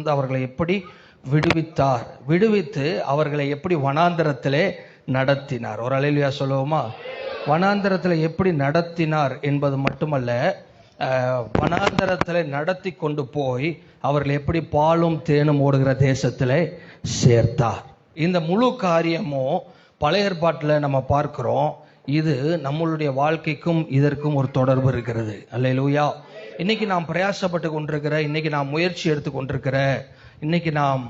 தேசத்திலிருந்து அவர்களை எப்படி விடுவித்தார், விடுவித்து அவர்களை எப்படி வனாந்தரத்திலே நடத்தினார். ஒரு அல்லேலூயா சொல்லுவோமா? வனாந்தரத்தில் எப்படி நடத்தினார் என்பது மட்டுமல்ல, வனாந்தரத்தில் நடத்தி கொண்டு போய் அவர்கள் எப்படி பாலும் தேனும் ஓடுகிற தேசத்தில் சேர்த்தார். இந்த முழு காரியமும் பழைய ஏற்பாட்டில் நம்ம பார்க்கிறோம். இது நம்மளுடைய வாழ்க்கைக்கும் இதற்கும் ஒரு தொடர்பு இருக்கிறது. அல்லேலூயா. இன்னைக்கு நாம் பிரயாசப்பட்டு கொண்டிருக்கிற, இன்னைக்கு நாம் முயற்சி எடுத்து கொண்டிருக்கிற, இன்னைக்கு நாம்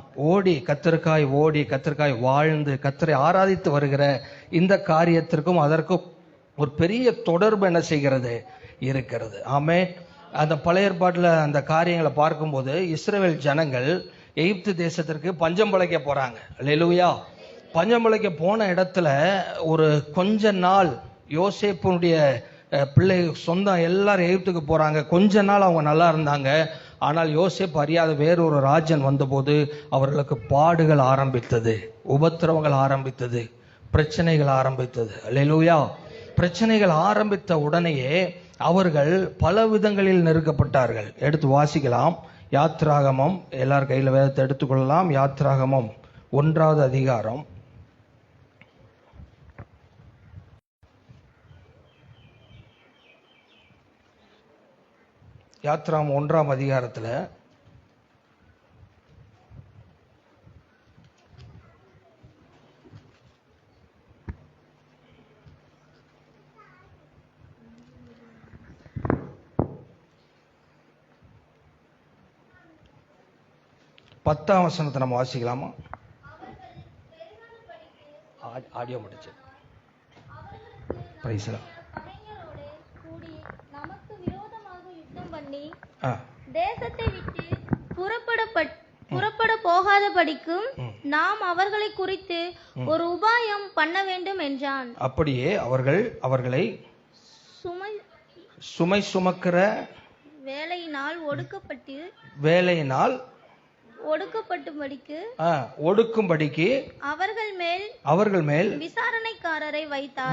கத்தருக்காய் வாழ்ந்து கத்தரை ஆராதித்து வருகிற இந்த காரியத்திற்கும் அதற்கும் ஒரு பெரிய தொடர்பு என்ன செய்கிறது இருக்கிறது. ஆமே. அந்த பழைய ஏற்பாட்டில் அந்த காரியங்களை பார்க்கும்போது இஸ்ரவேல் ஜனங்கள் எகிப்து தேசத்திற்கு பஞ்சம் பிழைக்க போறாங்க. அல்லேலூயா. பஞ்சம் பிழைக்க போன இடத்துல ஒரு கொஞ்ச நாள் யோசேப்புடைய பிள்ளை சொந்தம் எல்லாரும் எகிப்துக்கு போறாங்க. கொஞ்ச நாள் அவங்க நல்லா இருந்தாங்க. ஆனால் யோசேப்பு அறியாத வேறொரு ராஜன் வந்தபோது அவர்களுக்கு பாடுகள் ஆரம்பித்தது, உபத்திரவங்கள் ஆரம்பித்தது, பிரச்சனைகள் ஆரம்பித்தது. அல்லேலூயா. பிரச்சனைகள் ஆரம்பித்த உடனேயே அவர்கள் பல விதங்களில் நெருக்கப்பட்டார்கள். எடுத்து வாசிக்கலாம். யாத்ராகமம், எல்லார் கையில் வேதத்தை எடுத்துக்கொள்ளலாம். யாத்ராகமம் 1வது அதிகாரம். யாத்ராகமம் 1ஆம் அதிகாரத்தில் 10ஆம் வசனத்தை நம்ம வாசிக்கலாமா? ஆடியோ முடிச்சு தேசத்தை விட்டு புறப்பட போகாதபடிக்கும் நாம் அவர்களை குறித்து ஒரு உபாயம் பண்ண வேண்டும் என்றான். அப்படியே அவர்களை சுமை சுமக்கிற வேலையினால் ஒடுக்கும்படிக்கு அவர்கள் மேல்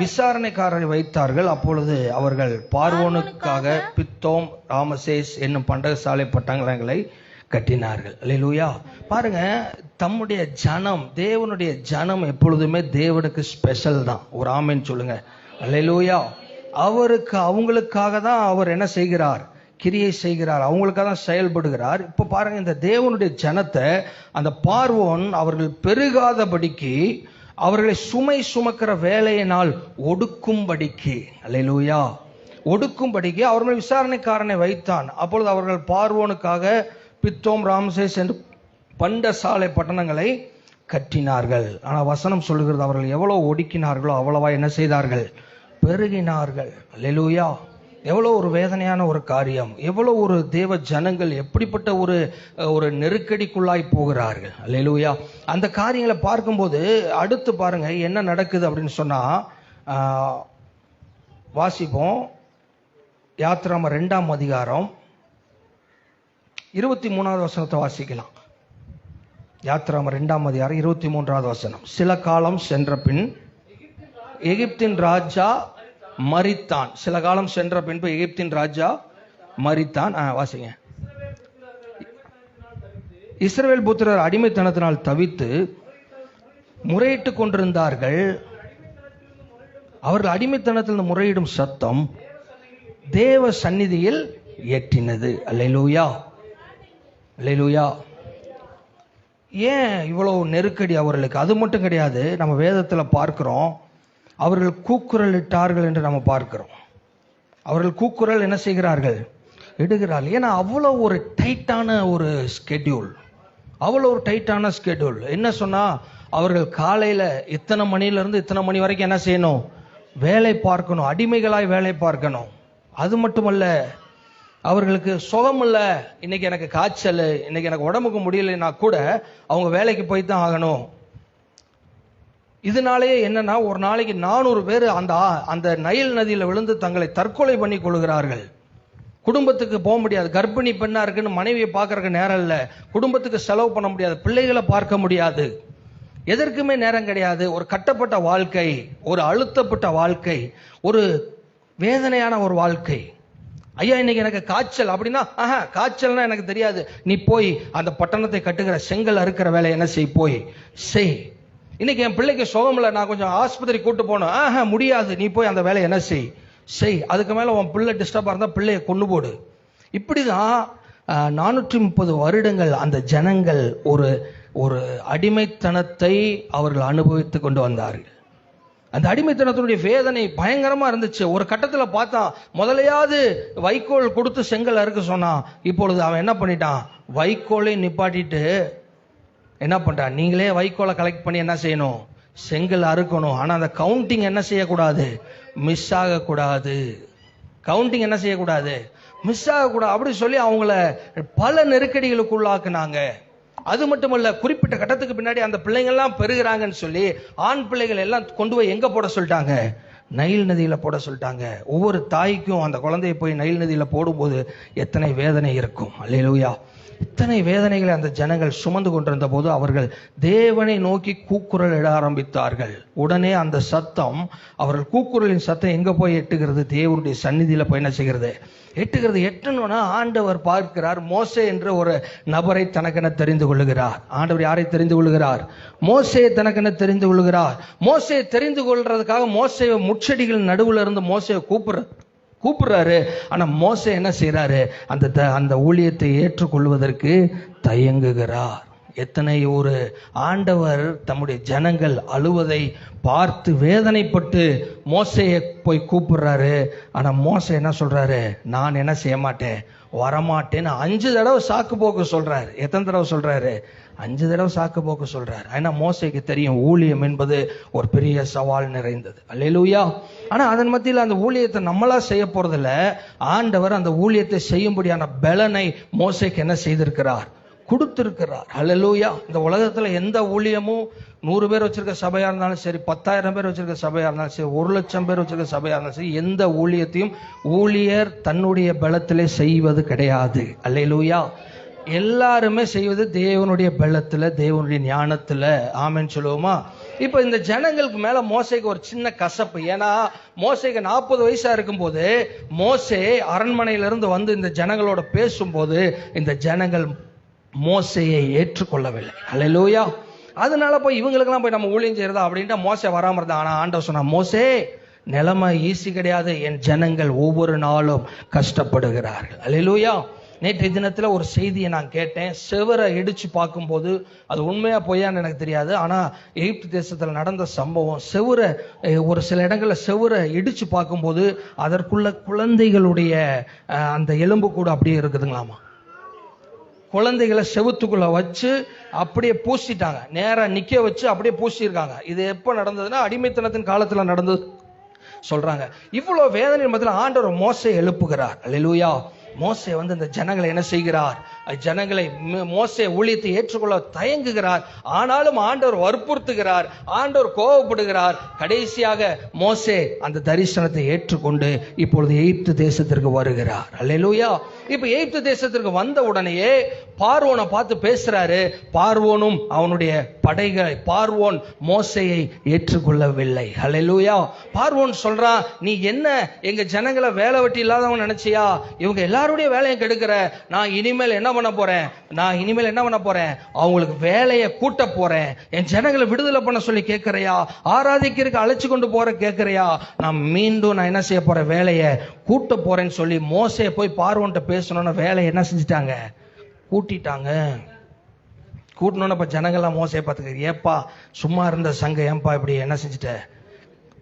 விசாரணைக்காரரை வைத்தார்கள். அப்பொழுது அவர்கள் பார்வோனுக்காக பித்தோம், ராமசேஸ் என்னும் பண்டகசாலை பட்டங்களை கட்டினார்கள். அல்லேலூயா. பாருங்க, தம்முடைய ஜனம், தேவனுடைய ஜனம் எப்பொழுதுமே தேவனுக்கு ஸ்பெஷல் தான். ஒரு ஆமென் சொல்லுங்க. அல்லேலூயா. அவங்களுக்காக தான் அவர் என்ன செய்கிறார்? கிரியை செய்கிறார். அவங்களுக்காக தான் செயல்படுகிறார். இப்ப பாருங்க, இந்த தேவனுடைய ஜனத்தை அந்த பார்வோன் அவர்கள் பெருகாதபடிக்கு அவர்களை சுமை சுமக்கிற வேலையினால் ஒடுக்கும்படிக்கு, அல்லேலூயா, ஒடுக்கும்படிக்கு அவர்கள் விசாரணைக்காரனை வைத்தான். அப்பொழுது அவர்கள் பார்வோனுக்காக பித்தோம், ராமசேஸ் என்று பண்டசாலை பட்டணங்களை கட்டினார்கள். ஆனால் வசனம் சொல்லுகிறது, அவர்கள் எவ்வளவு ஒடுக்கினார்களோ அவ்வளவா என்ன செய்தார்கள்? பெருகினார்கள். அல்லேலூயா. எவ்வளோ ஒரு வேதனையான ஒரு காரியம். எவ்வளோ ஒரு தேவ ஜனங்கள் எப்படிப்பட்ட ஒரு நெருக்கடிக்குள்ளாய் போகிறார்கள். அல்லேலூயா. அந்த காரியங்களை பார்க்கும்போது அடுத்து பாருங்க என்ன நடக்குது அப்படின்னு சொன்னா, வாசிப்போம். யாத்ராகமம் 2ஆம் அதிகாரம் 23வது வசனத்தை வாசிக்கலாம். யாத்ராகமம் 2ஆம் அதிகாரம் 23வது வசனம். சில காலம் சென்ற பின் எகிப்தின் ராஜா மரித்தான். சில காலம் சென்ற பின்பு எகிப்தின் ராஜா மரித்தான். வாசிங்க. இஸ்ரவேல் புத்திரர் அடிமைத்தனத்தினால் தவித்து முறையிட்டு கொண்டிருந்தார்கள். அவர்கள் அடிமைத்தனத்தில் முறையிடும் சத்தம் தேவ சந்நிதியில் எட்டினது. அல்லேலூயா. அல்லேலூயா. ஏன் இவ்வளவு நெருக்கடி அவர்களுக்கு? அது மட்டும் கிடையாது. நம்ம வேதத்தில் பார்க்கிறோம், அவர்கள் கூக்குரல் இட்டார்கள் என்று நம்ம பார்க்கிறோம். அவர்கள் கூக்குரல் என்ன செய்கிறார்கள்? இடுகிறார்கள். ஏன்னா அவ்வளோ ஒரு டைட்டான ஒரு ஸ்கெட்யூல், அவ்வளோ ஒரு டைட்டான ஸ்கெட்யூல். என்ன சொன்னா, அவர்கள் காலையில இத்தனை மணியிலிருந்து இத்தனை மணி வரைக்கும் என்ன செய்யணும்? வேலை பார்க்கணும், அடிமைகளாய் வேலை பார்க்கணும். அது மட்டுமல்ல, அவர்களுக்கு சுகம் இல்லை, இன்னைக்கு எனக்கு காய்ச்சல், இன்னைக்கு எனக்கு உடம்புக்கு முடியலைன்னா கூட அவங்க வேலைக்கு போய் தான் ஆகணும். இதனாலேயே என்னன்னா, ஒரு நாளைக்கு 400 பேர் அந்த நைல் நதியில விழுந்து தங்களை தற்கொலை பண்ணி கொள்கிறார்கள். குடும்பத்துக்கு போக முடியாது. கர்ப்பிணி பெண்ணா இருக்குன்னு மனைவியை பார்க்கறதுக்கு நேரம் இல்லை. குடும்பத்துக்கு செலவு பண்ண முடியாது. பிள்ளைகளை பார்க்க முடியாது. எதற்குமே நேரம் கிடையாது. ஒரு கட்டப்பட்ட வாழ்க்கை, ஒரு அழுத்தப்பட்ட வாழ்க்கை, ஒரு வேதனையான ஒரு வாழ்க்கை. ஐயா இன்னைக்கு எனக்கு காய்ச்சல் அப்படின்னா, காய்ச்சல்னா எனக்கு தெரியாது, நீ போய் அந்த பட்டணத்தை கட்டுகிற செங்கல் அறுக்கிற வேலை என்ன செய், போய் செய். இன்னைக்கு என் பிள்ளைக்கு சுகமில்லை, நான் கொஞ்சம் ஆஸ்பத்திரி கூட்டு போகணும், முடியாது, நீ போய் அந்த வேலையை என்ன செய். அதுக்கு மேல உன் பிள்ளை டிஸ்டர்பா இருந்தா பிள்ளைய கொண்டு போடு. இப்படிதான் 430 வருடங்கள் அந்த ஜனங்கள் ஒரு அடிமைத்தனத்தை அவர்கள் அனுபவித்து கொண்டு வந்தார்கள். அந்த அடிமைத்தனத்தினுடைய வேதனை பயங்கரமா இருந்துச்சு. ஒரு கட்டத்துல பார்த்தா, முதலையாவது வைக்கோல் கொடுத்து செங்கல் அறுக்க சொன்னான். இப்பொழுது அவன் என்ன பண்ணிட்டான், வைக்கோலை நிப்பாட்டிட்டு என்ன பண்றான், நீங்களே வைக்கோலை கலெக்ட் பண்ணி என்ன செய்யணும், செங்கல் அறுக்கணும். ஆனா அந்த கவுண்டிங் என்ன செய்யக்கூடாது, மிஸ் ஆகக்கூடாது. கவுண்டிங் என்ன செய்யக்கூடாது, மிஸ் ஆகக்கூடாது. அப்படி சொல்லி அவங்கள பல நெருக்கடிகளுக்குள்ளாக்குனாங்க. அது மட்டுமல்ல, குறிப்பிட்ட கட்டத்துக்கு பின்னாடி அந்த பிள்ளைங்கள்லாம் பெருகிறாங்கன்னு சொல்லி ஆண் பிள்ளைகள் எல்லாம் கொண்டு போய் எங்க போட சொல்லிட்டாங்க, நைல் நதியில போட சொல்லிட்டாங்க. ஒவ்வொரு தாய்க்கும் அந்த குழந்தையை போய் நைல் நதியில போடும்போது எத்தனை வேதனை இருக்கும். அல்லேலூயா. இத்தனை வேதனைகளை அந்த ஜனங்கள் சுமந்து கொண்டிருந்த போது அவர்கள் தேவனை நோக்கி கூக்குரல் இட ஆரம்பித்தார்கள். உடனே அந்த சத்தம், அவர்கள் கூக்குரலின் சத்தம் எங்க போய் எட்டுகிறது, தேவனுடைய சந்நிதியில போய் என்ன செய்கிறது, எட்டுகிறது. எட்டணும்னா ஆண்டவர் பார்க்கிறார். மோசே என்ற ஒரு நபரை தனக்கென தெரிந்து கொள்ளுகிறார். ஆண்டவர் யாரை தெரிந்து கொள்ளுகிறார், மோசேயை தனக்கென தெரிந்து கொள்ளுகிறார். மோசேயை தெரிந்து கொள்றதுக்காக மோசேயை முச்செடிகள் நடுவுல இருந்து மோசேயை கூப்பிடுறாரு. ஆனா மோசே என்ன செய்யறாரு, அந்த ஊழியத்தை ஏற்றுக்கொள்வதற்கு தயங்குகிறார். எத்தனை ஒரு ஆண்டவர் தம்முடைய ஜனங்கள் அழுவதை பார்த்து வேதனைப்பட்டு மோசையை போய் கூப்பிடுறாரு. ஆனா மோசே என்ன சொல்றாரு, நான் என்ன செய்ய மாட்டேன், வரமாட்டேன்னு 5 தடவை சாக்கு போக்கு சொல்றாரு. எத்தனை தடவை சொல்றாரு, 5 தடவை சாக்கு போக்கு சொல்றாரு. ஏன்னா மோசேக்கு தெரியும் ஊழியம் என்பது ஒரு பெரிய சவால் நிறைந்தது. அல்லேலூயா. ஆனா அதன் மத்தியில் அந்த ஊழியத்தை நம்மளா செய்ய போறதில்ல, ஆண்டவர் அந்த ஊழியத்தை செய்யும்படியான பலனை மோசேக்கு என்ன செய்திருக்கிறார், கொடுத்திருக்கிறார். அல்லேலூயா. இந்த உலகத்துல எந்த ஊழியமும் 100 பேர் வச்சிருக்க சபையா இருந்தாலும் சரி, 10,000 பேர் வச்சிருக்க சபையா இருந்தாலும் சரி, 1,00,000 பேர் வச்சிருக்க சபையா இருந்தாலும் சரி, எந்த ஊழியத்தையும் ஊழியர் தன்னுடைய பலத்திலே செய்வது கிடையாது. அல்லேலூயா. எல்லாருமே செய்வது தேவனுடைய பலத்துல, தேவனுடைய ஞானத்துல. ஆமென் சொல்லுவோமா? இப்ப இந்த ஜனங்களுக்கு மேல மோசேக்கு ஒரு சின்ன கசப்பு. ஏன்னா மோசேக்கு 40 வயசா இருக்கும்போது மோசே அரண்மனையிலிருந்து வந்து இந்த ஜனங்களோட பேசும்போது இந்த ஜனங்கள் மோசேயை ஏற்றுக்கொள்ளவில்லை. அல்லேலூயா. அதனால போய் இவங்களுக்கெல்லாம் போய் நம்ம ஊழியம் செய்யறதா அப்படின்ட்டு மோசே வராம இருந்தா. ஆனா ஆண்டவர் சொன்னா, மோசே நிலைமை ஈஸி கிடையாது, என் ஜனங்கள் ஒவ்வொரு நாளும் கஷ்டப்படுகிறார்கள். அல்லேலூயா. நேற்றைய தினத்துல ஒரு செய்தியை நான் கேட்டேன். செவரை இடிச்சு பார்க்கும்போது, அது உண்மையா பொய்யான்னு எனக்கு தெரியாது, ஆனா எகிப்து தேசத்துல நடந்த சம்பவம். செவரை ஒரு சில இடங்கள்ல செவரை இடிச்சு பார்க்கும்போது அதற்குள்ள குழந்தைகளுடைய அந்த எலும்பு கூட அப்படியே இருக்குதுங்களாமா. குழந்தைகளை செவுத்துக்குள்ள வச்சு அப்படியே பூசிட்டாங்க, நேரா நிக்க வச்சு அப்படியே பூசியிருக்காங்க. இது எப்ப நடந்ததுன்னா அடிமைத்தனத்தின் காலத்துல நடந்தது சொல்றாங்க. இவ்வளவு வேதனை மத்தியில் ஆண்டவர் மோசே எழுப்புகிறார். அல்லேலூயா. மோசே வந்து இந்த ஜனங்களை என்ன செய்கிறார், ஜனங்களை மோசே ஊழியத்தை ஏற்றுக்கொள்ள தயங்குகிறார். ஆனாலும் ஆண்டவர் வற்புறுத்துகிறார், ஆண்டவர் கோபப்படுகிறார். கடைசியாக மோசே அந்த தரிசனத்தை ஏற்றுக்கொண்டு இப்பொழுது எகிப்து தேசத்திற்கு வருகிறார். அல்லேலூயா. இப்ப எகிப்து தேசத்திற்கு வந்த உடனேயே பார்வோனை பார்த்து பேசுறாரு. பார்வோனும் அவனுடைய படைகள், பார்வோன் மோசேயை ஏற்றுக்கொள்ளவில்லை. அல்லேலூயா. பார்வோன் சொல்றான், நீ என்ன எங்க ஜனங்களை வேலை வெட்டி இல்லாதவங்க நினைச்சியா, இவங்க எல்லாருடைய வேலையை கெடுக்கிற, நான் இனிமேல் என்ன பண்ண போறேன், அவங்களுக்கு வேலையை கூட்ட போறேன். என் ஜனங்களை விடுதலை பண்ண சொல்லி கேட்கிறையா, ஆராதிக்கிறதுக்கு அழைச்சு கொண்டு போற கேட்கிறையா, நான் மீண்டும் என்ன செய்ய போறேன், வேலையை கூட்ட போறேன்னு சொல்லி மோசே போய் பார்வோன்ட்ட பேசணும்னு வேலையை என்ன செஞ்சுட்டாங்க, கூட்டிட்டாங்க. கூட்டணும்னு இப்ப ஜனங்கள்லாம் மோசையை பார்த்துக்க, ஏப்பா சும்மா இருந்த சங்க ஏன்பா இப்படி என்ன செஞ்சுட்ட,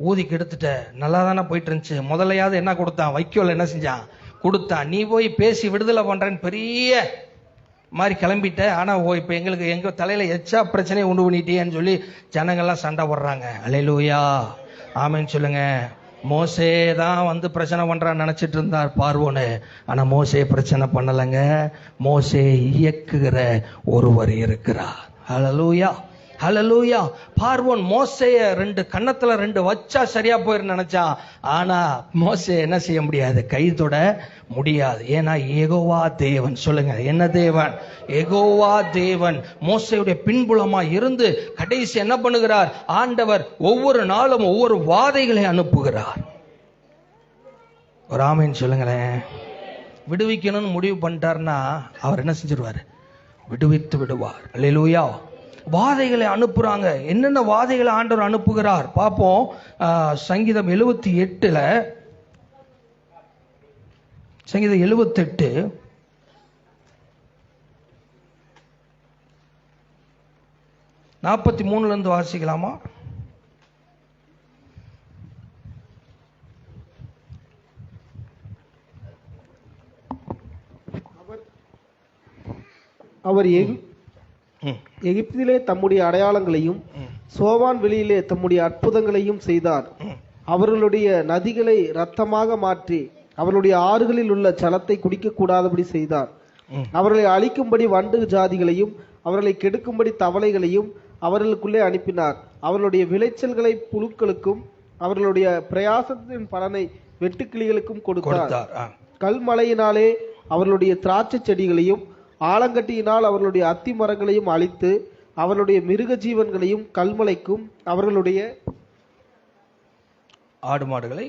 ஊதி கெடுத்துட்ட, நல்லா தானே போயிட்டு இருந்துச்சு, முதலையாவது என்ன கொடுத்தான், வைக்கோல் என்ன செஞ்சான், கொடுத்தான், நீ போய் பேசி விடுதலை பண்றேன்னு பெரிய மாதிரி கிளம்பிட்ட, ஆனா இப்ப எங்களுக்கு எங்க தலையில எச்சா பிரச்சனையை உண்டு பண்ணிட்டேன்னு சொல்லி ஜனங்கள்லாம் சண்டை போடுறாங்க. அல்லேலூயா. ஆமென் சொல்லுங்க. மோசே தான் வந்து பிரச்சனை பண்றான்னு நினைச்சிட்டு இருந்தார் பார்வோனு. ஆனா மோசே பிரச்சனை பண்ணலங்க, மோசே இயக்குகிற ஒருவர் இருக்கிறார். ஹல்லேலூயா. ஹல்லேலூயா. பார்வோன் மோசேய 2 கன்னத்துல 2 வச்சா சரியா போயிரு நினைச்சான். ஆனா மோசே என்ன செய்ய முடியாது, கை தொட முடியாது. ஏன்னா யெகோவா தேவன், சொல்லுங்க என்ன தேவன், யெகோவா தேவன் மோசேயுடைய பின்புலமா இருந்து கடைசி என்ன பண்ணுகிறார், ஆண்டவர் ஒவ்வொரு நாளும் ஒவ்வொரு வாதைகளை அனுப்புகிறார். ஒரு ஆமென் சொல்லுங்களேன். விடுவிக்கணும்னு முடிவு பண்ணிட்டாருன்னா அவர் என்ன செஞ்சிருவார்? விடுவித்து விடுவார். அல்லேலூயா. வாதைகளை அனுப்புறாங்க. என்னென்ன வாதைகளை ஆண்டவர் அனுப்புகிறார் பார்ப்போம். சங்கீதம் 78 சங்கீதம் 78 43 வாசிக்கலாமா? அவர் எகிப்திலே தம்முடைய அடையாளங்களையும் சோவான் வெளியிலே தம்முடைய அற்புதங்களையும் செய்தார். அவர்களுடைய நதிகளை இரத்தமாக மாற்றி அவர்களுடைய ஆறுகளில் உள்ள ஜலத்தை குடிக்க கூடாதபடி செய்தார். அவர்களை அழிக்கும்படி வண்டு ஜாதிகளையும் அவர்களை கெடுக்கும்படி தவளைகளையும் அவர்களுக்குள்ளே அனுப்பினார். அவர்களுடைய விளைச்சல்களை புழுக்களுக்கும் அவர்களுடைய பிரயாசத்தின் பலனை வெட்டுக்கிளிகளுக்கும் கொடுத்தார். கல்மழையினாலே அவர்களுடைய திராட்சை செடிகளையும் ஆலங்கட்டியினால் அவர்களுடைய அத்தி மரங்களையும் அழித்து அவர்களுடைய மிருக ஜீவன்களையும் கல்மலைக்கும் அவர்களுடைய ஆடு மாடுகளை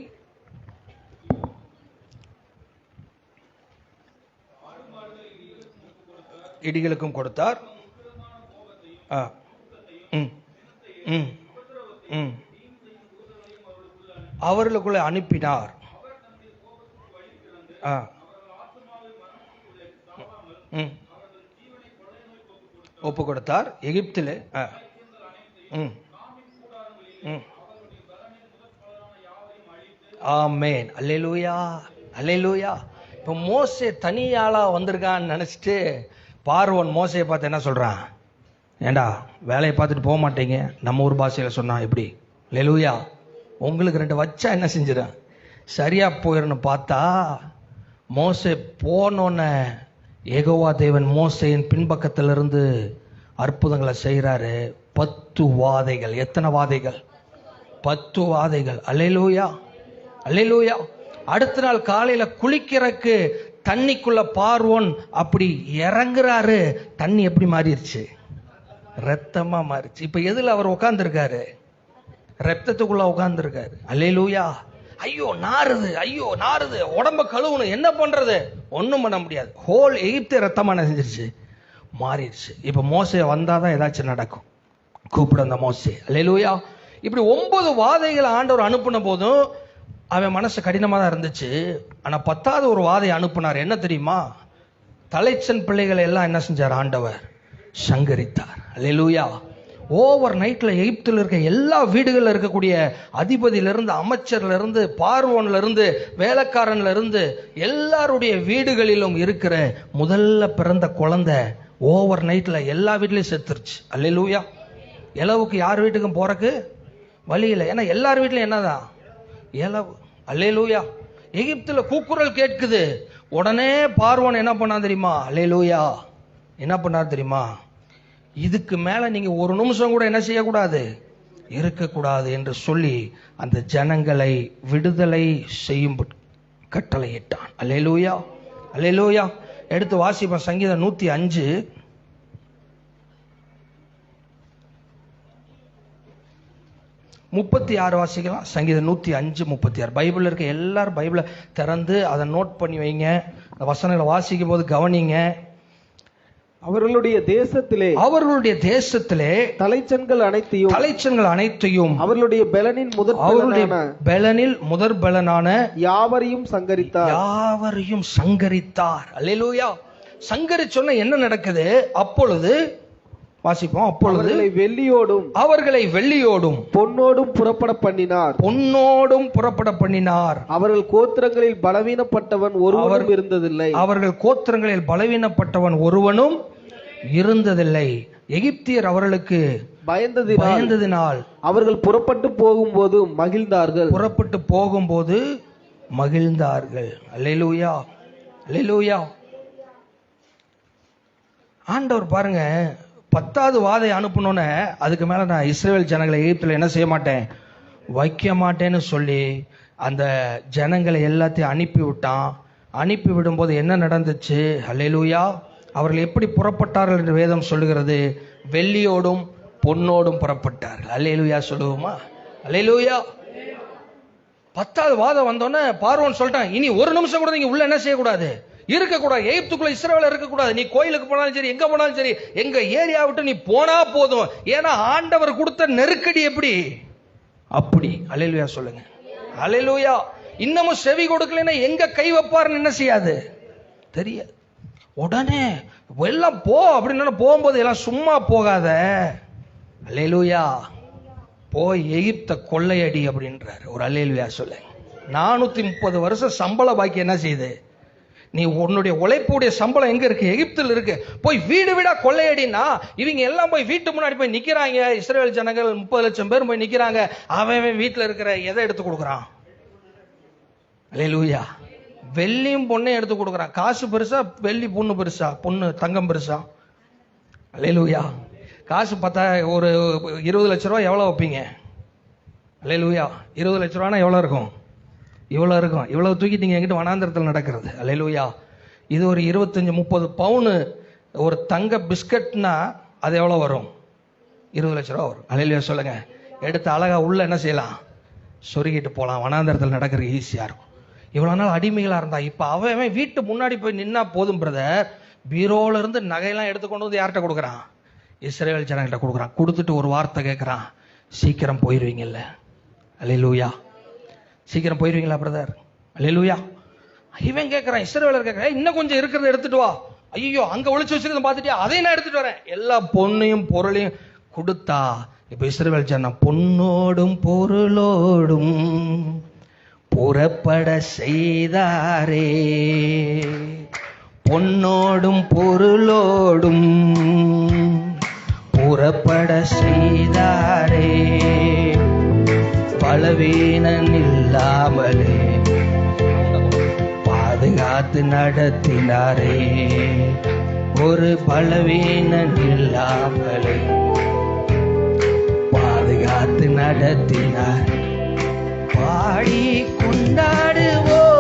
இடிகளுக்கும் கொடுத்தார். அவர்களுக்குள்ள அனுப்பினார். ஒப்பு கொடுத்தார். எகிப்திலே ஆமென். அல்லேலூயா, அல்லேலூயா. இப்போ மோசே தனியாளா வந்திருக்கான்னு நினைச்சிட்டு பார்வோன் மோசையை பார்த்து என்ன சொல்றான்? ஏண்டா வேலையை பார்த்துட்டு போக மாட்டீங்க? நம்ம ஊர் பாஷையில சொன்னா எப்படி? அல்லேலூயா. உங்களுக்கு 2 வச்சா என்ன செஞ்சிடறேன்? சரியா போயிடணும் பார்த்தா மோசே போனோன்னு யெகோவா தேவன் மோசேயின் பின்பக்கத்திலிருந்து அற்புதங்களை செய்கிறாரு. 10 வாதைகள். எத்தனை வாதைகள்? 10 வாதைகள். அல்லேலூயா, அல்லேலூயா. அடுத்த நாள் காலையில குளிக்கிறதுக்கு தண்ணிக்குள்ள பார்வோன் அப்படி இறங்குறாரு. தண்ணி எப்படி மாறிடுச்சு? ரத்தமா மாறிச்சு. இப்ப எதுல அவர் உட்கார்ந்துருக்காரு? ரத்தத்துக்குள்ள உட்கார்ந்துருக்காரு. அல்லேலூயா. ஐயோ நாறுது, ஐயோ நாறுது, உடம்ப கழுவணும், என்ன பண்றது? ஒண்ணும் பண்ண முடியாது. ஹோல் எகிப்து ரத்தமா செஞ்சிருச்சு, மாறிடுச்சு. இப்ப மோசே வந்தாதான் ஏதாச்சும் நடக்கும். கூப்பிட அந்த மோசே. அல்லேலூயா. இப்படி 9 வாதைகளை ஆண்டவர் அனுப்பின போதும் அவன் மனசு கடினமா தான் இருந்துச்சு. ஆனா 10வது ஒரு வாதை அனுப்புனார். என்ன தெரியுமா? தலைச்சன் பிள்ளைகளை எல்லாம் என்ன செஞ்சார்? ஆண்டவர் சங்கரித்தார். அல்லேலூயா. ஓவர் நைட்ல எகிப்தில் இருக்க எல்லா வீடுகளில் இருக்கக்கூடிய அதிபதியில இருந்து, அமைச்சர்ல இருந்து, பார்வோன்ல இருந்து, வேலைக்காரன்ல இருந்து எல்லாருடைய வீடுகளிலும் இருக்கிற முதல்ல பிறந்த குழந்தை ஓவர் நைட்ல எல்லா வீட்லயும் செத்துருச்சு. அல்லேலூயா. இலவுக்கு யார் வீட்டுக்கும் போறக்கு வழி இல்லை. ஏன்னா எல்லார் வீட்லயும் என்னதான்? இலவு. அல்லேலூயா. எகிப்துல கூக்குரல் கேட்குது. உடனே பார்வோன் என்ன பண்ணா தெரியுமா? அல்லேலூயா. என்ன பண்ணார் தெரியுமா? இதுக்கு மேல நீங்க ஒரு நிமிஷம் கூட என்ன செய்யக்கூடாது, இருக்கக்கூடாது என்று சொல்லி அந்த ஜனங்களை விடுதலை செய்யும் கட்டளையிட்டான். அல்லேலூயா, அல்லேலூயா. எடுத்து வாசிப்போம். சங்கீதம் 105 36 வாசிக்கலாம். சங்கீதம் 105 36. பைபிள் இருக்க எல்லாரும் பைபிளை திறந்து அதை நோட் பண்ணி வைங்க. அந்த வசனங்களை வாசிக்கும் போது கவனிங்க. அவர்களுடைய தேசத்திலே தலைச்சன்கள் அனைத்தையும் அவர்களுடைய பெலனில் முதற் பெலனான யாவரையும் சங்கரித்தார். அல்லேலூயா. சங்கரிச்சொன்ன என்ன நடக்குது? அப்பொழுது வாசிப்போம். அப்பொழுது அவர்களை வெள்ளியோடும் பொன்னோடும் புறப்பட பண்ணினார். அவர்கள் கோத்திரங்களில் பலவீனப்பட்டவன் ஒருவனும் இருந்ததில்லை. எகிப்தியர் அவர்களுக்கு பயந்ததினால் அவர்கள் புறப்பட்டு போகும்போது மகிழ்ந்தார்கள். அல்லேலூயா, அல்லேலூயா. ஆண்டவர் பாருங்க, 10வது வாதை அனுப்பணும்னு அதுக்கு மேல நான் இஸ்ரவேல் ஜனங்களை எகிப்துல என்ன செய்ய மாட்டேன், வைக்க மாட்டேன்னு சொல்லி அந்த ஜனங்களை எல்லாத்தையும் அனுப்பி விட்டான். அனுப்பி விடும்போது என்ன நடந்துச்சு? அல்லேலூயா. அவர்கள் எப்படி புறப்பட்டார்கள் என்று வேதம் சொல்லுகிறது? வெள்ளியோடும் பொன்னோடும் புறப்பட்டார்கள். அல்லேலூயா சொல்லுவோமா? அல்லேலூயா. 10வது வாதம் வந்தோடனே பார்வோன் சொல்லிட்டான், இனி ஒரு நிமிஷம் கூட நீங்க உள்ள என்ன செய்யக்கூடாது, இருக்கக்கூடாது. எகிப்துக்குள்ள இஸ்ரவேல் இருக்கக்கூடாது. நீ கோயிலுக்கு போனாலும் சரி, எங்க போனாலும் சரி, எங்க ஏரியா விட்டு நீ போனா போதும். ஏன்னா ஆண்டவர் கொடுத்த நெருக்கடி எப்படி அப்படி. அல்லேலூயா சொல்லுங்க. அல்லேலூயா. இன்னமும் செவி கொடுக்கலன்னா எங்க கை வைப்பாருன்னு என்ன செய்யாது தெரியாது. உடனே எல்லாம் போ அப்படின்னு போகும்போது எல்லாம் சும்மா போகாத. அல்லேலூயா. போய் எகிப்த கொள்ளையடி அப்படின்றாரு. ஒரு அல்லேலூயா சொல்லுங்க. 430 வருஷம் சம்பள பாக்கி என்ன செய்யுது? நீ உன்னுடைய உழைப்புடைய சம்பளம் எங்க இருக்கு? எகிப்தில் இருக்கு. போய் வீடு வீடா கொள்ளையடினா இவங்க எல்லாம் போய் வீட்டு முன்னாடி போய் நிக்கிறாங்க. இஸ்ரவேல் ஜனங்கள் 30 லட்சம் பேர் போய் நிக்கிறாங்க. அவன் வீட்டுல இருக்கிற எதை எடுத்து கொடுக்குறான்? அல்லேலூயா. வெள்ளியும் பொண்ணையும் எடுத்து கொடுக்குறான். காசு பெருசா, வெள்ளி பொண்ணு பெருசா, பொண்ணு தங்கம் பெருசா? அல்லேலூயா. காசு பார்த்தா ஒரு 20 லட்ச ரூபா எவ்வளவு வைப்பீங்க? அல்லேலூயா. 20 லட்ச ரூபானா எவ்வளவு இருக்கும்? இவ்வளவு இருக்கும். இவ்வளவு தூக்கிட்டீங்க எங்கிட்ட வனாந்திரத்தில் நடக்கிறது. அல்லேலூயா. இது ஒரு 25-30 பவுனு ஒரு தங்க பிஸ்கட்னா அது எவ்வளவு வரும்? 20 லட்ச ரூபா வரும். அல்லேலூயா சொல்லுங்க. எடுத்து அழகா உள்ள என்ன செய்யலாம்? சொருகிட்டு போலாம். வனாந்திரத்தில் நடக்கிறது ஈஸியா இருக்கும். இவ்வளவு நாள் அடிமைகளா இருந்தா இப்ப அவன் வீட்டு முன்னாடி போய் நின்னா போதும் பிரதர். பீரோல இருந்து நகையெல்லாம் எடுத்து கொண்டு வந்து யார்கிட்ட கொடுக்குறான்? இஸ்ரவேல் ஜனங்கிட்ட கொடுக்குறான். கொடுத்துட்டு ஒரு வார்த்தை கேட்கிறான், சீக்கிரம் போயிருவீங்கல்ல? அல்லேலூயா. சீக்கிரம் போயிருவீங்களா பிரதர்? அல்லேலூயா. இவன் கேட்கிறான், இஸ்ரவேலர் கேட்கிறான், இன்னும் கொஞ்சம் இருக்கிறத எடுத்துட்டு வா. ஐயோ, அங்க ஒளிச்சு வச்சிருக்க பார்த்துட்டியா? அதையும் நான் எடுத்துட்டு வரேன். எல்லா பொண்ணையும் பொருளையும் கொடுத்தா இப்ப இஸ்ரவேல் ஜனம் பொன்னோடும் பொருளோடும் புறப்பட செய்தாரே. பொன்னோடும் பொருளோடும் புறப்பட செய்தாரே. பலவீனன் இல்லாமலே பாதுகாத்து நடத்தினாரே. ஒரு பலவீனன் இல்லாமலே பாதுகாத்து நடத்தினார். பாடி கொண்டாடுவோம்,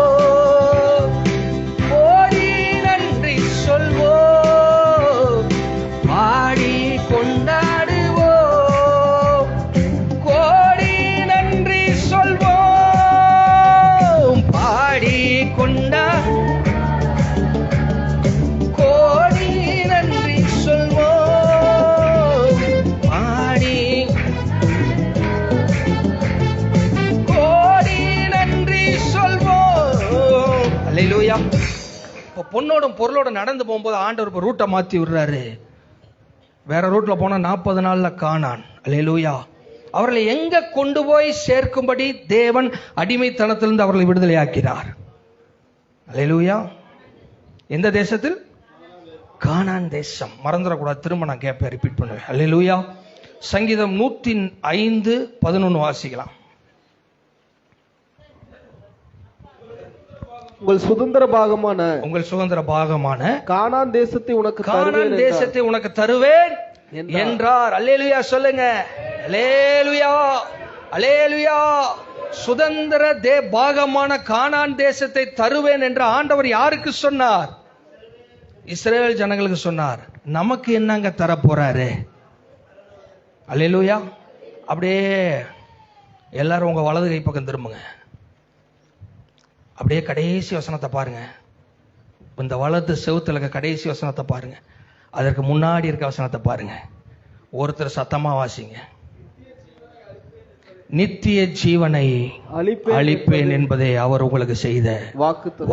ஓடி நன்றி சொல்வோம். பாடி கொண்டாடுவோம், கோடி நன்றி சொல்வோம். பாடி கொண்டா கோடி நன்றி சொல்வோம். பாடி கோடி நன்றி சொல்வோம். அல்லேலூயா. இப்போ பொண்ணோடும் பொருளோட நடந்து போகும்போது ஆண்டவர் இப்போ ரூட்டை மாற்றி விடுறாரு. வேற ரூட்ல போனா 40 நாள்ல கானான். அல்லேலூயா. அவர்களை எங்க கொண்டு போய் சேர்க்கும்படி தேவன் அடிமைத்தனத்திலிருந்து அவர்களை விடுதலை ஆக்கினார். அல்லேலூயா. எந்த தேசத்தில்? கானான் தேசம். மறந்துடக்கூடாது. திரும்ப நான் கேட்பேன், ரிப்பீட் பண்ணுவேன். அல்லேலூயா. சங்கீதம் 105:11 வாசிக்கலாம். உங்கள் சுதந்திர பாகமான கானான் தேசத்தை உனக்கு தருவேன் என்றார். அல்லேலூயா சொல்லுங்க. அல்லேலூயா. அல்லேலூயா. சுதந்திர பாகமான கானான் தேசத்தை தருவேன் என்ற ஆண்டவர் யாருக்கு சொன்னார்? இஸ்ரவேல் ஜனங்களுக்கு சொன்னார். நமக்கு என்னங்க தர போறாரு? அல்லேலூயா. அப்படியே எல்லாரும் உங்க வலது கை பக்கம் திரும்புங்க. அப்படியே கடைசி வசனத்தை பாருங்க. இந்த வலது செவுத்துல இருக்க கடைசி வசனத்தை பாருங்க. அதற்கு முன்னாடி இருக்க வசனத்தை பாருங்க. ஒருத்தர் சத்தமா வாசிங்க. நித்திய ஜீவனை அளிப்பேன் என்பதை அவர் உங்களுக்கு செய்த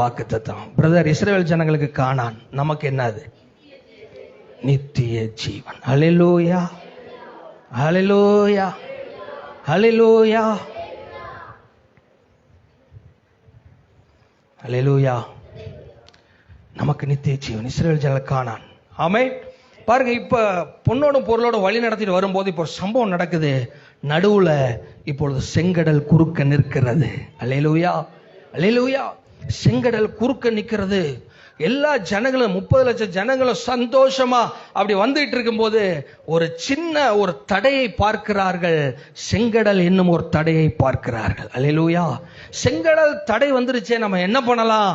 வாக்குத்தத்தம். பிரதர், இஸ்ரவேல் ஜனங்களுக்கு கானான், நமக்கு என்னது? நித்திய ஜீவன். அல்லேலூயா. அல்லேலூயா. அல்லேலூயா. அல்லேலூயா. நமக்கு நித்திய ஜீவன். இஸ்ரவேல் ஜனங்களுக்கு கானான். ஆமென். பாருங்க, இப்ப பொன்னோடும் பொருளோட வழி நடத்திட்டு வரும்போது இப்போ சம்பவம் நடக்குது. நடுவுல இப்பொழுது செங்கடல் குறுக்க நிற்கிறது. அல்லேலூயா. அல்லேலூயா. செங்கடல் குறுக்க நிற்கிறது. எல்லா ஜனங்களும் 30 லட்சம் ஜனங்களும் சந்தோஷமா அப்படி வந்துட்டு இருக்கும்போது ஒரு சின்ன ஒரு தடையை பார்க்கிறார்கள். செங்கடல் என்னும் ஒரு தடையை பார்க்கிறார்கள். அல்லேலூயா. செங்கடல் தடை வந்துருச்சே, நம்ம என்ன பண்ணலாம்?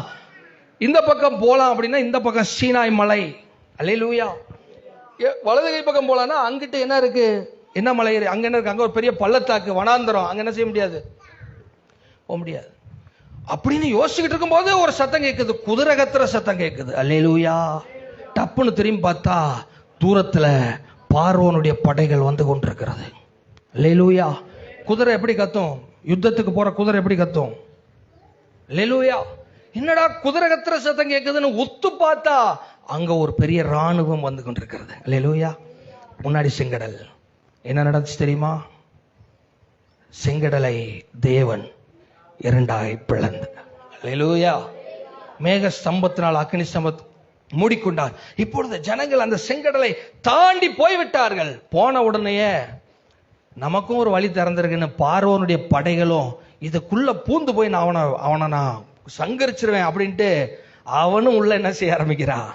இந்த பக்கம் போலாம் அப்படின்னா இந்த பக்கம் சீனாய் மலை. அல்லேலூயா. வலது கை பக்கம் போலான்னா அங்கிட்ட என்ன இருக்கு? என்ன மலை? அங்க என்ன இருக்கு? அங்க ஒரு பெரிய பள்ளத்தாக்கு, வனாந்தரம். அங்க என்ன செய்ய முடியாது? போக முடியாது. அப்படின்னு யோசிச்சுக்கிட்டு இருக்கும்போது ஒரு சத்தம் கேட்குது, குதிரை கத்துற சத்தம் கேட்குது. அல்லேலூயா. டப்புன்னு திரும்பி பார்த்தா தூரத்துல பார்வோனுடைய படைகள் வந்து கொண்டிருக்கிறது. அல்லேலூயா. குதிரை எப்படி கத்தும்? யுத்தத்துக்கு போற குதிரை எப்படி கத்தும்? அல்லேலூயா. என்னடா குதிரை கத்துற சத்தம் கேட்குதுன்னு ஒத்து பார்த்தா அங்க ஒரு பெரிய ராணுவம் வந்து கொண்டிருக்கிறது. அல்லேலூயா. முன்னாடி செங்கடல். என்ன நடந்துச்சு தெரியுமா? செங்கடலை தேவன் இரண்டாய் பிளந்து, அல்லேலூயா, மேக ஸ்தம்பத்தினால் அக்னி ஸ்தம்பத் மூடிக்கொண்டார். இப்பொழுது ஜனங்கள் அந்த செங்கடலை தாண்டி போய்விட்டார்கள். போன உடனேயே நமக்கும் ஒரு வழி திறந்திருக்குன்னு பார்வோனுடைய படைகளும் இதுக்குள்ள பூந்து போய் நான் அவனை நான் சங்கரிச்சிருவேன் அப்படின்ட்டு அவனும் உள்ள என்ன செய்ய ஆரம்பிக்கிறான்?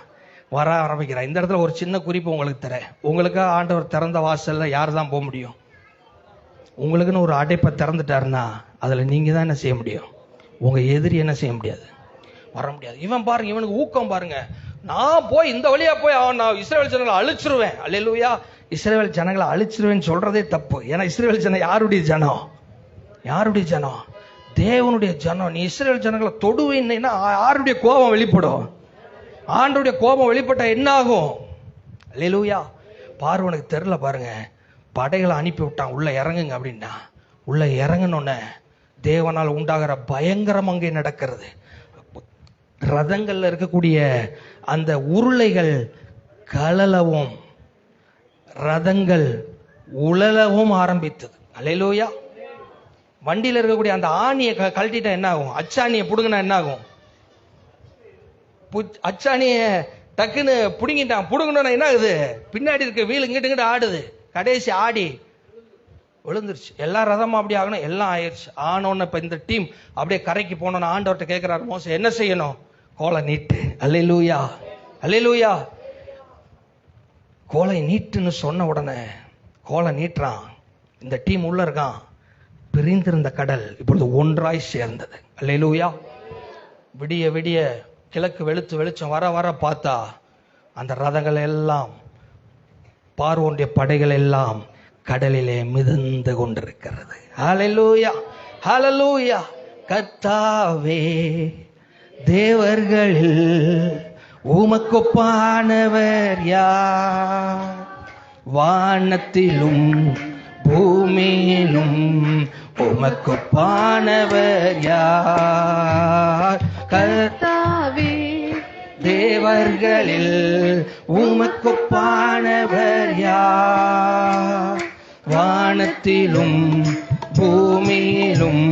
வர ஆரம்பிக்கிறான். இந்த இடத்துல ஒரு சின்ன குறிப்பு உங்களுக்கு தரேன். உங்களுக்காக ஆண்டவர் திறந்த வாசல்ல யார் தான் போக முடியும்? உங்களுக்குன்னு ஒரு அடைப்பை திறந்துட்டாருன்னா அதுல நீங்க தான் என்ன செய்ய முடியும்? உங்க எதிரி என்ன செய்ய முடியாது? வர முடியாது. இவன் பாருங்க, இவனுக்கு ஊக்கம் பாருங்க. நான் போய் இந்த வழியா போய் நான் இஸ்ரவேல் ஜனங்களை அழிச்சிருவேன். அல்லேலூயா. இஸ்ரவேல் ஜனங்களை அழிச்சிருவேன்னு சொல்றதே தப்பு. ஏன்னா இஸ்ரவேல் ஜனம் யாருடைய ஜனம்? யாருடைய ஜனம்? தேவனுடைய ஜனம். நீ இஸ்ரவேல் ஜனங்களை தொடுவேன்னா யாருடைய கோபம் வெளிப்படும்? ஆண்டவருடைய கோபம் வெளிப்பட்ட என்ன ஆகும்? அல்லேலூயா. பார்வனுக்கு தெரியல பாருங்க, படைகளை அனுப்பி விட்டான் உள்ள இறங்குங்க அப்படின்னா. உள்ள இறங்கணுன்னு தேவனால் உண்டாகிற பயங்கரம் அங்கே நடக்கிறது. ரதங்கள்ல இருக்கக்கூடிய அந்த உருளைகள் கலலவும் ரதங்கள் உழலவும் ஆரம்பித்தது. அல்லேலூயா. வண்டியில இருக்கக்கூடிய அந்த ஆணியை கழட்டிட்டா என்ன ஆகும்? அச்சாணியை புடுங்கினா என்ன ஆகும்? அச்சாணிய டக்குன்னு புடுங்கிட்டான். புடுங்கணும்னா என்ன ஆகுது? பின்னாடி இருக்க வீல் இங்கிட்டு ஆடுது. கடைசி ஆடி விழுந்துருச்சு. எல்லா ரதமும் அப்படி ஆகணும். எல்லாம் ஆயிடுச்சு. ஆனோன்னு இப்ப இந்த டீம் அப்படியே கரைக்கு போனோன்னு ஆண்டவர்கிட்ட கேட்கிறாரு, மோசே என்ன செய்யணும்? கோலை நீட்டு. அல்லேலூயா. அல்லேலூயா. கோலை நீட்டுன்னு சொன்ன உடனே கோலை நீட்டுறான். இந்த டீம் உள்ள இருக்கான். பிரிந்திருந்த கடல் இப்பொழுது ஒன்றாய் சேர்ந்தது. அல்லேலூயா. விடிய விடிய கிழக்கு வெளுத்து வெளிச்சம் வர வர பார்த்தா அந்த ரதங்கள் எல்லாம் பார்வோனுடைய படைகள் எல்லாம் கடலிலே மிதந்து கொண்டிருக்கிறது. ஹல்லேலூயா. ஹல்லேலூயா. கர்த்தாவே, தேவர்களில் உமக்கொப்பானவர் யார்? வானத்திலும் பூமியிலும் உமக்கொப்பானவர் யார்? கர்த்தாவே, தேவர்களில் உமக்கொப்பானவர் யார்? வானத்திலும் பூமியிலும்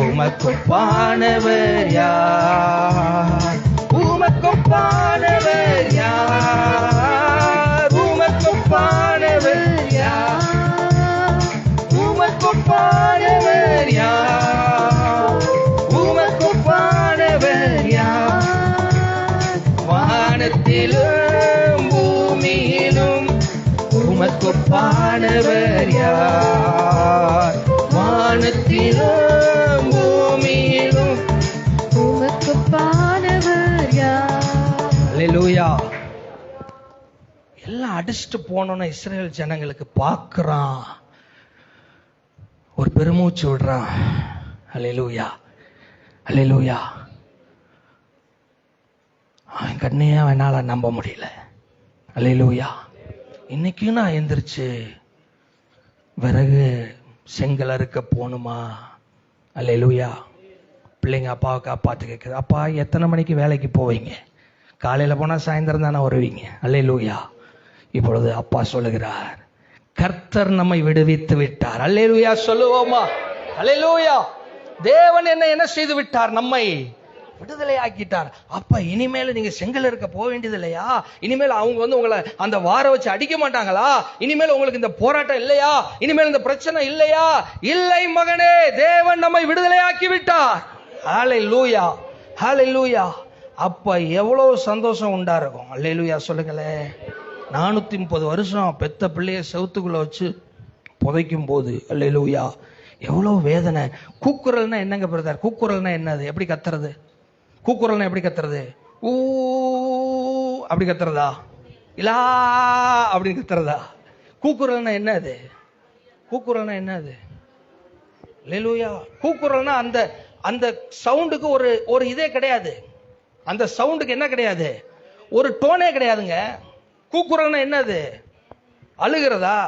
உமக்கொப்பானவர் யார்? உமக்கொப்பானவர் யார்? உமக்கொப்பானவர் யார்? உமக்கொப்பானவர் யார்? உமக்கொப்பானவர் யார்? வானத்திலும் பூமியிலும் உமக்கொப்பானவர் யார்? வானத்திலும் பூமியிலும் உமக்கொப்பானவர் யார்? அல்லேலூயா. எல்லாம் அடிச்சுட்டு போனோம்னா இஸ்ரவேல் ஜனங்களுக்கு பார்க்கறான், ஒரு பெருமூச்சு விடுறான். அல்லேலூயா. அல்லேலூயா. அவன் கண்ணையே அவனால நம்ப முடியல. அல்லேலூயா. இன்னைக்கும் நான் எந்திரிச்சு விறகு செங்கல் அறுக்க போகணுமா? அல்லேலூயா. பிள்ளைங்க அப்பாவை பார்த்து கேட்குது, அப்பா எத்தனை மணிக்கு வேலைக்கு போவீங்க? காலையில் போனால் சாயந்தரம் தானே வருவீங்க. அல்லேலூயா. இப்பொழுது அப்பா சொல்லுகிறார், கர்த்தர் நம்மை விடுவித்து விட்டார். அல்லேலூயா சொல்லுவோமா? அல்லேலூயா. தேவன் என்ன செய்து விட்டார்? நம்மை விடுதலை ஆக்கிட்டார். அப்ப இனிமேல் நீங்க செங்கல் இருக்க போக வேண்டியது இல்லையா? இனிமேல் அவங்க உங்களை அந்த வார வச்சு அடிக்க மாட்டாங்களா? இனிமேல் உங்களுக்கு இந்த போராட்டம் இல்லையா? இனிமேல் இந்த பிரச்சனை இல்லையா? இல்லை மகனே, தேவன் நம்மை விடுதலை ஆக்கி விட்டார். ஹல்லேலூயா. ஹல்லேலூயா. அப்ப எவ்வளவு சந்தோஷம் உண்டா இருக்கும். அல்லேலூயா சொல்லுங்களே. 430 வருஷம் பெத்த பிள்ளைய செவுத்துக்குள்ள வச்சு புதைக்கும் போது அல்லேலூயா எவ்வளவு வேதனை. கூக்குரல்னா என்னங்க பிரதர்? கூக்குரல்னா என்னது? எப்படி கத்துறது? கூக்குரல்னா எப்படி கத்துறது? ஊ அப்படி கத்துறதா? இல்லா அப்படி கத்துறதா? கூக்குரல்னா என்னது? கூக்குரல்னா என்னது? அல்லேலூயா. கூக்குரல்னா அந்த அந்த சவுண்டுக்கு ஒரு இதே கிடையாது. அந்த சவுண்டுக்கு என்ன கிடையாது? ஒரு டோனே கிடையாதுங்க. கூக்குறன்னா என்னது? அழுகிறதா?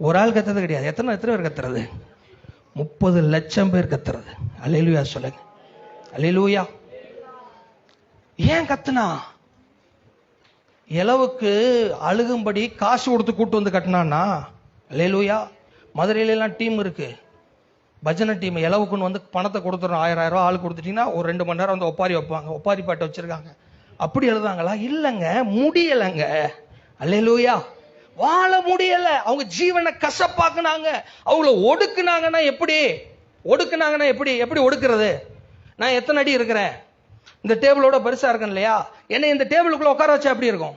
ஒரு ஆள் கத்துறது கிடையாது. எத்தனை பேர் கத்துறது? 30 லட்சம் பேர் கத்துறது. அல்லேலூயா சொல்லுங்க. அல்லேலூயா. ஏன் கத்துனா? இலவுக்கு அழுகும்படி காசு கொடுத்து கூட்டு வந்து கட்டினான்னா? அல்லேலூயா. மதுரையில எல்லாம் டீம் இருக்கு, பஜனை டீம். இலவுக்குன்னு வந்து பணத்தை கொடுத்துறோம், 1000 ரூபாய் ஆள் கொடுத்துட்டீங்கன்னா ஒரு 2 மணி நேரம் வந்து ஒப்பாரி வைப்பாங்க. ஒப்பாரி பாட்டு வச்சிருக்காங்க. அப்படி எழுதாங்களா? இல்லைங்க, முடியலைங்க. அல்லேலூயா. வாழ முடியல. அவங்க ஜீவனை கசப்பாக்குனாங்க, அவங்கள ஒடுக்குனாங்கன்னா எப்படி? எப்படி ஒடுக்குறது? நான் எத்தனை அடி இருக்கிறேன்? இந்த டேபிளோட பெருசா இருக்கேன் இல்லையா? என்னை இந்த டேபிளுக்குள்ள உட்கார வச்சா எப்படி இருக்கும்?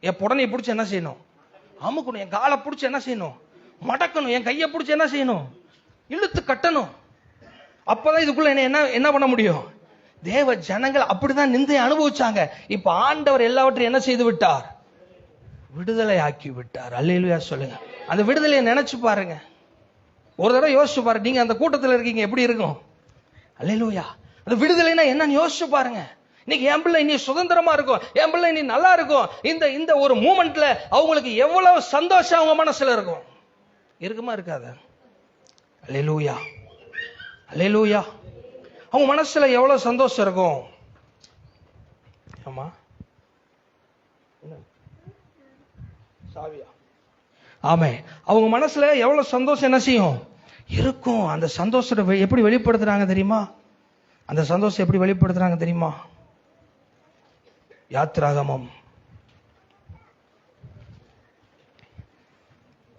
என் புடனையை பிடிச்சி என்ன செய்யணும்? அமுக்கணும். என் காலை பிடிச்சி என்ன செய்யணும்? மடக்கணும். என் கையை பிடிச்சி என்ன செய்யணும்? இழுத்து கட்டணும். அப்பதான் இதுக்குள்ள என்ன பண்ண முடியும்? தேவ ஜனங்கள் அப்படிதான் நிந்தை அனுபவிச்சாங்க. இப்ப ஆண்டவர் எல்லாவற்றையும் என்ன செய்து விட்டார்? விடுதலை ஆக்கி விட்டார். அல்லேலூயா சொல்லுங்க. அந்த விடுதலையை நினைச்சு பாருங்க. ஒரு தடவை யோசிச்சு பாருங்க. நீங்க அந்த கூட்டத்தில் இருக்கீங்க, எப்படி இருக்கும்? அல்லேலூயா. அந்த விடுதலைனா என்னன்னு யோசிச்சு பாருங்க. இன்னைக்கு என் பிள்ளை இனி சுதந்திரமா இருக்கும், என் பிள்ளை இனி நல்லா இருக்கும். இந்த ஒரு மூமெண்ட்ல அவங்களுக்கு எவ்வளவு சந்தோஷம் அவங்க மனசுல இருக்கும். இருக்குமா இருக்காத? அல்லேலூயா. அல்லேலூயா. அவங்க மனசுல எவ்வளவு சந்தோஷம் இருக்கும். ஆமா, ஆமே. அவங்க மனசுல எவ்வளவு சந்தோஷம் என்ன செய்யும்? இருக்கும். அந்த சந்தோஷத்தை எப்படி வெளிப்படுத்துறாங்க தெரியுமா? யாத்திராகமம்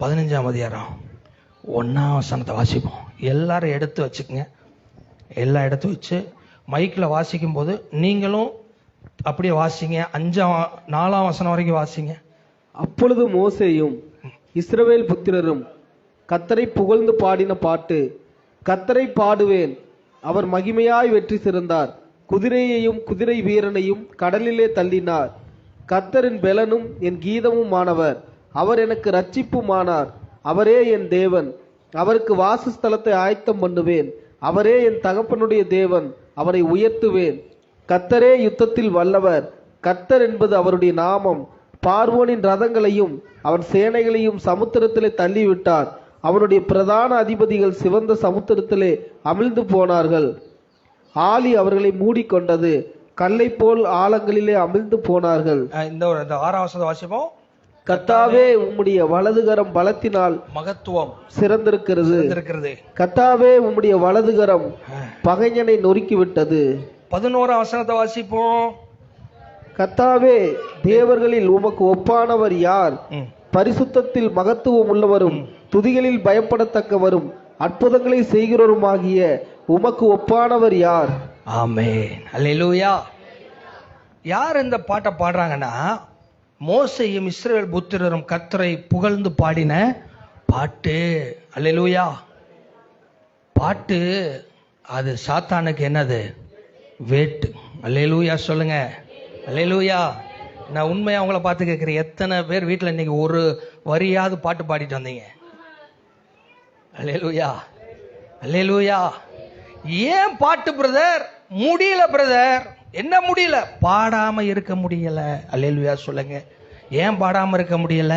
15ஆம் அதிகாரம் 1ஆம் வசனத்தை வாசிப்போம். எல்லாரும் எடுத்து வச்சுக்கங்க. எல்லாம் எடுத்து வச்சு மைக்கில் வாசிக்கும் போது நீங்களும் அப்படியே வாசிங்க. 4ஆம் வசனம் வரைக்கும் வாசிங்க. அப்பொழுது மோசேயும் இஸ்ரவேல் புத்திரரும் கர்த்தரை புகழ்ந்து பாடின பாட்டு. கர்த்தரை பாடுவேன், அவர் மகிமையாய் வெற்றி சிறந்தார். குதிரையையும் குதிரை வீரனையும் கடலிலே தள்ளினார். கர்த்தரின் பெலனும் என் கீதமும் ஆனவர். அவர் எனக்கு இரட்சிப்புமானார். அவரே என் தேவன், அவருக்கு வாசஸ்தலத்தை ஆயத்தம் பண்ணுவேன். அவரே என் தகப்பனுடைய தேவன், அவரை உயர்த்துவேன். கர்த்தரே யுத்தத்தில் வல்லவர். கர்த்தர் என்பது அவருடைய நாமம். பார்வோனின் ரதங்களையும் அவன் சேனைகளையும் சமுத்திரத்திலே தள்ளிவிட்டார். அவனுடைய பிரதான அதிபதிகள் சிவந்த சமுத்திரத்திலே அமிழ்ந்து போனார்கள். ஆழி அவர்களை மூடிக்கொண்டது. கல்லை போல் ஆழங்களிலே அமிழ்ந்து போனார்கள். இந்த 6ஆம் வசனத்தை வாசிப்போம். கர்த்தாவே உம்முடைய வலதுகரம் பலத்தினால் மகத்துவம் சிறந்திருக்கிறது. கர்த்தாவே உம்முடைய வலதுகரம் பகைஞனை நொறுக்கிவிட்டது. 11ஆம் வசனத்தை வாசிப்போம். கர்த்தாவே தேவர்களில் உமக்கு ஒப்பானவர் யார்? பரிசுத்தத்தில் மகத்துவம் உள்ளவரும் துதிகளில் பயப்படத்தக்கவரும் அற்புதங்களை செய்கிறவருமாகிய உமக்கு ஒப்பானவர் யார்? ஆமென். அல்லேலூயா. யார் இந்த பாட்டை பாடுறாங்கன்னா, மோசேயும் இஸ்ரவேல் புத்திரரும் கர்த்தரை புகழ்ந்து பாடின பாட்டு. அல்லேலூயா. பாட்டு அது சாத்தானுக்கு என்னது? வேட்டு. அல்லேலூயா சொல்லுங்க. அல்லேலூயா. நான் உண்மையா உங்களை பார்த்து கேட்கிறேன், எத்தனை பேர் வீட்டில் இன்னைக்கு ஒரு வரியாவது பாட்டு பாடிட்டு வந்தீங்க? அல்லேலூயா. அல்லேலூயா. ஏன் பாட்டு பிரதர்? முடியல பிரதர். என்ன முடியல? பாடாம இருக்க முடியல. அல்லேலூயா சொல்லுங்க. ஏன் பாடாம இருக்க முடியல?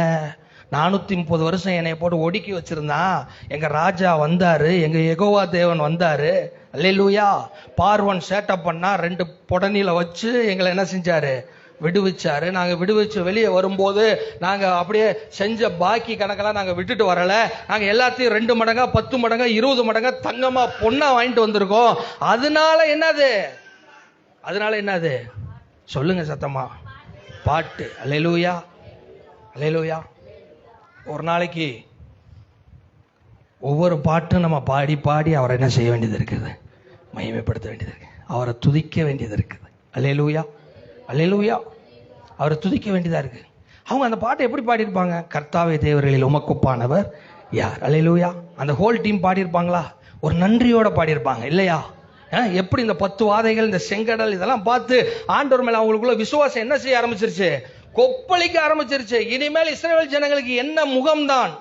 430 வருஷம் என்னை போட்டு ஒடுக்கி வச்சிருந்தான். எங்க ராஜா வந்தாரு, எங்க யெகோவா தேவன் வந்தாரு. அல்லேலூயா. பார்வன் சேட்டை பண்ணா 2 புடனில வச்சு எங்களை என்ன செஞ்சாரு? விடுவிச்சாரு. நாங்க விடுவிச்சு வெளியே வரும்போது நாங்க அப்படியே செஞ்ச பாக்கி கணக்கெல்லாம் நாங்க விட்டுட்டு வரல. நாங்க எல்லாத்தையும் 2 மடங்கா 10 மடங்கா 20 மடங்கா தங்கமா பொண்ணா வாங்கிட்டு வந்திருக்கோம். அதனால என்னது சொல்லுங்க சத்தமா? பாட்டு. அல்லேலூயா. அல்லேலூயா. ஒரு நாளைக்கு ஒவ்வொரு பாட்டும் நம்ம பாடி பாடி அவரை என்ன செய்ய வேண்டியது இருக்குது? மகிமைப்படுத்த வேண்டியது இருக்கு. அவரை துதிக்க வேண்டியது இருக்குது. அல்லேலூயா. அல்லேலூயா. அவரை துதிக்க வேண்டியதா இருக்கு. அவங்க அந்த பாட்டை எப்படி பாடியிருப்பாங்க? கர்த்தாவே தேவர்களில் உமக்குப்பானவர் யார். அல்லேலூயா. அந்த ஹோல் டீம் பாடியிருப்பாங்களா? ஒரு நன்றியோட பாடியிருப்பாங்க இல்லையா? எப்படி இந்த 10 வாதைகள், இந்த செங்கடல் இதெல்லாம் பார்த்து ஆண்டவர் மேல அவங்களுக்குள்ள விசுவாசம் என்ன செய்ய ஆரம்பிச்சிருச்சு? கொப்பளிக்க ஆரம்பிச்சிருச்சு. இனிமேல் இஸ்ரவேல் ஜனங்களுக்கு என்ன முகம்தான்,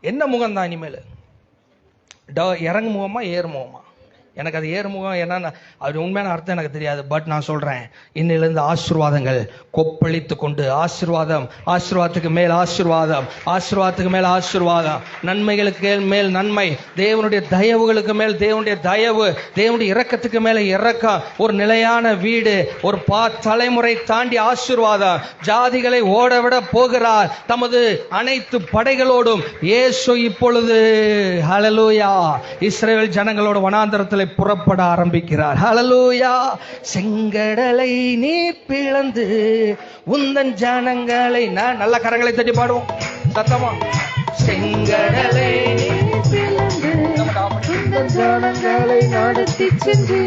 என்ன முகம்தான் இனிமேல்? இறங்கு முகமா ஏறு முகமா? எனக்கு அது ஏறுமுகம் என்னன்னா அது உண்மையான அர்த்தம் எனக்கு தெரியாது. பட் நான் சொல்றேன், இன்னிலிருந்து ஆசீர்வாதங்கள் கொப்பளித்து கொண்டு, ஆசீர்வாதத்துக்கு மேல் ஆசீர்வாதம், ஆசீர்வாதத்துக்கு மேல் ஆசீர்வாதம், நன்மைகளுக்கு மேல் நன்மை, தேவனுடைய தயவுகளுக்கு மேல் தேவனுடைய தயவு, தேவனுடைய இரக்கத்துக்கு மேல இரக்கம், ஒரு நிலையான வீடு, ஒரு தலைமுறை தாண்டி ஆசீர்வாதம். ஜாதிகளை ஓடவிட போகிறார் தமது அனைத்து படைகளோடும். இயேசு இப்பொழுது ஹல்லேலூயா இஸ்ரவேல் ஜனங்களோட வனாந்தரத்தில் புறப்பட ஆரம்பிக்கிறார். ஹல்லேலூயா. செங்கடலை நீ பிளந்து உந்தன் ஜனங்களை, நல்ல கரங்களை தட்டி பாடுவோம் சத்தமா. செங்கடலை நீ பிளந்து உந்தன் ஜனங்களை நடத்தி சென்று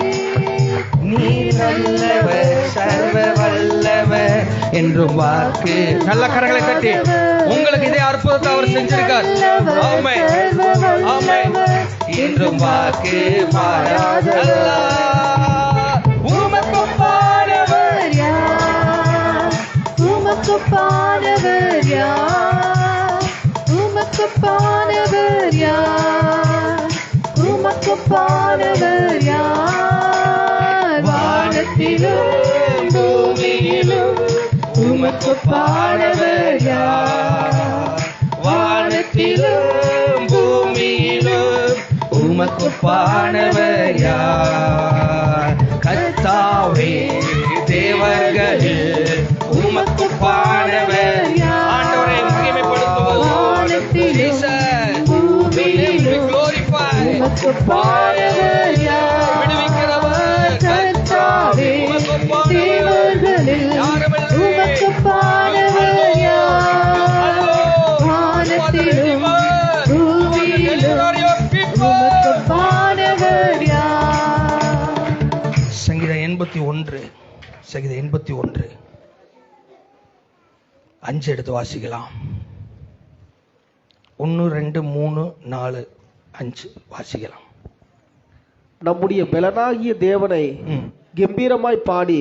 நீ நல்லவர் சர்வ வல்லவர் என்றும் வாக்கு. நல்ல கரங்களை தட்டி உங்களுக்கு இதே அற்புதத்தை அவர் செஞ்சிருக்கார். ஆமென் ஆமென். என்றும் வாக்கு மாறாத உமக்குப்பானவர் யார், உமக்குப்பானவர் யார், உமக்குப்பானவர் யார், உமக்குப்பானவர் யார். வானத்திலும் பூமியிலும் உமக்குப்பானவர் யார், வானத்திலும் பூமியிலும் உமக்குப்பானவர் யார். கர்த்தாவே தேவர்களில் உமக்குப்பானவர் யார். ஆண்டவரை மகிமைப்படுத்துவோம். உமக்குப்பானவர் யார். விடுவிக்கிறவர் கர்த்தாவே தேவர்களில் உமக்குப்பானவர் யார். வானத்திலும் பூமியிலும் உமக்குப்பானவர் யார். சங்கீதம் 81 5 எடுத்து வாசிக்கலாம். 1 2 3 4 5 வாசிக்கலாம். நம்முடைய பெலனாகிய தேவனை கம்பீரமாய் பாடி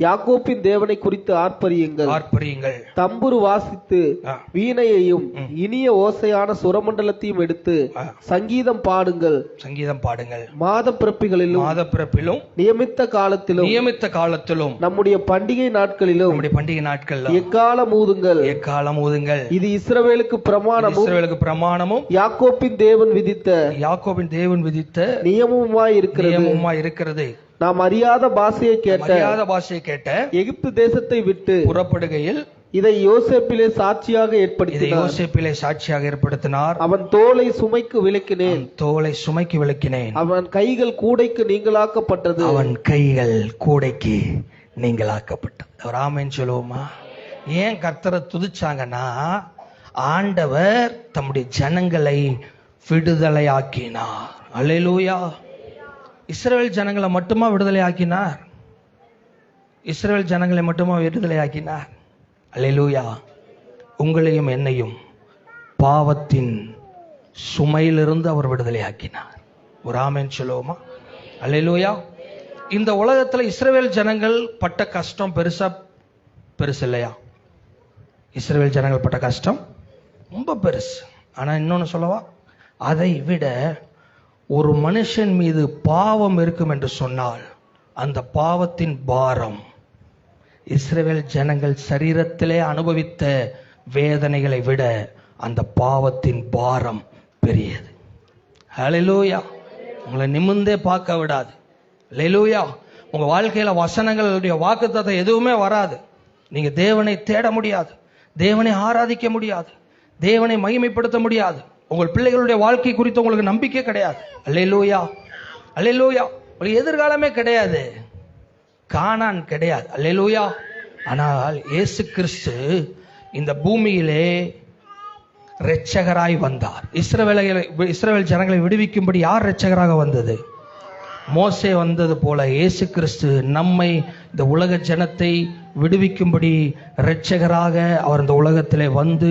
யாக்கோப்பின் தேவனை குறித்து ஆர்ப்பரியுங்கள். தம்புரு வாசித்து வீணையையும் இனிய ஓசையான சுரமண்டலத்தையும் எடுத்து சங்கீதம் பாடுங்கள். மாத பிறப்பிலும் நியமித்த காலத்திலும் நம்முடைய பண்டிகை நாட்களிலும் எக்காலம் ஊதுங்கள். இது இஸ்ரவேலுக்கு பிரமாணமும் யாக்கோப்பின் தேவன் விதித்த நியமமாய் இருக்கிறது. நாம் அறியாத பாஷையை கேட்ட எகிப்து தேசத்தை விட்டு புறப்படுகையில் இதை யோசேப்பிலே சாட்சியாக ஏற்படுத்தினார். அவன் தோலை சுமைக்கு விலக்கினேன். அவன் கைகள் கூடைக்கு நீங்களாக்கப்பட்டது. அவர் ஆமென் சொல்லுவோமா? ஏன் கர்த்தரை துதிச்சாங்கன்னா, ஆண்டவர் தம்முடைய ஜனங்களை விடுதலை ஆக்கினார். அல்லேலூயா. இஸ்ரவேல் ஜனங்களை மட்டுமா விடுதலை ஆக்கினார்? அல்லேலூயா. உங்களையும் என்னையும் பாவத்தின் சுமையிலிருந்து அவர் விடுதலை ஆக்கினார். ஒரு ஆமென் சொல்லுவோமா? அல்லேலூயா. இந்த உலகத்துல இஸ்ரவேல் ஜனங்கள் பட்ட கஷ்டம் பெருசு இல்லையா? இஸ்ரவேல் ஜனங்கள் பட்ட கஷ்டம் ரொம்ப பெருசு. ஆனா இன்னொன்னு சொல்லவா? அதை விட ஒரு மனுஷன் மீது பாவம் இருக்கும் என்று சொன்னால் அந்த பாவத்தின் பாரம், இஸ்ரவேல் ஜனங்கள் சரீரத்திலே அனுபவித்த வேதனைகளை விட அந்த பாவத்தின் பாரம் பெரியது. ஹல்லேலூயா. உங்களை நிமிர்ந்தே பார்க்க விடாது. ஹல்லேலூயா. உங்க வாழ்க்கையில வசனங்களுடைய வாக்குத்தத்தம் எதுவுமே வராது. நீங்க தேவனை தேட முடியாது, தேவனை ஆராதிக்க முடியாது, தேவனை மகிமைப்படுத்த முடியாது. உங்கள் பிள்ளைகளுடைய வாழ்க்கை குறித்து உங்களுக்கு நம்பிக்கை கிடையாது. அல்லேலூயா அல்லேலூயா. உங்களுக்கு எதிர்காலமே கிடையாது, கானான் கிடையாது. அல்லேலூயா. ஆனால் இயேசு கிறிஸ்து இந்த பூமியிலே இரட்சகராய் வந்தார். இஸ்ரவேல் ஜனங்களை விடுவிக்கும்படி யார் இரட்சகராக வந்தது? மோசே வந்தது போல இயேசு கிறிஸ்து நம்மை இந்த உலக ஜனத்தை விடுவிக்கும்படி இரட்சகராக அவர் இந்த உலகத்திலே வந்து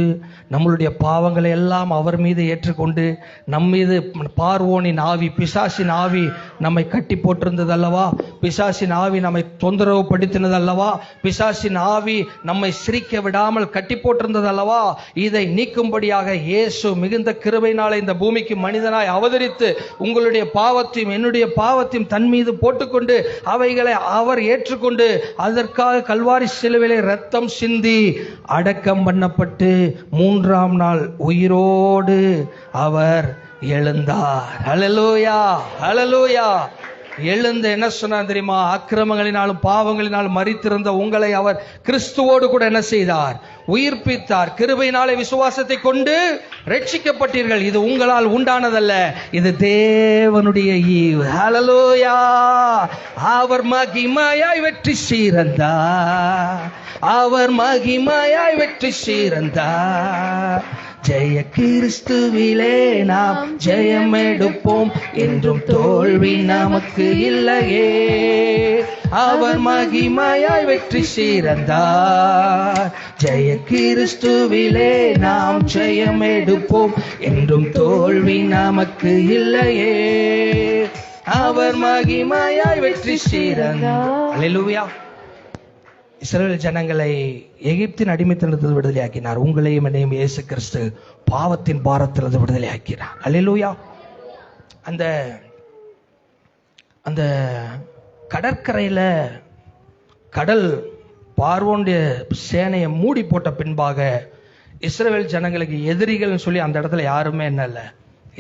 நம்மளுடைய பாவங்களை எல்லாம் அவர் மீது ஏற்றுக்கொண்டு நம் மீது பார்வோனின் ஆவி, பிசாசின் ஆவி நம்மை கட்டி போட்டிருந்தது அல்லவா? பிசாசின் ஆவி நம்மை தொந்தரவு படுத்தினது அல்லவா? பிசாசின் ஆவி நம்மை சிரிக்க விடாமல் கட்டி போட்டிருந்தது அல்லவா? இதை நீக்கும்படியாக இயேசு மிகுந்த கிருபையினாலே இந்த பூமிக்கு மனிதனாய் அவதரித்து உங்களுடைய பாவத்தையும் என்னுடைய பாவத்தையும் தன் மீது போட்டுக்கொண்டு அவைகளை அவர் ஏற்றுக்கொண்டு அதற்காக கல்வாரி சிலுவையிலே ரத்தம் சிந்தி அடக்கம் பண்ணப்பட்டு 3ஆம் நாள் உயிரோடு அவர் எழுந்தார். ஹல்லேலூயா, ஹல்லேலூயா. எழுந்து என்ன சொன்னார் தெரியுமா? அக்கிரமங்களினாலும் பாவங்களினாலும் மரித்திருந்த உங்களை அவர் கிறிஸ்துவோடு கூட என்ன செய்தார்? உயிர்ப்பித்தார். கிருபையினாலே விசுவாசத்தை கொண்டு ரட்சிக்கப்பட்டீர்கள். இது உங்களால் உண்டானதல்ல, இது தேவனுடைய ஈவு. ஹல்லேலூயா. அவர் மகிமையாய் வெற்றி சீரந்தார், அவர் மகிமையாய் வெற்றி சீரந்தார். ஜெய கிறிஸ்துவிலே நாம் ஜெயம் எடுப்போம், என்றும் தோல்வி நமக்கு இல்லையே. அவர் மகிமையாய் வெற்றி சீரந்தார். ஜெய கிறிஸ்துவிலே நாம் ஜெயம் எடுப்போம், என்றும் தோல்வி நமக்கு இல்லையே. அவர் மகிமையாய் வெற்றி சீரந்தார். அல்லேலூயா. இஸ்ரவேல் ஜனங்களை எகிப்தின் அடிமைத்தனத்தில் விடுதலை ஆக்கினார். உங்களையும் என்னையும் இயேசு கிறிஸ்து பாவத்தின் பாரத்திலிருந்து விடுதலை ஆக்கிறார். அல்லேலூயா. அந்த அந்த கடற்கரையில கடல் பார்வோனுடைய சேனையை மூடி போட்ட பின்பாக இஸ்ரவேல் ஜனங்களுக்கு எதிரிகள் சொல்லி அந்த இடத்துல யாருமே என்ன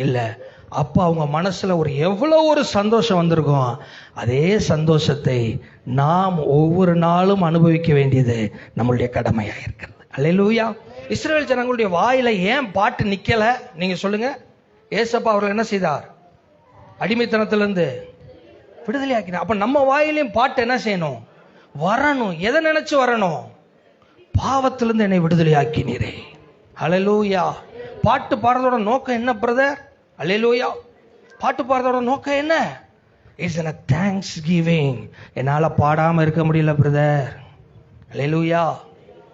இல்லை. அப்ப அவங்க மனசுல எவ்வளவு ஒரு சந்தோஷம் வந்திருக்கும். அதே சந்தோஷத்தை நாம் ஒவ்வொரு நாளும் அனுபவிக்க வேண்டியது நம்மளுடைய கடமையா இருக்கிறது. அல்லேலூயா. இஸ்ரவேல் ஜனங்களுடைய வாயில ஏன் பாட்டு நிக்கல? நீங்க சொல்லுங்க. ஏசப்பா அவர்கள் என்ன செய்தார்? அடிமைத்தனத்திலிருந்து விடுதலை ஆக்கினார். அப்ப நம்ம வாயிலையும் பாட்டு என்ன செய்யணும்? வரணும். எதை நினைச்சு வரணும்? பாவத்திலிருந்து என்னை விடுதலை ஆக்கினீரே. அல்லேலூயா. பாட்டு பாடுறதோட நோக்கம் என்ன பிரதர்? அல்லேலூயா. பாட்டு பாடுறதோட நோக்கம் என்ன? It's a thanksgiving. என்னால பாடாம இருக்க முடியல பிரதர். அல்லேலூயா.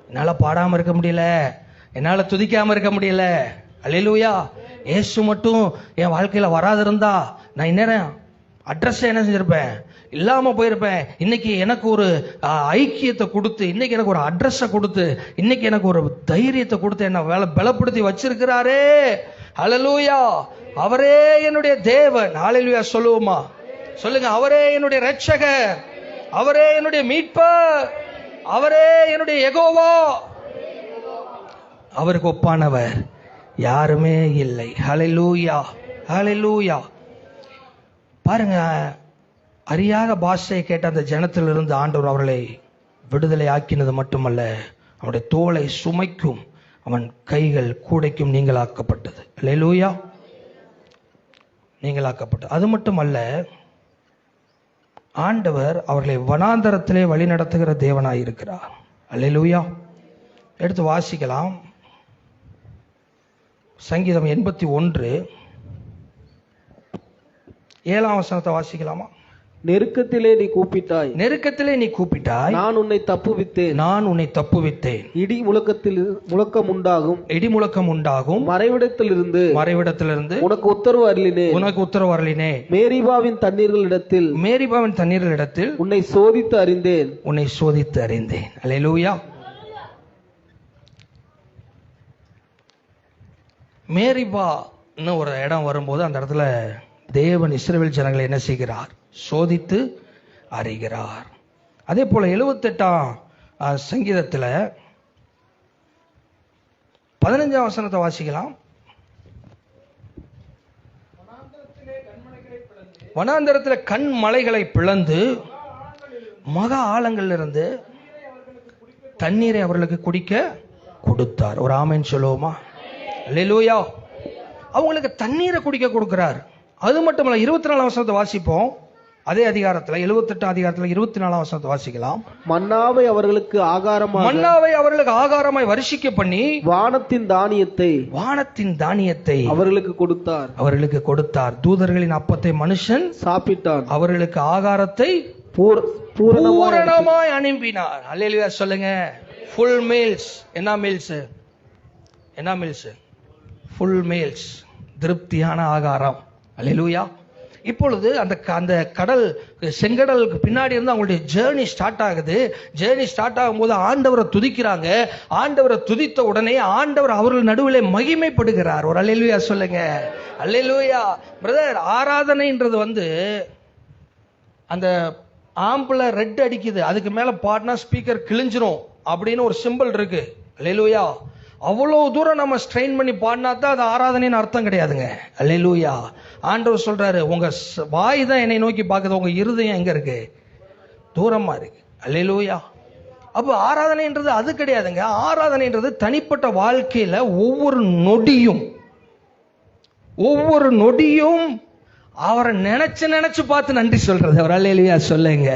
என்னால பாடாம இருக்க முடியல, என்னால துதிக்காம இருக்க முடியல. அல்லேலூயா. இயேசு மட்டும் என் வாழ்க்கையில வராது இருந்தா நான் இந்நேரம் அட்ரஸ் என்ன செஞ்சிருப்பேன்? இல்லாம போயிருப்பேன். இன்னைக்கு எனக்கு ஒரு ஐக்கியத்தை கொடுத்து, இன்னைக்கு எனக்கு ஒரு அட்ரஸை கொடுத்து, இன்னைக்கு எனக்கு ஒரு தைரியத்தை கொடுத்து என்ன பலப்படுத்தி வச்சிருக்கிறாரே. ஹல்லேலூயா. அவரே என்னுடைய தேவன். ஹல்லேலூயா சொல்லுவோமா? சொல்லுங்க. அவரே என்னுடைய இரட்சகர், அவரே என்னுடைய மீட்பர், அவரே என்னுடைய யெகோவா. அவருக்கு ஒப்பானவர் யாருமே இல்லை. ஹல்லேலூயா, ஹல்லேலூயா. பாருங்க, அறியாத பாஷையை கேட்ட அந்த ஜனத்திலிருந்து ஆண்டவர் அவர்களை விடுதலை ஆக்கினது மட்டுமல்ல, அவனுடைய தோளை சுமைக்கும் அவன் கைகள் கூடைக்கும் நீங்களாக்கப்பட்டது. அல்லேலூயா. நீங்களாக்கப்பட்டது. அது மட்டுமல்ல, ஆண்டவர் அவர்களை வனாந்தரத்திலே வழி நடத்துகிற தேவனாய் இருக்கிறார். அல்லேலூயா. எடுத்து வாசிக்கலாம். சங்கீதம் 81 7ஆம் வசனத்தை வாசிக்கலாமா? நெருக்கத்திலே நீ கூப்பிட்டாய், நெருக்கத்திலே நீ கூப்பிட்டாய், நான் உன்னை தப்புவித்தேன், நான் உன்னை தப்புவித்தேன். இடி முழக்கம் உண்டாகும், இடி முழக்கம் உண்டாகும், மறைவிடத்திலிருந்து உனக்கு உத்தரவு அருளினேன், உனக்கு உத்தரவு அருளினேன். மேரிபாவின் தண்ணீர்களிடத்தில், மேரிபாவின் தண்ணீர்களிடத்தில் உன்னை சோதித்து அறிந்தேன், உன்னை சோதித்து அறிந்தேன். அல்லேலூயா. மேரிபான்னு ஒரு இடம் வரும்போது அந்த இடத்துல தேவன் இஸ்ரவேல் ஜனங்களை என்ன செய்கிறார்? சோதித்து அறிகிறார். அதே போல 78ஆம் சங்கீதத்தில் 15ஆம் வசனத்தை வாசிக்கலாம். வனாந்தரத்தில் கண் மலைகளை பிளந்து மகா ஆழங்களிலிருந்து தண்ணீரை அவர்களுக்கு குடிக்க கொடுத்தார். ஒரு ஆமென் சொல்லுவோமா? அல்லேலூயா. அவங்களுக்கு தண்ணீரை குடிக்க கொடுக்கிறார். அது மட்டுமல்ல, 24ஆம் வசனத்தை வாசிப்போம். அதே அதிகாரத்தில் 78ஆம் அதிகாரத்தில் 24ஆம் வசனத்தை வாசிக்கலாம். மன்னாவை அவர்களுக்கு ஆகாரமாய் வருஷிக்க பண்ணி வானத்தின் தானியத்தை அவர்களுக்கு கொடுத்தார். தூதர்களின் அப்பத்தை மனுஷன் சாப்பிட்டான், அவர்களுக்கு ஆகாரத்தை பூரணமாய் அனுப்பினார். அல்லேலூயா சொல்லுங்க. Full meals. என்ன மீல்ஸ்? என்ன மீல்ஸ்? ஃபுல் மீல்ஸ், திருப்தியான ஆகாரம். அல்லேலூயா. இப்பொழுது அந்த கடல் செங்கடலுக்கு பின்னாடி இருந்து அவங்களுடைய ஜேர்னி ஸ்டார்ட் ஆகுது. ஜேர்னி ஸ்டார்ட் ஆகும்போது ஆண்டவரை துதிக்கிறாங்க. ஆண்டவரை துதித்த உடனே ஆண்டவர் அவர்கள் நடுவிலே மகிமைப்படுகிறார். ஒரு அல்லேலூயா சொல்லுங்க. அல்லேலூயா. பிரதர், ஆராதனைன்றது அந்த ஆம்பிள ரெட் அடிக்குது, அதுக்கு மேல பாடினா ஸ்பீக்கர் கிழிஞ்சிரும் அப்படின்னு ஒரு சிம்பிள் இருக்கு. அல்லேலூயா. அவ்வளவு தூரம் நம்ம ஸ்ட்ரெயின் பண்ணி பாடினா தான் அது ஆராதனைன்னு அர்த்தம் கிடையாதுங்க. அல்லேலூயா. ஆண்டவர் சொல்றாரு, உங்க வாய் தான் என்னை நோக்கி பார்க்குது, உங்க இருதயம் எங்க இருக்கு? தூரமா இருக்கு. அல்லேலூயா. அப்ப ஆராதனைன்றது அது கிடையாதுங்க. ஆராதனைன்றது தனிப்பட்ட வாழ்க்கையில ஒவ்வொரு நொடியும் அவரை நினைச்சு பார்த்து நன்றி சொல்றது. அவர் அல்லேலூயா சொல்லுங்க.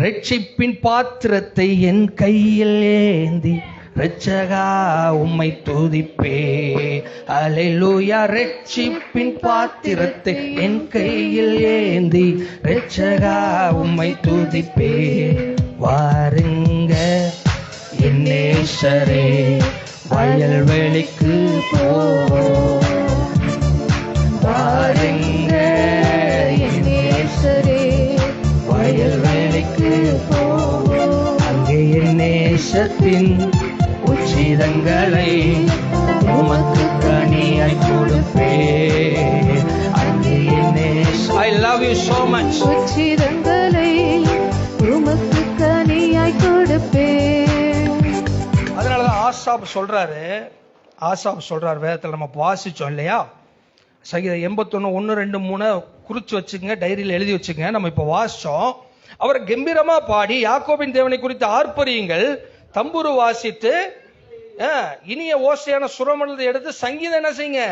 ரட்சிப்பின் பாத்திரத்தை என் கையில் ஏந்தி ரட்சகா உம்மை துதிப்பே. அல்லேலூயா. ரட்சிப்பின் பாத்திரத்தை என் கையில் ஏந்தி ரட்சகா உம்மை துதிப்பே. வாருங்க என் நேசரே, வயல்வெளிக்கு போவோம். வாருங்க என் நேசரே, வயல்வெளிக்கு போவோம். அங்கே என் நேசத்தின் உச்சிதங்களை உமக்கு கனியாய் கொடுப்பே. I love you so much. உச்சிதங்களை உமக்கு கனியாய் கொடுப்பே. அதனாலதான் ஆசாப் சொல்றாரு வேதத்துல நம்ம வாசிச்சோம் இல்லையா? சங்கீதம் 81 1 2 3 குறிச்சு வச்சுங்க, டைரியில் எழுதி வச்சுங்க. நம்ம இப்ப வாசிச்சோம். அவர் கம்பீரமா பாடி யாக்கோபின் தேவனை குறித்து ஆர்ப்பரியுங்கள், தம்புரு வாசித்து இனிய ஓசையான சுரமண்டலத்தை எடுத்து சங்கீதம் என்ன செய்யுங்க,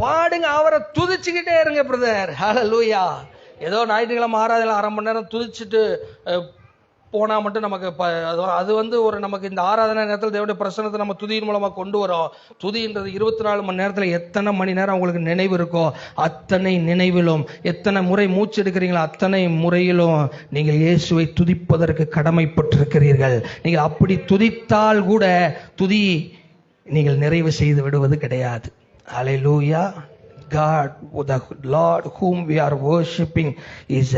பாடுங்க, அவரை துதிச்சுக்கிட்டே இருங்க பிரதர். ஹல்லேலூயா. ஏதோ ஞாயிற்றுக்கிழமை ஆராதனை 1/2 மணி நேரம் துதிச்சுட்டு போனா மட்டும் நமக்கு அது ஒரு நமக்கு இந்த ஆராதனை நேரத்தில் தேவனுடைய பிரசன்னத்தை நம்ம துதியின் மூலமா கொண்டு வரோம். துதின்றது 24 மணி நேரத்தில் எத்தனை மணி நேரம் உங்களுக்கு நினைவு இருக்கோ அத்தனை நினைவிலும், எத்தனை முறை மூச்சு எடுக்கிறீங்களோ அத்தனை முறையிலும் நீங்கள் இயேசுவை துதிப்பதற்கு கடமைப்பட்டிருக்கிறீர்கள். நீங்கள் அப்படி துதித்தால் கூட துதி நீங்கள் நிறைவு செய்து விடுவது கிடையாது. ஹல்லேலூயா. God, the Lord whom we are worshiping is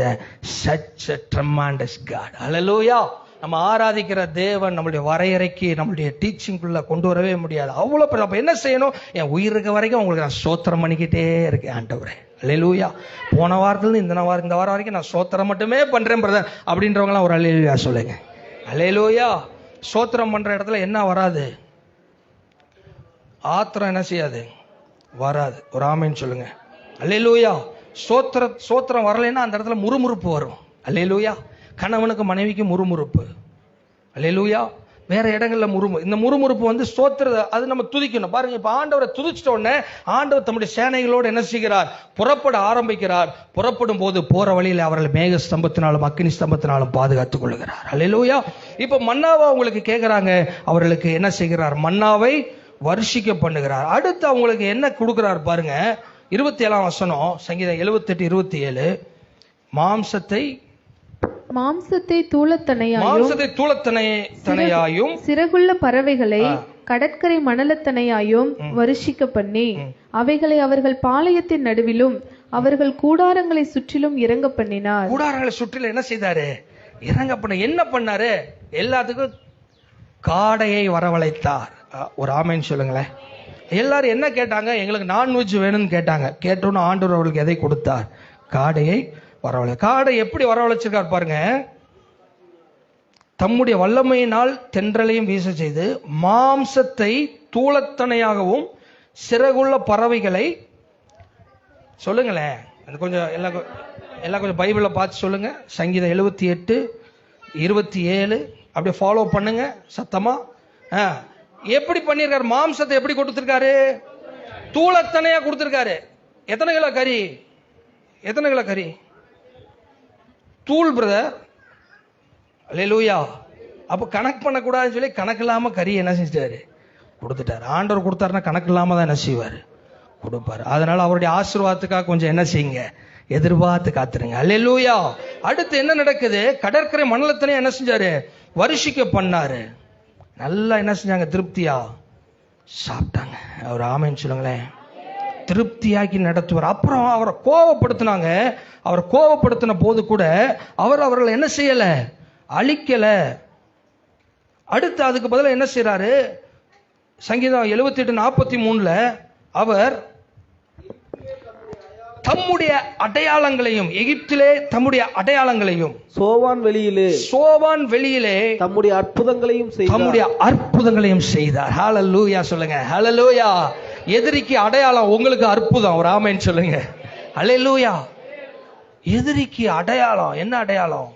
such a tremendous God. Hallelujah. நம்ம ஆராதிக்கிற தேவன் நம்மளுடைய வரையறைக்கு, நம்மளுடைய டீச்சிங்குள்ள கொண்டு வரவே முடியாது. அவ்வளவு அப்ப என்ன செய்யணும்? என் உயிர் இருக்க வரைக்கும் உங்களுக்கு நான் ஸ்தோத்திரம் பண்ணிக்கிட்டே இருக்கேன் ஆண்டவரே. அல்லேலூயா. போன வாரத்துல இந்த வாரம் வரைக்கும் நான் ஸ்தோத்திரம் மட்டுமே பண்றேன் பிரதர் அப்படின்றவங்களாம் ஒரு அல்லேலூயா சொல்லுங்க. அல்லேலூயா. ஸ்தோத்திரம் பண்ற இடத்துல என்ன வராது? ஆத்திரம் என்ன செய்யாது? வராது. ஒரு ஆமேன்னு சொல்லுங்க. அல்லேலூயா. சோத்திரம் வரலைன்னா அந்த இடத்துல முறுமுறுப்பு வரும். அல்லேலூயா. கணவனுக்கு மனைவிக்கு முறுமுறுப்பு. அல்லேலூயா. வேற இடங்கள்ல இந்த முறுமுறுப்பு சோத்திர அது நம்ம துதிக்கணும். பாருங்க, இப்ப ஆண்டவரை துதிச்சிட்ட உடனே ஆண்டவர் தம்முடைய சேனைகளோடு என்ன செய்கிறார்? புறப்பட ஆரம்பிக்கிறார். புறப்படும் போது போற வழியில அவர்கள் மேக ஸ்தம்பத்தினாலும் அக்கினி ஸ்தம்பத்தினாலும் பாதுகாத்துக் கொள்கிறார். அல்லேலூயா. இப்ப மன்னாவை அவங்களுக்கு கேட்கிறாங்க. அவர்களுக்கு என்ன செய்கிறார்? மன்னாவை வருஷிக்க பண்ணுகிறார். அடுத்து அவங்களுக்கு என்ன கொடுக்கிறார் பாருங்க. 27ஆம் வசனம், சங்கீதம் 78:27. மாம்சத்தை தூளத்தனையாயும் சிறகுள்ள பறவைகளை கடற்கரை மணலத்தனையாயும் வருஷிக்க பண்ணி அவைகளை அவர்கள் பாளையத்தின் நடுவிலும் அவர்கள் கூடாரங்களை சுற்றிலும் இறங்க பண்ணினார். கூடாரங்களை சுற்றிலும் என்ன செய்தாரு? இறங்க பண்ண. என்ன பண்ணாரு? எல்லாத்துக்கும் காடையை வரவழைத்தார். ஒரு ஆமேன்னு சொல்லுங்களேன். எல்லாரும் என்ன கேட்டாங்க? எங்களுக்கு நான்வெஜ் வேணும்னு கேட்டாங்க. கேட்டோன்னு ஆண்டவர் அவர்களுக்கு எதை கொடுத்தார்? காடையை வரவழை. காடை எப்படி வரவழைச்சிருக்கார் பாருங்க. தம்முடைய வல்லமையினால் தென்றலையும் வீச செய்து மாம்சத்தை தூளத்தனையாகவும் சிறகுள்ள பறவைகளை, சொல்லுங்களேன் கொஞ்சம் எல்லாம் கொஞ்சம் பைபிளை பார்த்து சொல்லுங்க. சங்கீதம் 78:27 அப்படியே ஃபாலோ பண்ணுங்க சத்தமா. எப்படி பண்ணிருக்காரு? மாம்சத்தை எப்படி கொடுத்திருக்காரு? தூளத்தனையா கொடுத்திருக்காரு. எத்தனை கிலோ கறி? தூள் பிரதர். அல்லேலூயா. அப்ப கணக்கு பண்ணக்கூடாதுன்னு சொல்லி கணக்கு இல்லாம கறி என்ன செஞ்சிட்டாரு? கொடுத்துட்டாரு. ஆண்டவர் கொடுத்தாருன்னா கணக்கு இல்லாம தான் என்ன செய்வாரு? கொடுப்பாரு. அதனால அவருடைய ஆசீர்வாதத்துக்காக கொஞ்சம் என்ன செய்யுங்க? எதிர்பார்த்து காத்துருங்க. அல்லேலூயா. அடுத்து என்ன நடக்குது? கடற்கரை மணலத்தனை என்ன செஞ்சாரு? வருஷிக்க பண்ணாரு. நல்லா என்ன செஞ்சாங்க? திருப்தியா சாப்பிட்டாங்க. அவர் ஆமைன்னு சொல்லுங்களேன். திருப்தியாக்கி நடத்துவார். அப்புறம் அவரை கோபப்படுத்தினாங்க. அவர் கோபப்படுத்தின போது கூட அவர்களை என்ன செய்யல? அழிக்கல. அடுத்து அதுக்கு பதிலா என்ன செய்யறாரு? சங்கீதம் 78:43 அவர் தம்முடைய அடையாளங்களையும், எகிப்திலே தம்முடைய அடையாளங்களையும், சோவான் வெளியிலே தம்முடைய அற்புதங்களையும் செய்தார். ஹல்லேலூயா சொல்லுங்க. ஹல்லேலூயா. எதிரிக்கு அடையாளம், உங்களுக்கு அற்புதம். ஒரு ஆமென் சொல்லுங்க. ஹல்லேலூயா. எதிரிக்கு அடையாளம் என்ன அடையாளம்?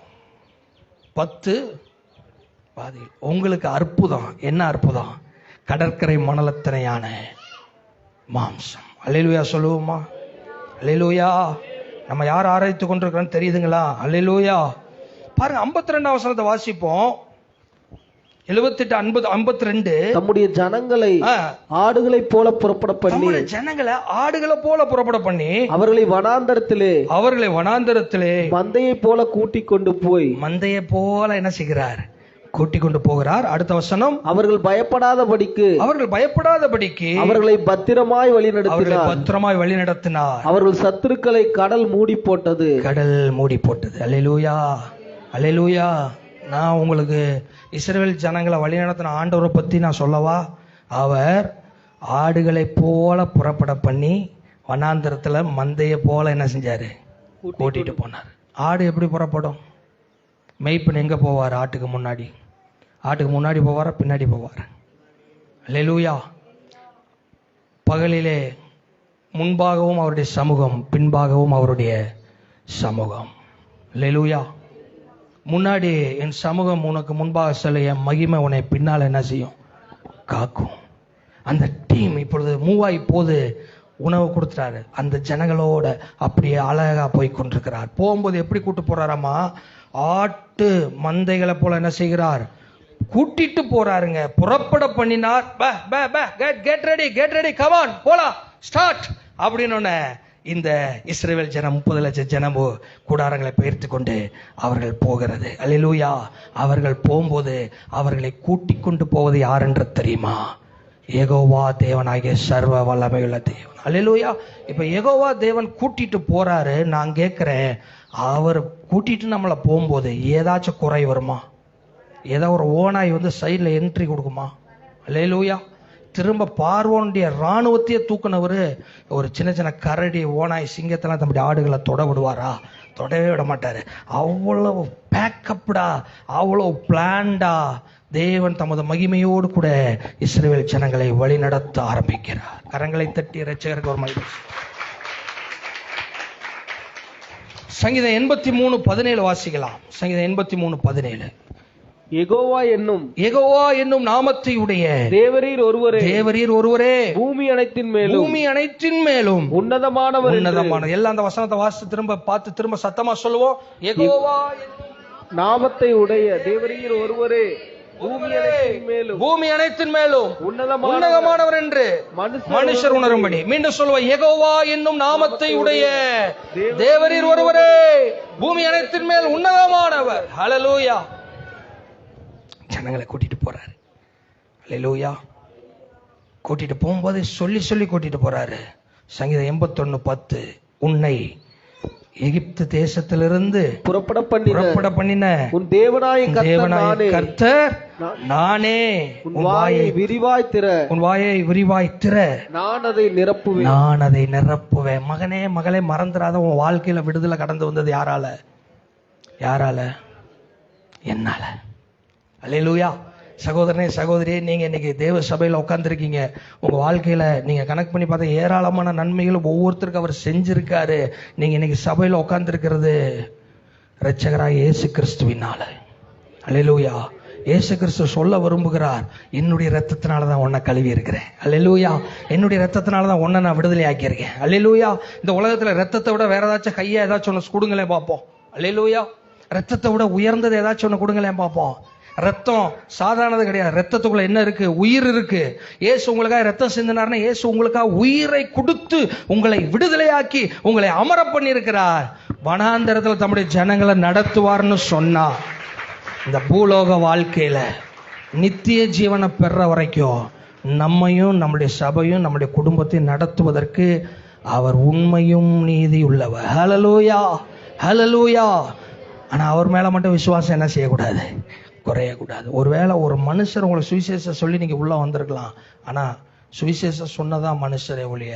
10 பாதி. உங்களுக்கு அற்புதம் என்ன அற்புதம்? கடற்கரை மணலத்தனையான மாம்சம். அல்லேலூயா சொல்லுவோமா? அல்லேலூயா. நம்ம யார் ஆராய்த்து கொண்டிருக்கிறோம் தெரியுதுங்களா? அல்லேலூயா. பாருங்க 52ஆம் வசனத்தை வாசிப்போம். 78:52 தம்முடைய ஜனங்களை ஆடுகளை போல புறப்பட பண்ணி, ஜனங்களை ஆடுகளை போல புறப்பட பண்ணி அவர்களை வனாந்தரத்திலே மந்தையை போல கூட்டிக் கொண்டு போய், மந்தையை போல என்ன செய்கிறார்? கூட்டிக் கொண்டு போகிறார். அடுத்த வசனம், அவர்கள் பயப்படாதபடிக்கு அவர்களை பத்திரமாய் வழிநடத்தினார். அவர்கள் சத்துருக்களை கடல் மூடி போட்டது. அல்லேலூயா. அல்லேலூயா. நான் உங்களுக்கு இஸ்ரவேல் ஜனங்களை வழிநடத்தின ஆண்டவரை பத்தி நான் சொல்லவா? அவர் ஆடுகளை போல புறப்பட பண்ணி வனாந்தரத்துல மந்தையை போல என்ன செஞ்சாரு? கூட்டிட்டு போனார். ஆடு எப்படி புறப்படும்? மெய்ப்பன் எங்க போவார்? ஆட்டுக்கு முன்னாடி போவாரா பின்னாடி போவார்? அல்லேலூயா. பகலிலே முன்பாகவும் அவருடைய சமூகம், பின்பாகவும் அவருடைய சமூகம். அல்லேலூயா. முன்னாடி என் சமூகம் உனக்கு முன்பாக செல்ல, என் மகிமை உன்னை பின்னால் என்ன செய்யும்? காக்கும். அந்த டீம் இப்பொழுது மூவாய் போது உணவு கொடுத்துட்டாரு. அந்த ஜனங்களோட அப்படியே அழகா போய் கொண்டிருக்கிறார். போகும்போது எப்படி கூட்டு போறாராமா? ஆட்டு மந்தைகளை போல என்ன செய்கிறார்? கூட்டிட்டு போறாருங்க. புறப்பட பண்ணினார். கெட் ரெடி கம் ஆன் போலாம் ஸ்டார்ட் அப்படின்னு இந்த இஸ்ரவேல் ஜனம் 30 லட்சம் ஜனமோ கூடாரங்களை பெயர்த்து கொண்டு அவர்கள் போகிறது. அல்லேலூயா. அவர்கள் போகும்போது அவர்களை கூட்டிக் கொண்டு போவது யார் என்று தெரியுமா? யெகோவா தேவனாகிய சர்வ வல்லமையுள்ள தேவன். அல்லேலூயா. இப்ப யெகோவா தேவன் கூட்டிட்டு போறாரு. நான் கேட்கிறேன், அவர் கூட்டிட்டு நம்மளை போகும்போது ஏதாச்சும் குறை வருமா? ஏதோ ஒரு ஓனாய் சைட்ல என்ட்ரி கொடுக்குமா? அல்லேலூயா. திரும்ப பார்வோனுடைய இராணுவத்தையே தூக்குனவர் ஒரு சின்ன கரடி, ஓனாய், சிங்கத்தெல்லாம் தம்முடைய ஆடுகளை தொட விடுவாரா? தொடவே விட மாட்டாரு. அவ்வளவு பேக்கப்டா, அவ்வளவு பிளான்டா தேவன் தமது மகிமையோடு கூட இஸ்ரவேல் ஜனங்களை வழி நடத்த ஆரம்பிக்கிறார். கரங்களை தட்டி இரட்சகருக்கு ஒரு மகிமை. சங்கீதம் 83:17 வாசிக்கலாம். சங்கீதம் 83:17. யெகோவா என்னும் நாமத்தை உடைய தேவரீர் ஒருவரே பூமி அனைத்தின் மேலும் உன்னதமானவர். எல்லாம் அந்த வசனத்தை வாசித்து திரும்ப பார்த்து திரும்ப சத்தமா சொல்லுவோம். யெகோவா நாமத்தை உடைய தேவரீர் ஒருவரே பூமி அனைத்தின் மேலும் உன்னதமானவர் என்று மனுஷர் உணரும்படி. மீண்டும் சொல்லுவோம். யெகோவா என்னும் நாமத்தை உடைய தேவரீர் ஒருவரே பூமி அனைத்தின் மேல் உன்னதமானவர். ஹல்லேலூயா. ஜனங்களை கூட்டிட்டு போறாரு. அல்லேலூயா. கூட்டிட்டு போகும்போது சொல்லி கூட்டிட்டு போறாரு. சங்கீதம் 81:10 உன்னை எகிப்து தேசத்திலிருந்து புறப்பட பண்ணின உன் தேவனாய கர்த்தர் நானே. உன் வாயை விரிவாய் திற, நான் அதை நிரப்புவேன். மகனே மகளே, மறந்துடாத. உன் வாழ்க்கையில விடுதலை கடந்து வந்தது யாரால? என்னால. அல்லேலூயா. சகோதரனே சகோதரியே, நீங்க இன்னைக்கு தேவ சபையில உட்கார்ந்துருக்கீங்க. உங்க வாழ்க்கையில நீங்க கணக்கு பண்ணி பார்த்தா ஏராளமான நன்மைகளும் ஒவ்வொருத்தருக்கும் அவர் செஞ்சிருக்காரு. நீங்க இன்னைக்கு சபையில உட்கார்ந்துருக்கிறது இரட்சகராக இயேசு கிறிஸ்துவினால. அல்லேலூயா. இயேசு கிறிஸ்து சொல்ல விரும்புகிறார், என்னுடைய ரத்தத்தினாலதான் உன்னை கழுவி இருக்கிறேன். அல்லேலூயா. என்னுடைய ரத்தத்தினாலதான் உன்னை நான் விடுதலை ஆக்கியிருக்கேன். அல்லேலூயா. இந்த உலகத்துல ரத்தத்தை விட வேற ஏதாச்சும் கையா ஏதாச்சும் ஒன்று கொடுங்களேன் பார்ப்போம். அல்லேலூயா. ரத்தத்தை விட உயர்ந்தது ஏதாச்சும் ஒன்று கொடுங்களேன் பார்ப்போம். ரத்தம் சாதாரணது கிடையாது. ரத்தத்துக்குள்ள என்ன இருக்கு? உயிர் இருக்கு. இயேசு உங்களுக்காக ரத்தம் சிந்தினார்னா இயேசு உங்களுக்காக உயிரை கொடுத்து உங்களை விடுதலையாக்கி உங்களை அமர பண்ணியிருக்கிறார். வனாந்தரத்தில் தம்முடைய ஜனங்களை நடத்துவார்னு சொன்னா, இந்த பூலோக வாழ்க்கையில நித்திய ஜீவனை பெற வரைக்கும் நம்மையும் நம்முடைய சபையும் நம்முடைய குடும்பத்தையும் நடத்துவதற்கு அவர் உண்மையும் நீதி உள்ளவர். ஹல்லேலூயா, ஹல்லேலூயா. ஆனா அவர் மேல மட்டும் விசுவாசம் என்ன செய்யக்கூடாது? குறையக்கூடாது. ஒருவேளை ஒரு மனுஷர் உங்களை சுவிசேஷம் சொல்லி நீங்க உள்ள வந்திருக்கலாம். ஆனா சுவிசேஷம் சொன்னதான் மனுஷரை ஒழிய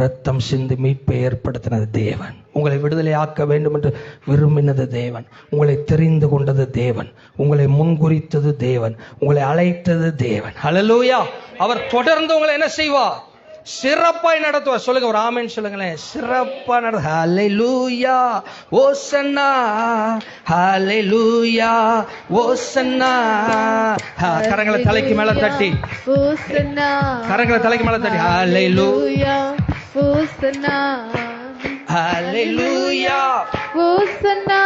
ரத்தம் சிந்து மீட்பை ஏற்படுத்தினது தேவன். உங்களை விடுதலை ஆக்க வேண்டும் என்று விரும்பினது தேவன். உங்களை தெரிந்து கொண்டது தேவன். உங்களை முன்குறித்தது தேவன். உங்களை அழைத்தது தேவன். ஹல்லேலூயா. அவர் தொடர்ந்து உங்களை என்ன செய்வார்? சிறப்பாய் நடத்துவார். சொல்லுங்க, ஒரு ஆமென் சொல்லுங்களேன். சிறப்பா நடத்து. ஹல்லேலூயா, ஓசன்னா, ஹல்லேலூயா, ஓசன்னா. கரங்களை தலைக்கு மேல தட்டி, ஓசன்னா, கரங்களை தலைக்கு மேல தட்டி, ஹல்லேலூயா, ஓசன்னா, ஹல்லேலூயா, ஓசன்னா,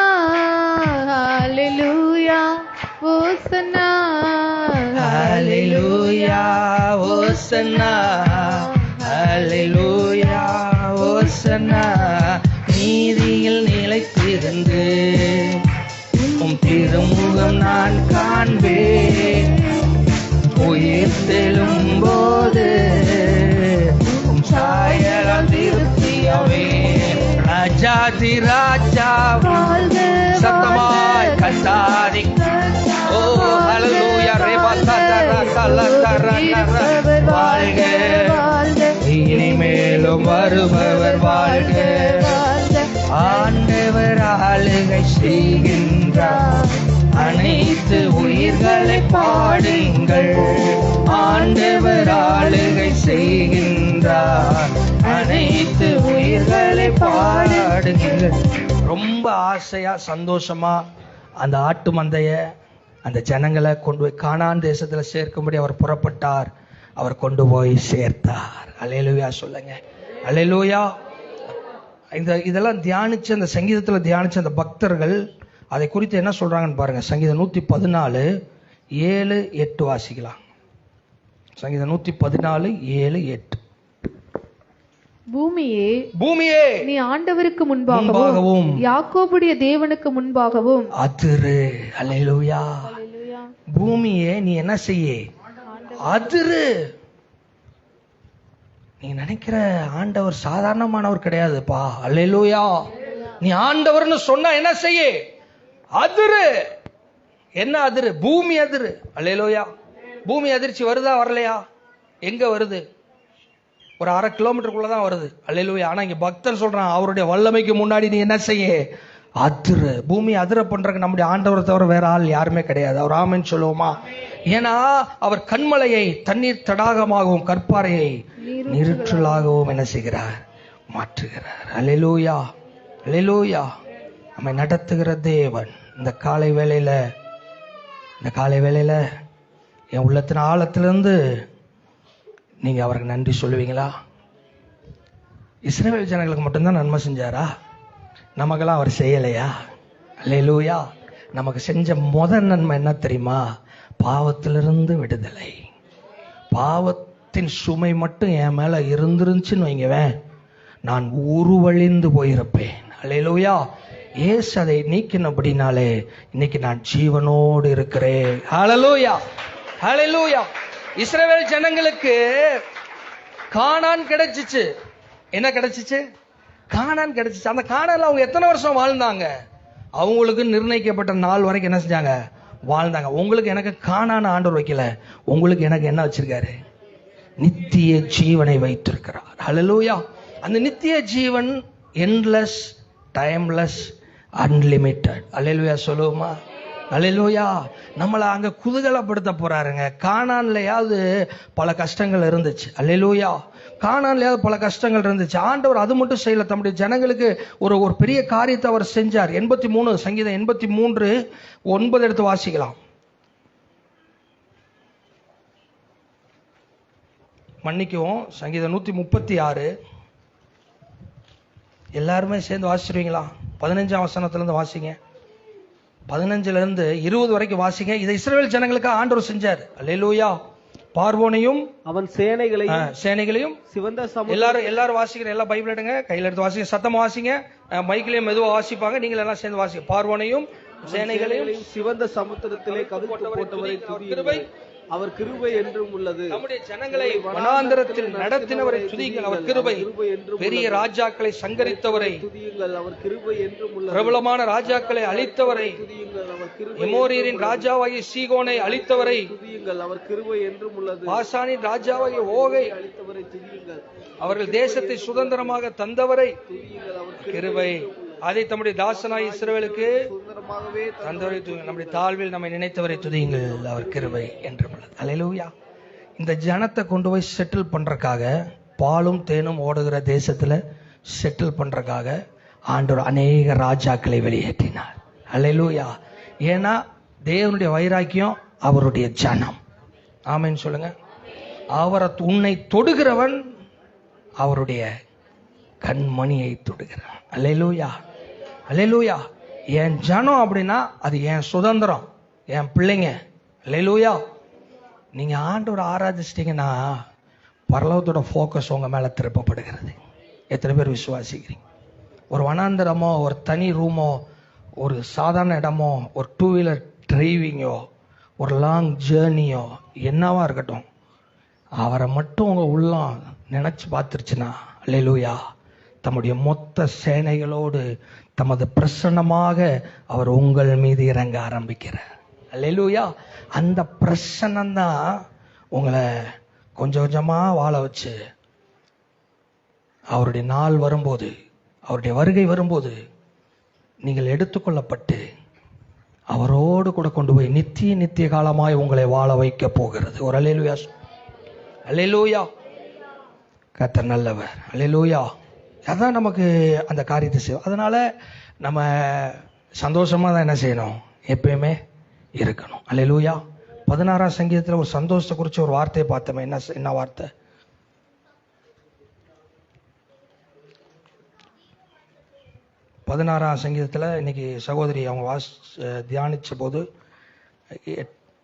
ஹல்லேலூயா, ஓசன்னா, ஹல்லேலூயா, ஓசன்னா, ஹல்லேலூயா, ஓசன்னா. நீதியில் நிலைத்திருந்து உம் திருமுகம் நான் காண்பேன். உயிர்த்தெழும் போது உம் சாயலால் திருப்தியாவே. ராஜாதி ராஜா சத்தமாய் கத்தாதி. ஓ ஹல்லேலூயா, வாழ்க, இனிமேலும் வருபவர் வாழ்க. ஆண்டவர் ஆளுகை செய்கின்றார், அனைத்து உயிர்களை பாடுங்கள். ஆண்டவர் ஆளுகை செய்கின்றார், அனைத்து உயிர்களை பாடுங்கள். ரொம்ப ஆசையா சந்தோஷமா அந்த ஆட்டு மந்தைய அந்த ஜனங்களை கொண்டு போய் கானான் தேசத்துல சேர்க்கும்படி அவர் புறப்பட்டார். அவர் கொண்டு போய் சேர்த்தார். அல்லேலூயா சொல்லுங்க, அல்லேலூயா. இதெல்லாம் தியானிச்சு, அந்த சங்கீதத்துல தியானிச்சு அந்த பக்தர்கள் அதை குறித்து என்ன சொல்றாங்கன்னு பாருங்க. சங்கீதம் 114 7 8 வாசிக்கலாம். சங்கீதம் 114 7 8. பூமியே, பூமியே, நீ ஆண்டவருக்கு முன்பாகவும் யாக்கோபுடைய தேவனுக்கு முன்பாகவும் அதிரு. அல்லேலூயா. பூமியே நீ என்ன செய்ய? அதிரு. நீ நினைக்கிற ஆண்டவர் சாதாரணமானவர் கிடையாதுப்பா. அல்லேலூயா. நீ ஆண்டவர்னு சொன்னா என்ன செய்ய? அதிரு. என்ன அதிரு? பூமி அதிரு. அல்லேலூயா. பூமி அதிர்ச்சி வருதா வரலையா? எங்க வருது? ஒரு 1/2 கிலோமீட்டருக்குள்ளதான் வருது. அல்லேலூயா. ஆனா இங்க பக்தர் சொல்றான், அவருடைய வல்லமைக்கு முன்னாடி நீ என்ன செய்ய? அதிரு. பூமி அதிர பண்றதுக்கு நம்முடைய ஆண்டவரை தவிர வேற ஆள் யாருமே கிடையாது. அவர் ஆமென் சொல்லுவோமா? ஏன்னா அவர் கண்மலையை தண்ணீர் தடாகமாகவும் கற்பாறையை நீருற்றலாகவும் என்ன செய்கிறார்? மாற்றுகிறார். அல்லேலூயா, அல்லேலூயா. நம்மை நடத்துகிற தேவன். இந்த காலை வேளையில என் உள்ளத்தின் ஆழத்திலிருந்து நீங்க அவருக்கு நன்றி சொல்லுவீங்களா? இஸ்ரவேல் ஜனங்களுக்கு மட்டும்தான் நன்மை செஞ்சாரா? நமக்கெல்லாம் அவர் செய்யலையா? அல்லேலூயா. நமக்கு செஞ்ச முதல் நன்மை என்ன தெரியுமா? பாவத்திலிருந்து விடுதலை. பாவத்தின் சுமை மட்டும் என் மேல இருந்துருந்துச்சுன்னு வைங்கவேன், நான் உருவழிந்து போயிருப்பேன். அல்லேலூயா. ஏசு அதை நீக்கினபடினாலே இன்னைக்கு நான் ஜீவனோடு இருக்கிறேன். ஹல்லேலூயா, ஹல்லேலூயா. இஸ்ரவேல் ஜனங்களுக்கு கானான் கிடைச்சிச்சு. என்ன கிடைச்சிச்சு? கானான் கிடைச்சிச்சு. அந்த கானான்ல அவங்க எத்தனை வருஷம் வாழ்ந்தாங்க? அவங்களுக்கு நிர்ணயிக்கப்பட்ட நாள் வரைக்கும் என்ன செஞ்சாங்க? வாழ்ந்தாங்க. உங்களுக்கு எனக்கு கானான் ஆண்டவர் வைக்கல. உங்களுக்கு எனக்கு என்ன வச்சிருக்காரு? நித்திய ஜீவனை வைத்திருக்கிறார். ஹல்லேலூயா. அந்த நித்திய ஜீவன் எண்ட்லெஸ், டைம்லெஸ், அன்லிமிட்டட். அல்லேலூயா சொல்லுவோமா? அல்லேலூயா. நம்மளை அங்க குதூகலப்படுத்த போறாருங்க. கானான்லயாவது பல கஷ்டங்கள் இருந்துச்சு. அல்லேலூயா. கானான்லயாவது பல கஷ்டங்கள் இருந்துச்சு. ஆண்டவர் அது மட்டும் செய்யல, தம்முடைய ஜனங்களுக்கு ஒரு பெரிய காரியத்தை அவர் செஞ்சார். 83 சங்கீதம் 83 9 எடுத்து வாசிக்கலாம். மன்னிக்கவும், சங்கீதம் 136 எல்லாருமே சேர்ந்து வாசிச்சிருவீங்களா? 15ஆம் வசனத்துல இருந்து வாசிங்க. 15 இருந்து 20 வரைக்கும் வாசிங்க. இதை இஸ்ரவேல் ஜனங்களுக்கு ஆண்டவர் செஞ்சார். அல்லேலூயா. பார்வோனையும் அவன் சேனைகளையும் சிவந்த எல்லாரும் வாசிக்கிற, எல்லா பைபிள் எடுங்க, கையில எடுத்து வாசிங்க, சத்தமா வாசிங்க, மைக்கிலையும் மெதுவா வாசிப்பாங்க, நீங்கள் எல்லாம் சேர்ந்து வாசிங்க. பார்வோனையும் சேனைகளையும் சிவந்த சமுத்திரத்திலே கவிழ்த்து போட்டவரை துதியுங்கள், அவர் கிருபை என்றும் உள்ளது. நம்முடைய ஜனங்களை வனாந்தரத்தில் நடத்தினவரை துதியுங்கள், அவர் கிருபை. பெரிய ராஜாக்களை சங்கரித்தவரை துதியுங்கள், அவர் கிருபை என்றும் உள்ளது. பிரபலமான ராஜாக்களை அழித்தவரை துதியுங்கள், அவர் கிருபை. எமோரியரின் ராஜாவாகிய சீகோனை அழித்தவரை துதியுங்கள், அவர் கிருபை என்றும் உள்ளது. பாசானின் ராஜாவாகிய ஓகை அழித்தவரை துதியுங்கள், அவர்கள் தேசத்தை சுதந்திரமாக தந்தவரை துதியுங்கள், அவர் கிருபை. அதை தம்முடைய தாசனாய் இஸ்ரவேலுக்கு சுதந்திரமாகவே தந்தவரை துதியுங்கள். நம்முடைய தாழ்வில் நம்மை நினைத்தவரை துதியுங்கள், அவர் கிருபை என்று உள்ளது. அல்லேலூயா. இந்த ஜனத்தை கொண்டு போய் செட்டில் பண்றதுக்காக, பாலும் தேனும் ஓடுகிற தேசத்துல செட்டில் பண்றதுக்காக ஆண்டவர் அநேக ராஜாக்களை வெளியேற்றினார். அல்லேலூயா. ஏன்னா தேவனுடைய வைராக்கியம் அவருடைய ஜனம். ஆமென் சொல்லுங்க. அவரை உன்னை தொடுகிறவன் அவருடைய கண்மணியை தொடுகிறான். அல்லேலூயா. அல்லேலூயா. என் ஜனம் அப்படின்னா அது என் சுதந்திரம், என் பிள்ளைங்க. அல்லேலூயா. நீங்க ஆண்டவரை ஆராதிச்சிட்டீங்கன்னா பரலோகத்தோட ஃபோக்கஸ் உங்க மேல திருப்பப்படுகிறது. எத்தனை பேர் விசுவாசிக்கிறீங்க? ஒரு வனாந்தரமோ, ஒரு தனி ரூமோ, ஒரு சாதாரண இடமோ, ஒரு 2 வீலர் டிரைவிங்கோ, ஒரு லாங் ஜேர்னியோ என்னவா இருக்கட்டும், அவரை மட்டும் உங்க உள்ளம் நினைச்சு பார்த்துருச்சுன்னா, அல்லேலூயா, தம்முடைய மொத்த சேனைகளோடு தமது பிரசன்னமாக அவர் உங்கள் மீது இறங்க ஆரம்பிக்கிறார். அல்லேலூயா. அந்த பிரசன்னம் தான் உங்களை கொஞ்சம் கொஞ்சமா வாழ வச்சு அவருடைய நாள் வரும்போது, அவருடைய வருகை வரும்போது நீங்கள் எடுத்துக்கொள்ளப்பட்டு அவரோடு கூட கொண்டு போய் நித்திய காலமாய் உங்களை வாழ வைக்க போகிறது. ஒரு அல்லேலூயா. அல்லேலூயா. கர்த்தர் நல்லவர். அல்லேலூயா. அதான் நமக்கு அந்த காரியத்தை செய்யும். அதனால நம்ம சந்தோஷமா தான் என்ன செய்யணும், எப்பயுமே இருக்கணும். அல்லேலூயா. 16ஆம் சங்கீதத்தில் ஒரு சந்தோஷத்தை குறித்து ஒரு வார்த்தையை பார்த்தோமே. என்ன வார்த்தை? பதினாறாம் சங்கீதத்தில் இன்னைக்கு சகோதரி அவங்க தியானிச்ச போது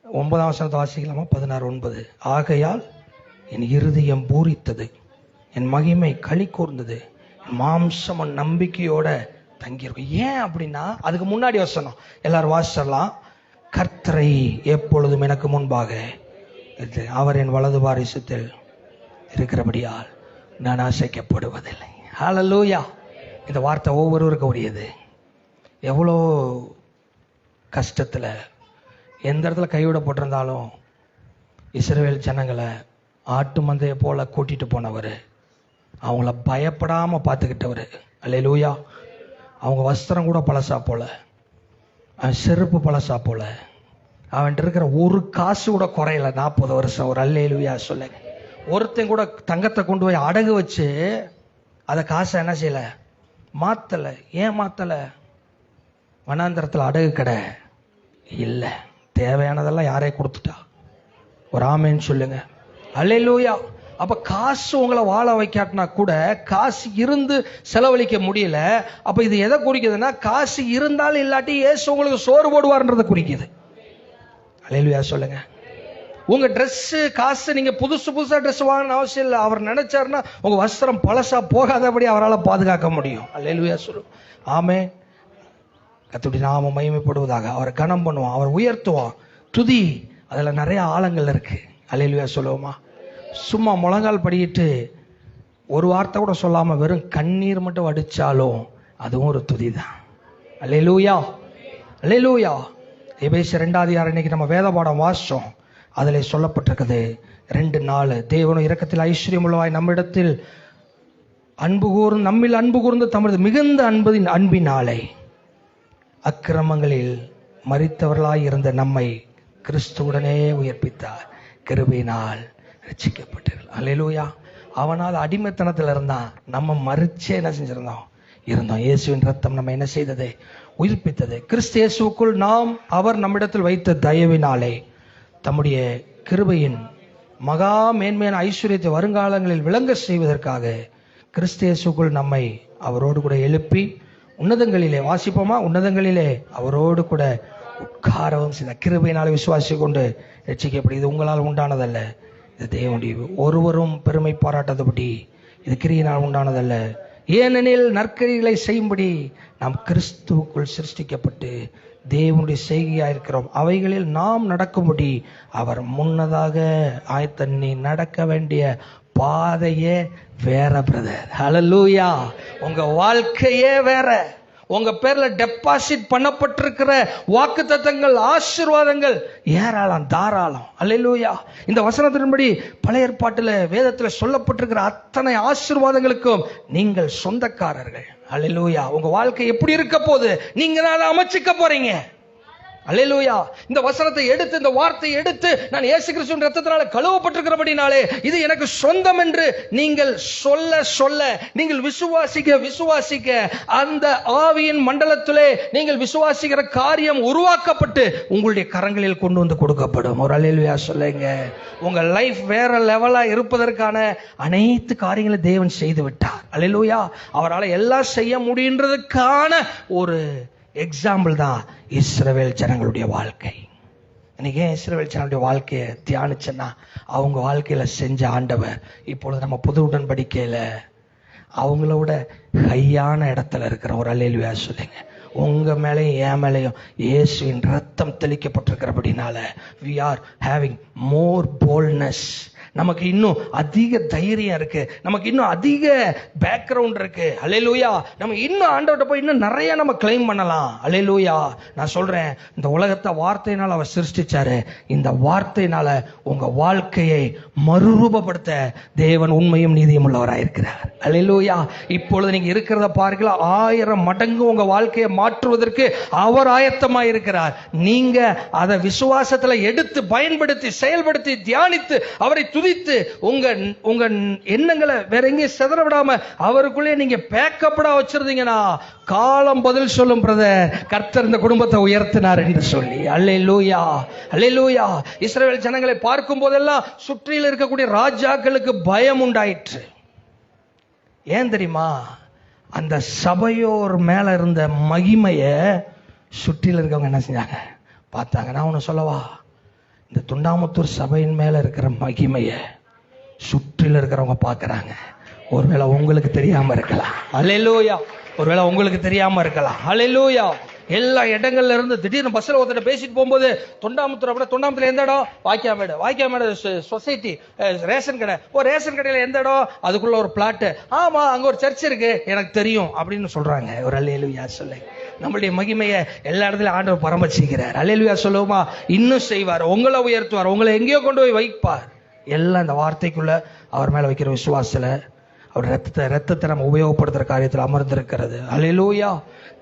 9ஆம் வசனத்தை வாசிக்கலாமா? 16:9. ஆகையால் என் இருதயம் பூரித்தது, என் மகிமை களி கூர்ந்தது, என் மாம்சம் நம்பிக்கையோட தங்கியிருக்கும். ஏன் அப்படின்னா அதுக்கு முன்னாடி வசனம் எல்லாரும் வாசிச்சிடலாம். கர்த்தரை எப்பொழுதும் எனக்கு முன்பாக அவர் என் வலது பாரிசத்தில் இருக்கிறபடியால் நான் அசைக்கப்படுவதில்லை. ஹல்லேலூயா. இந்த வார்த்தை ஒவ்வொருவருக்கும் உரியது. எவ்வளோ கஷ்டத்தில் எந்த இடத்துல கைவிடப்பட்டிருந்தாலும் இஸ்ரவேல் ஜனங்களை ஆட்டு மந்தையை போல கூட்டிட்டு போனவர், அவங்கள பயப்படாம பார்த்துக்கிட்டவர். அல்லேலூயா. அவங்க வஸ்திரம் கூட பழசா போல, செருப்பு பழசா போல, அவன்கிட்ட இருக்கிற ஒரு காசு கூட குறையல 40 வருஷம். ஒரு அல்லேலூயா சொல்லுங்க. ஒருத்தன் கூட தங்கத்தை கொண்டு போய் அடகு வச்சு அதை காசை என்ன செய்யல, மாத்தல. ஏன் மாத்தல? வனாந்தரத்தில் அடகு கடை இல்லை, தேவையானதெல்லாம் யாரே கொடுத்துட்டா. ஒரு ஆமேன்னு சொல்லுங்க. அல்லேலூயா. அப்ப காசு உங்களை வாழ வைக்காட்டினா கூட காசு இருந்து செலவழிக்க முடியல. அப்ப இது எதை குறிக்குதுன்னா, காசு இருந்தாலும் இல்லாட்டி இயேசு உங்களுக்கு சோறு போடுவார்ன்றதை குறிக்குது. அல்லேலூயா சொல்லுங்க. உங்க ட்ரெஸ் காசு, நீங்க புதுசா ட்ரெஸ் வாங்கணும் அவசியம் இல்லை. அவர் நினைச்சாருன்னா உங்க வஸ்திரம் பழசா போகாதபடி அவரால் பாதுகாக்க முடியும். அல்லேலூயா சொல்லு. ஆமே. கர்த்தருடைய நாமம் மகிமைப்படுவதாக. அவரை கனம் பண்ணுவான், அவர் உயர்த்துவான். துதி, அதுல நிறைய ஆழங்கள் இருக்கு. அல்லேலூயா சொல்லுவோமா? சும்மா முழங்கால் படிக்கிட்டு ஒரு வார்த்தை கூட சொல்லாம வெறும் கண்ணீர் மட்டும் வடிச்சாலும் அதுவும் ஒரு துதி தான். அல்லேலூயா. அல்லேலூயா. எபேசியர் 2ஆம் அதிகாரம் இன்னைக்கு நம்ம வேத பாடம் வாசிச்சோம். அதில் சொல்லப்பட்டிருக்குது 2:4. தேவனும் இரக்கத்தில் ஐஸ்வர்யம் உள்ளவாய் நம்மிடத்தில் நம்மில் அன்பு கூர்ந்து தமது மிகுந்த அன்பினாலே அக்கிரமங்களில் மரித்தவர்களாய் இருந்த நம்மை கிறிஸ்துவுடனே உயிர்ப்பித்தார், கிருபையினால் ரட்சிக்கப்பட்டீர்கள். அல்லேலூயா. அவனால் அடிமைத்தனத்தில் இருந்தான், நம்ம மறிச்சே என்ன செஞ்சிருந்தோம், இருந்தோம். இயேசுவின் ரத்தம் நம்ம என்ன செய்தது, உயிர்ப்பித்தது. கிறிஸ்து இயேசுக்குள் அவர் நம்மிடத்தில் வைத்த தயவினாலே தம்முடைய கிருபையின் மகா மேன்மையான ஐஸ்வர்யத்தை வருங்காலங்களில் விளங்க செய்வதற்காக கிறிஸ்து இயேசுக்குள் நம்மை அவரோடு கூட எழுப்பி உன்னதங்களிலே வாசிப்போமா? உன்னதங்களிலே அவரோடு கூட உட்காரவும் சில கிருபையினாலே விசுவாசி கொண்டு ரட்சிக்கப்படி. இது உங்களால் உண்டானதல்ல, இது தேவனுடைய. ஒருவரும் பெருமை பாராட்டாதபடி, இது கிரியினால் உண்டானதல்ல. ஏனெனில் நற்கிரிகளை செய்யும்படி நாம் கிறிஸ்துவுக்குள் சிருஷ்டிக்கப்பட்டு தேவனுடைய செய்கையாயிருக்கிறோம். அவைகளில் நாம் நடக்கும்படி அவர் முன்னதாக ஆயத்தண்ணி. நடக்க வேண்டிய பாதையே வேற பிரதர். ஹல்லேலூயா. உங்க வாழ்க்கையே வேற. உங்க பேர்ல டெபாசிட் பண்ணப்பட்டிருக்கிற வாக்குத்தத்தங்கள், ஆசீர்வாதங்கள் ஏராளம், தாராளம். அல்லேலூயா. இந்த வசனத்தின்படி பழைய ஏற்பாட்டில் வேதத்தில் சொல்லப்பட்டிருக்கிற அத்தனை ஆசீர்வாதங்களுக்கும் நீங்கள் சொந்தக்காரர்கள். அல்லேலூயா. உங்க வாழ்க்கை எப்படி இருக்க போகுது நீங்க தான் அமைச்சிக்க போறீங்க. அல்லேலூயா. இந்த வசனத்தை எடுத்து, இந்த வார்த்தையை எடுத்து, நான் இயேசு கிறிஸ்துவின் இரத்தத்தினால கழுவப்பட்டிருக்கிறபடினாலே இது எனக்கு சொந்தம் என்று நீங்கள் சொல்ல சொல்ல, நீங்கள் விசுவாசிக்க அந்த ஆவியின் மண்டலத்திலே நீங்கள் விசுவாசிக்கிற காரியம் உருவாக்கப்பட்டு உங்களுடைய கரங்களில் கொண்டு வந்து கொடுக்கப்படும். ஒரு அல்லேலூயா சொல்லுங்க. உங்க லைஃப் வேற லெவலா இருப்பதற்கான அனைத்து காரியங்களை தேவன் செய்து விட்டார். அல்லேலூயா. அவரால் எல்லாம் செய்ய முடியுன்றதுக்கான ஒரு எக்ஸாம்பிள் தான் இஸ்ரவேல் ஜனங்களுடைய வாழ்க்கை. இன்னைக்கு ஏன் இஸ்ரவேல் ஜனங்களுடைய வாழ்க்கையை தியானிச்சேன்னா, அவங்க வாழ்க்கையில செஞ்ச ஆண்டவர் இப்பொழுது நம்ம புது உடன்படிக்கையில அவங்களோட ஹையான இடத்துல இருக்கிற. ஒரு அல்லேலூயா சொல்லுங்க. உங்க மேலையும் என் மேலையும் இயேசுவின் ரத்தம் தெளிக்கப்பட்டிருக்கிறபடினால we are having more boldness. நமக்கு இன்னும் அதிக தைரியம் இருக்கு, நமக்கு இன்னும் அதிக பேக்ரவுண்ட் இருக்கு. அல்லேலூயா. நம்ம இன்னும் ஆண்டவர்கிட்ட போய் இன்னும் நிறைய நம்ம கிளைம் பண்ணலாம். அல்லேலூயா. நான் சொல்றேன், இந்த உலகத்தை வார்த்தையினால் அவர் சிருஷ்டிச்சாரு. இந்த வார்த்தையினால உங்க வாழ்க்கையை மறுரூபப்படுத்த தேவன் உண்மையும் நீதியும் உள்ளவராயிருக்கிறார். அல்லேலூயா. இப்பொழுது நீங்க இருக்கிறத பாருங்களா, 1000 மடங்கு உங்க வாழ்க்கையை மாற்றுவதற்கு அவர் ஆயத்தமாக இருக்கிறார். நீங்க அதை விசுவாசத்துல எடுத்து பயன்படுத்தி செயல்படுத்தி தியானித்து அவரை துதித்து உங்க எண்ணங்களை வேற எங்கேயும் சிதற விடாம அவருக்குள்ளே நீங்க பேக்கப்படா வச்சிருந்தீங்கன்னா காலம் பதில் சொல்லும் பிரதர், கர்த்தர் இந்த குடும்பத்தை உயர்த்தினார் என்று சொல்லி. அல்லேலூயா. அல்லேலூயா. இஸ்ரவேல் ஜனங்களை பார்க்கும் போதெல்லாம் சுற்றியில் இருக்கக்கூடிய ராஜாக்களுக்கு பயம் உண்டாயிற்று. ஏன் தெரியுமா? அந்த சபையோர் மேல இருந்த மகிமைய சுற்றியில் இருக்கவங்க என்ன செஞ்சாங்க? பார்த்தாங்க. நான் ஒன்று சொல்லவா? இந்த துண்டாமுத்தூர் சபையின் மேல இருக்கிற மகிமைய சுற்றில இருக்கிறவங்க பார்க்கறாங்க. ஒருவேளை உங்களுக்கு தெரியாம இருக்கலாம். அல்லேலூயா. ஒருவேளை உங்களுக்கு தெரியாம இருக்கலாம். அல்லேலூயா. எல்லா இடங்கள்ல இருந்து திடீர்னு பஸ்ல ஒருத்தர் பேசிட்டு போகும்போது தொண்டாமுத்தூர் எந்த இடம்? வாய்க்காமேடு சொசைட்டி, ரேஷன் கடை. ரேஷன் கடையில எந்த இடம்? அதுக்குள்ள ஒரு பிளாட். ஆமா, அங்க ஒரு சர்ச் இருக்கு, எனக்கு தெரியும் அப்படின்னு சொல்றாங்க. ஒரு அல்லேலூயா சொல்ல. நம்மளுடைய மகிமையை எல்லா இடத்துலயும் ஆண்டவர் பரமசிக்கிறார். அல்லேலூயா சொல்லுவோமா? இன்னும் செய்வார், உங்களை உயர்த்துவார், உங்களை எங்கேயோ கொண்டு போய் வைப்பார். எல்லாம் இந்த வார்த்தைக்குள்ள அவர் மேல வைக்கிற விசுவாசத்துல அவர் ரத்தத்தை நம்ம உபயோகப்படுத்துற காரியத்தில் அமர்ந்திருக்கிறது. அல்லேலூயா.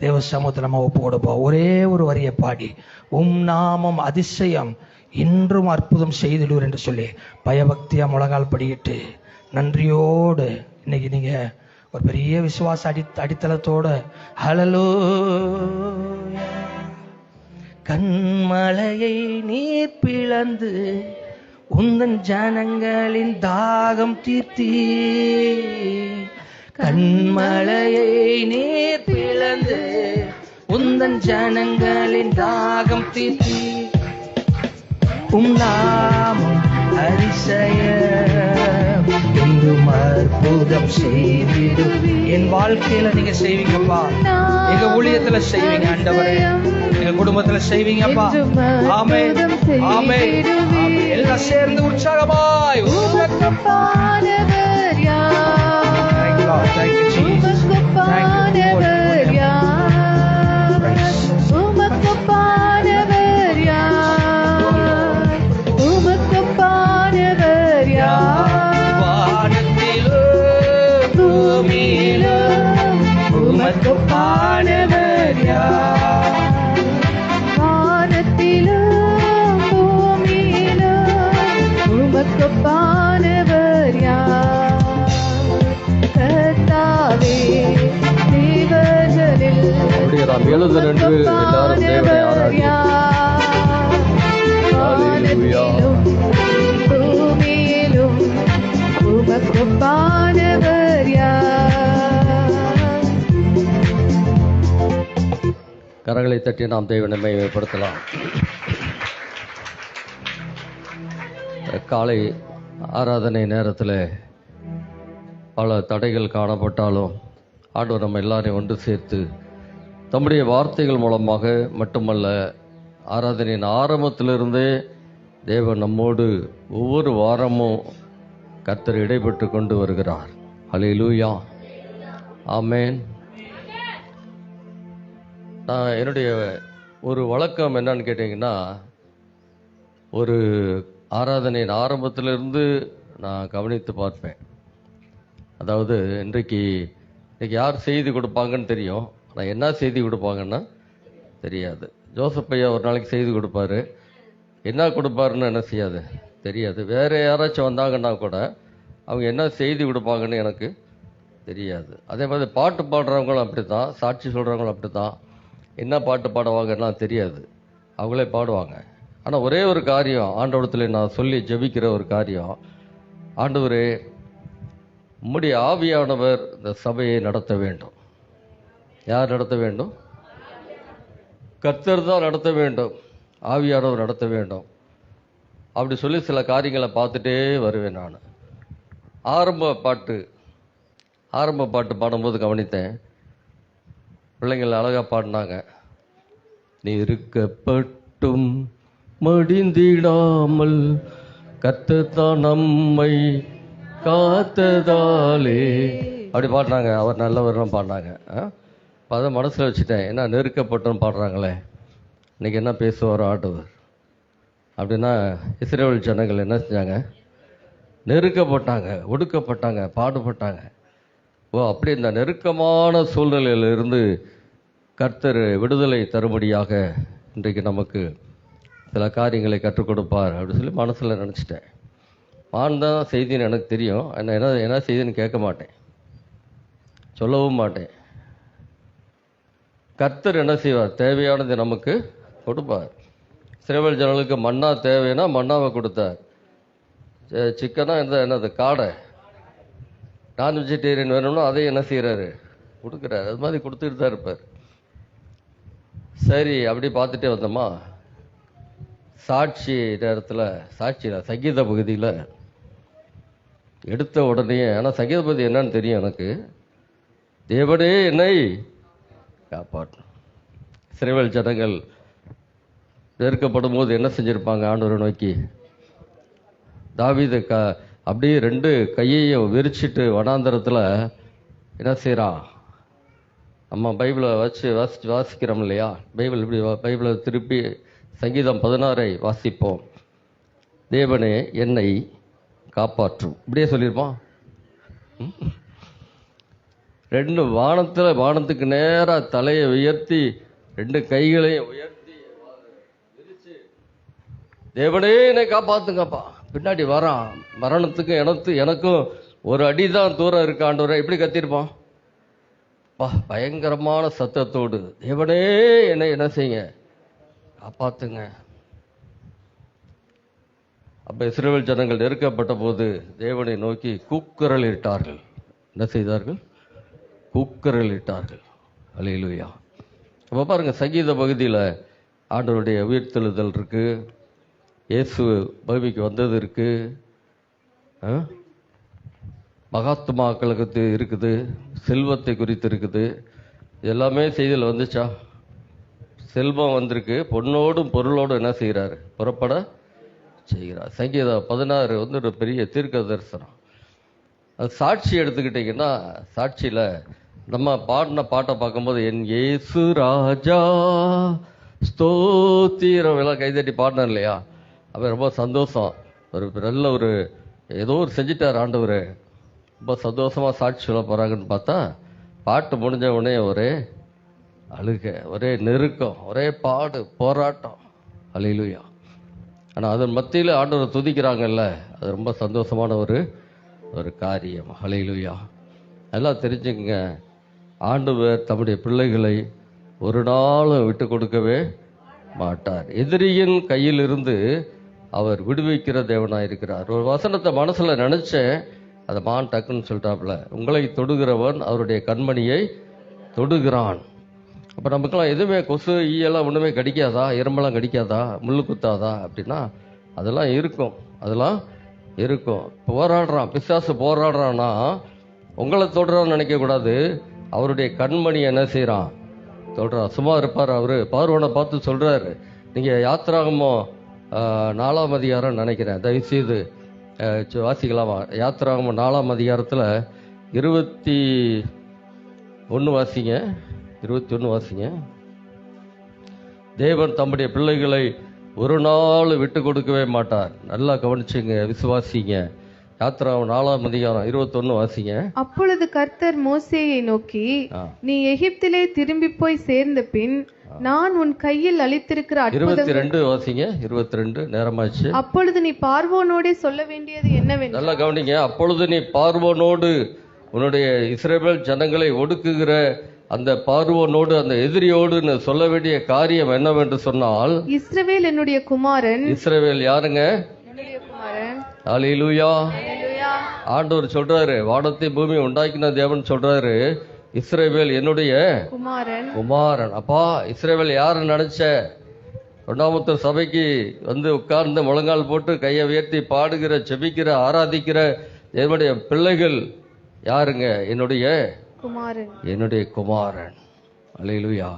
தேவ சமூகத்தில் நம்ம ஒப்பு கொடுப்போம். ஒரே ஒரு வரியை பாடி, நாமம் அதிசயம் இன்றும் அற்புதம் செய்திடுவர் என்று சொல்லி பயபக்தியா முழங்கால் படியிட்டு நன்றியோடு இன்னைக்கு நீங்க ஒரு பெரிய விசுவாச அடித்தளத்தோட ஹல்லேலூயா. கண்மலையை நீர் பிளந்து உந்தன் ஜனங்களின் தாகம் தீர்த்தீ. கண்மலையை நீர் பிளந்து உந்தன் ஜனங்களின் தாகம் தீர்த்தீ. நாமம் அதிசயம் எங்கும் அற்புதம் செய்திடும். என் வாழ்க்கையில நீங்க செய்வீங்கப்பா, எங்க ஊழியத்துல செய்வீங்க ஆண்டவரே, எங்க குடும்பத்துல செய்வீங்கப்பா. ஆமென், ஆமென். எல்லாம் சேர்ந்து உற்சாகமாய் Thank you, Jesus. Thank you, வானத்திலும் பூமியிலும் உமக்கு பாடவர் யார்? வானத்திலும் பூமியிலும் உமக்கு பாடவர் யார்? கர்த்தாவே, தேவர்களில் எழுதல் என்று எல்லாரும் தேவனை ஆராதிப்போம். வானத்திலும் பூமியிலும் உமக்கு பாடவர் யார்? கரங்களை தட்டி நாம் தேவனை மகிமைப்படுத்தலாம். காலை ஆராதனை நேரத்தில் பல தடைகள் காணப்பட்டாலும் ஆண்டவர் நம்ம எல்லாரையும் ஒன்று சேர்த்து தம்முடைய வார்த்தைகள் மூலமாக மட்டுமல்ல, ஆராதனையின் ஆரம்பத்திலிருந்தே தேவன் நம்மோடு ஒவ்வொரு வாரமும் கர்த்தர் இடைப்பட்டு கொண்டு வருகிறார். ஹல்லேலூயா, ஆமென். நான் என்னுடைய ஒரு வழக்கம் என்னன்னு கேட்டிங்கன்னா, ஒரு ஆராதனையின் ஆரம்பத்திலிருந்து நான் கவனித்து பார்ப்பேன். அதாவது இன்றைக்கு யார் செய்தி கொடுப்பாங்கன்னு தெரியும், ஆனால் என்ன செய்தி கொடுப்பாங்கன்னா தெரியாது. ஜோசப் ஐயா ஒரு நாளைக்கு செய்தி கொடுப்பாரு, என்ன கொடுப்பாருன்னு என்ன செய்யாது தெரியாது. வேறு யாராச்சும் வந்தாங்கன்னா கூட அவங்க என்ன செய்தி கொடுப்பாங்கன்னு எனக்கு தெரியாது. அதே மாதிரி பாட்டு பாடுறவங்களும் அப்படி தான், சாட்சி சொல்கிறவங்களும் அப்படி தான். என்ன பாட்டு பாடுவாங்கன்னா தெரியாது, அவங்களே பாடுவாங்க. ஆனால் ஒரே ஒரு காரியம் ஆண்டவரத்தில் நான் சொல்லி ஜெபிக்கிற ஒரு காரியம், ஆண்டவரே உம்முடைய ஆவியானவர் இந்த சபையை நடத்த வேண்டும். யார் நடத்த வேண்டும்? கர்த்தர் தான் நடத்த வேண்டும், ஆவியானவர் நடத்த வேண்டும். அப்படி சொல்லி சில காரியங்களை பார்த்துட்டே வருவேன். நான் ஆரம்ப பாட்டு பாடும்போது கவனித்தேன், பிள்ளைங்கள் அழகாக பாடினாங்க. நெருக்கப்பட்டும் மடிந்திடாமல் கர்த்தர் தான் நம்மை காத்ததாலே, அப்படி பாடினாங்க. அவர் நல்லவர்னு பாடினாங்க. அதை மனசில் வச்சுட்டேன், என்ன நெருக்கப்பட்டும் பாடுறாங்களே, இன்னைக்கு என்ன பேசுவாரோ ஆண்டவர் அப்படின்னா. இஸ்ரவேல் ஜனங்கள் என்ன செஞ்சாங்க? நெருக்கப்பட்டாங்க, ஒடுக்கப்பட்டாங்க, பாடுபட்டாங்க. அப்படி இந்த நெருக்கமான சூழ்நிலையிலிருந்து கர்த்தர் விடுதலை தரும்படியாக இன்றைக்கு நமக்கு சில காரியங்களை கற்றுக் கொடுப்பார் அப்படின்னு சொல்லி மனசில் நினச்சிட்டேன். தான் செய்தின்னு எனக்கு தெரியும், என்ன செய்தின்னு கேட்க மாட்டேன், சொல்லவும் மாட்டேன். கர்த்தர் என்ன செய்வார்? தேவையானது நமக்கு கொடுப்பார். இஸ்ரவேல் ஜனங்களுக்கு மன்னா தேவைன்னா மன்னாவை கொடுத்தார். சிக்கனா என்னது காடை, நான் வெஜிடேரியன் வேணும்னா அதை என்ன செய்கிறாரு? கொடுக்குறாரு. அது மாதிரி கொடுத்துட்டு தான் இருப்பார். சரி, அப்படி பார்த்துட்டே வந்தோமா, சாட்சி நேரத்தில், சாட்சியில் சங்கீத பகுதியில் எடுத்த உடனே, ஆனால் சங்கீத பகுதி என்னன்னு தெரியும் எனக்கு, தேவனே என்னை காப்பாற்றும். இஸ்ரவேல் ஜனங்கள் நெருக்கப்படும் போது என்ன செஞ்சுருப்பாங்க? ஆண்டவரை நோக்கி தாவீது அப்படியே 2 கையையும் விரிச்சிட்டு வனாந்தரத்தில் என்ன செய்கிறான்? நம்ம பைபிளை வாசிக்கிறோம் இல்லையா? பைபிளை திருப்பி சங்கீதம் 16 வாசிப்போம். தேவனே என்னை காப்பாற்றும், இப்படியே சொல்லியிருப்பான். 2 வானத்துக்கு நேராக தலையை உயர்த்தி 2 கைகளையும் உயர்த்தி விரிச்சு, தேவனே என்னை காப்பாத்துங்கப்பா. பின்னாடி வரான், மரணத்துக்கு எனக்கும் ஒரு அடி தான் தூரம் இருக்க ஆண்டவரே, இப்படி கத்திருப்பான். பயங்கரமான சத்தத்தோடு, தேவனே என்னை என்ன செய்யுங்க, காப்பாத்துங்க. அப்ப இஸ்ரவேல் ஜனங்கள் நெருக்கப்பட்ட போது தேவனை நோக்கி கூக்குரலிட்டார்கள். என்ன செய்தார்கள்? கூக்குரலிட்டார்கள். அல்லேலூயா. அப்ப பாருங்க, சங்கீத பகுதியில் ஆண்டவருடைய உயிர்த்தெழுதல் இருக்கு, இயேசு பூமிக்கு வந்தது இருக்கு, மகாத்மாக்களுக்கு இருக்குது, செல்வத்தை குறித்து இருக்குது. எல்லாமே செய்தியில் வந்துச்சா? செல்வம் வந்திருக்கு, பொண்ணோடும் பொருளோடும் என்ன செய்கிறாரு? புறப்பட செய்கிறார். சங்கீதம் 16 ஒரு பெரிய தீர்க்க தரிசனம். அது சாட்சி எடுத்துக்கிட்டிங்கன்னா, சாட்சியில் நம்ம பாடின பாட்டை பார்க்கும்போது, என் இயேசு ராஜா ஸ்தோத்திரம் எல்லாம் கைதட்டி பாடினார் இல்லையா? அப்போ ரொம்ப சந்தோஷம். நல்ல ஏதோ செஞ்சிட்டார் ஆண்டவர், ரொம்ப சந்தோஷமாக சாட்சி சொல்ல போகிறாங்கன்னு பார்த்தா, பாட்டு முடிஞ்ச உடனே ஒரே அழுகை, ஒரே நெருக்கம், ஒரே பாடு, போராட்டம். அல்லேலூயா. ஆனால் அதன் மத்தியில் ஆண்டவரை துதிக்கிறாங்கல்ல, அது ரொம்ப சந்தோஷமான ஒரு காரியம். அல்லேலூயா. எல்லாம் தெரிஞ்சுங்க, ஆண்டவர் தம்முடைய பிள்ளைகளை ஒரு நாளும் விட்டு கொடுக்கவே மாட்டார். எதிரியின் கையிலிருந்து அவர் விடுவிக்கிற தேவனாக இருக்கிறார். ஒரு வசனத்தை மனசில் நினச்சேன், அதை டக்குன்னு சொல்லிட்டாப்புல, உங்களை தொடுகிறவன் அவருடைய கண்மணியை தொடுகிறான். அப்போ நமக்கெல்லாம் எதுவுமே கொசு ஈயெல்லாம் ஒன்றுமே கடிக்காதா, எறும்பெல்லாம் கடிக்காதா, முள்ளு குத்தாதா அப்படின்னா அதெல்லாம் இருக்கும். அதெல்லாம் இருக்கும். போராடுறான் பிசாசு, போராடுறான்னா உங்களை தொடுறான்னு நினைக்கக்கூடாது. அவருடைய கண்மணி என்ன செய்கிறான், சொல்கிறான். சும்மா இருப்பார் அவர். பார்வோனை பார்த்து சொல்கிறாரு, நீங்கள் யாத்திராகமம் 4ஆம் அதிகாரம் நினைக்கிறேன், தயவுசெய்து வாசிக்கலாமா? யாத்திராகமம் 4ஆம் அதிகாரத்தில் 21 வாசிங்க. 21 வாசிங்க. தேவன் தம்முடைய பிள்ளைகளை ஒரு நாள் விட்டு கொடுக்கவே மாட்டார். நல்லா கவனிச்சுங்க, விசுவாசிங்க. யாத்திராகமம் 4ஆம் அதிகாரம் 21 வாசிங்க. அப்பொழுது கர்த்தர் மோசேயை நோக்கி, நீ எகிப்திலே திரும்பி போய் சேர்ந்த பின் நான் உன் கையில் அளித்திருக்கிற 22 வாசிங்க. 22 நேரமாச்சு. அப்பொழுது நீ பார்வோனோடே சொல்ல வேண்டியது என்னவென்று. நல்லா கவனிங்க. அப்பொழுது நீ பார்வோனோடு, உன்னுடைய இஸ்ரவேல் ஜனங்களை ஒடுக்குகிற அந்த பார்வோனோடு, அந்த எதிரியோடு சொல்ல வேண்டிய காரியம் என்னவென்று சொன்னால், இஸ்ரவேல் என்னுடைய குமாரன். இஸ்ரவேல் யாருங்க? என்னுடைய குமாரன். அல்லேலூயா. ஆண்டவர் சொல்றாரு, வானத்தை பூமி உண்டாக்கின தேவன் சொல்றாரு, இஸ்ரவேல் என்னுடைய குமாரன். குமாரன். அப்பா, இஸ்ரவேல் யாரு நினைச்ச? ஒன்றாமத்தர் சபைக்கு வந்து உட்கார்ந்து முழங்கால் போட்டு கையை உயர்த்தி பாடுகிற, செபிக்கிற, ஆராதிக்கிற என்னுடைய பிள்ளைகள் யாருங்க? என்னுடைய குமாரன். என்னுடைய குமாரன். அல்லேலூயா.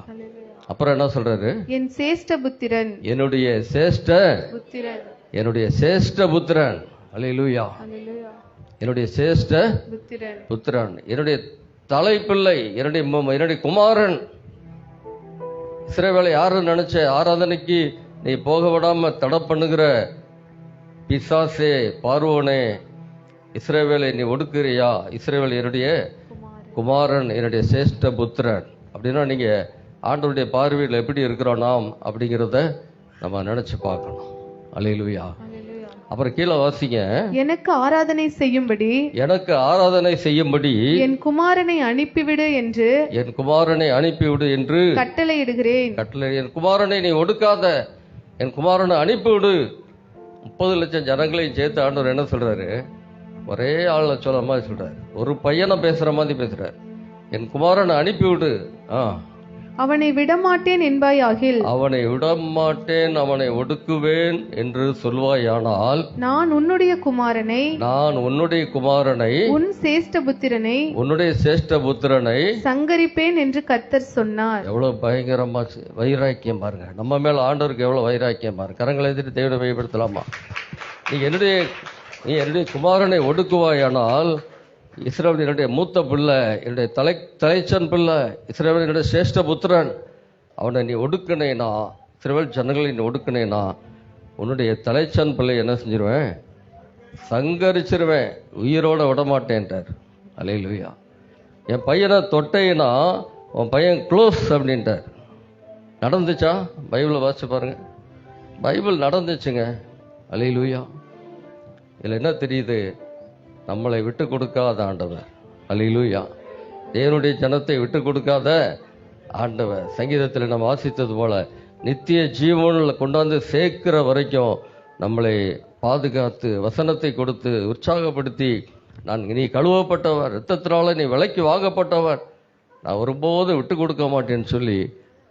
அப்புறம் என்ன சொல்றாரு? என் சேஷ்ட புத்திரன். என்னுடைய சேஷ்ட புத்திரன். என்னுடைய சேஷ்ட புத்திரன். அல்லேலூயா. என்னுடைய சேஷ்ட புத்திரன். புத்திரன். என்னுடைய தலைப்பிள்ளை, என்னுடைய குமாரன். இஸ்ரவேலை யாரு நினைச்ச? ஆராதனைக்கு நீ போக விடாம தடை பண்ணுகிற பிசாசே, பார்வோனே, இஸ்ரவேலை நீ ஒடுக்குறியா? இஸ்ரவேல் என்னுடைய குமாரன், என்னுடைய சேஷ்ட புத்திரன். அப்படின்னா நீங்க ஆண்டவருடைய பார்வையில் எப்படி இருக்கிறோம் நாம் அப்படிங்கிறத நம்ம நினைச்சு பார்க்கணும். அல்லேலூயா. அப்புறம் கீழே வாசிங்க. எனக்கு ஆராதனை செய்யும்படி, எனக்கு ஆராதனை செய்யும்படி என் குமாரனை அனுப்பிவிடு என்று, என் குமாரனை அனுப்பிவிடு என்று கட்டளையிடுகிறேன். என் குமாரனை நீ ஒடுக்காத, என் குமாரனை அனுப்பிவிடு. 30 லட்சம் ஜனங்களையும் சேர்த்து ஆண்டவர் என்ன சொல்றாரு? ஒரே ஆள சொல்ற மாதிரி சொல்றாரு. ஒரு பையனை பேசுற மாதிரி பேசுறாரு. என் குமாரனை அனுப்பிவிடு. அவனை விடமாட்டேன் என்பாயாகில், அவனை விடமாட்டேன், அவனை ஒடுக்குவேன் என்று சொல்வாயானால், நான் உன்னுடைய குமாரனை, நான் உன்னுடைய குமாரனை, உன் சேஷ்ட புத்திரனை, உன்னுடைய சேஷ்ட புத்திரனை சங்கரிப்பேன் என்று கர்த்தர் சொன்னார். எவ்வளவு பயங்கரமா வைராக்கியம் பாருங்க. நம்ம மேல ஆண்டவருக்கு எவ்வளவு வைராக்கியம் பாருங்க. கரங்களை எதிர்த்து தேவனை பயன்படுத்தலாமா? நீ என்னுடைய குமாரனை ஒடுக்குவாயானால், இஸ்ரவேல் என்னுடைய மூத்த பிள்ளை, என்னுடைய தலைச்சன் பிள்ளை, இஸ்ரவேல் என்னுடைய சேஷ்ட புத்திரன், அவனை நீ ஒடுக்கினேனா, இஸ்ரவேல் ஜனங்களை நீ ஒடுக்கினேனா, உன்னுடைய தலைச்சன் பிள்ளை என்ன செஞ்சிருவேன்? சங்கரிச்சிருவேன், உயிரோட விடமாட்டேன்ட்டார். அல்லேலூயா. என் பையனை தொட்டைனா உன் பையன் க்ளோஸ் அப்படின்ட்டார். நடந்துச்சா? பைபிளை வாசிச்சு பாருங்க. பைபிள் நடந்துச்சுங்க. அல்லேலூயா. இதில் என்ன தெரியுது? நம்மளை விட்டு கொடுக்காத ஆண்டவர். அல்லேலூயா. தேவனுடைய ஜனத்தை விட்டு கொடுக்காத ஆண்டவர். சங்கீதத்தில் நம்ம வாசித்தது போல நித்திய ஜீவனில் கொண்டாந்து சேர்க்கிற வரைக்கும் நம்மளை பாதுகாத்து வசனத்தை கொடுத்து உற்சாகப்படுத்தி, நீ கழுவப்பட்டவர், இரத்தத்தினால நீ விலைக்கு வாங்கப்பட்டவர், நான் ஒருபோது விட்டு கொடுக்க மாட்டேன்னு சொல்லி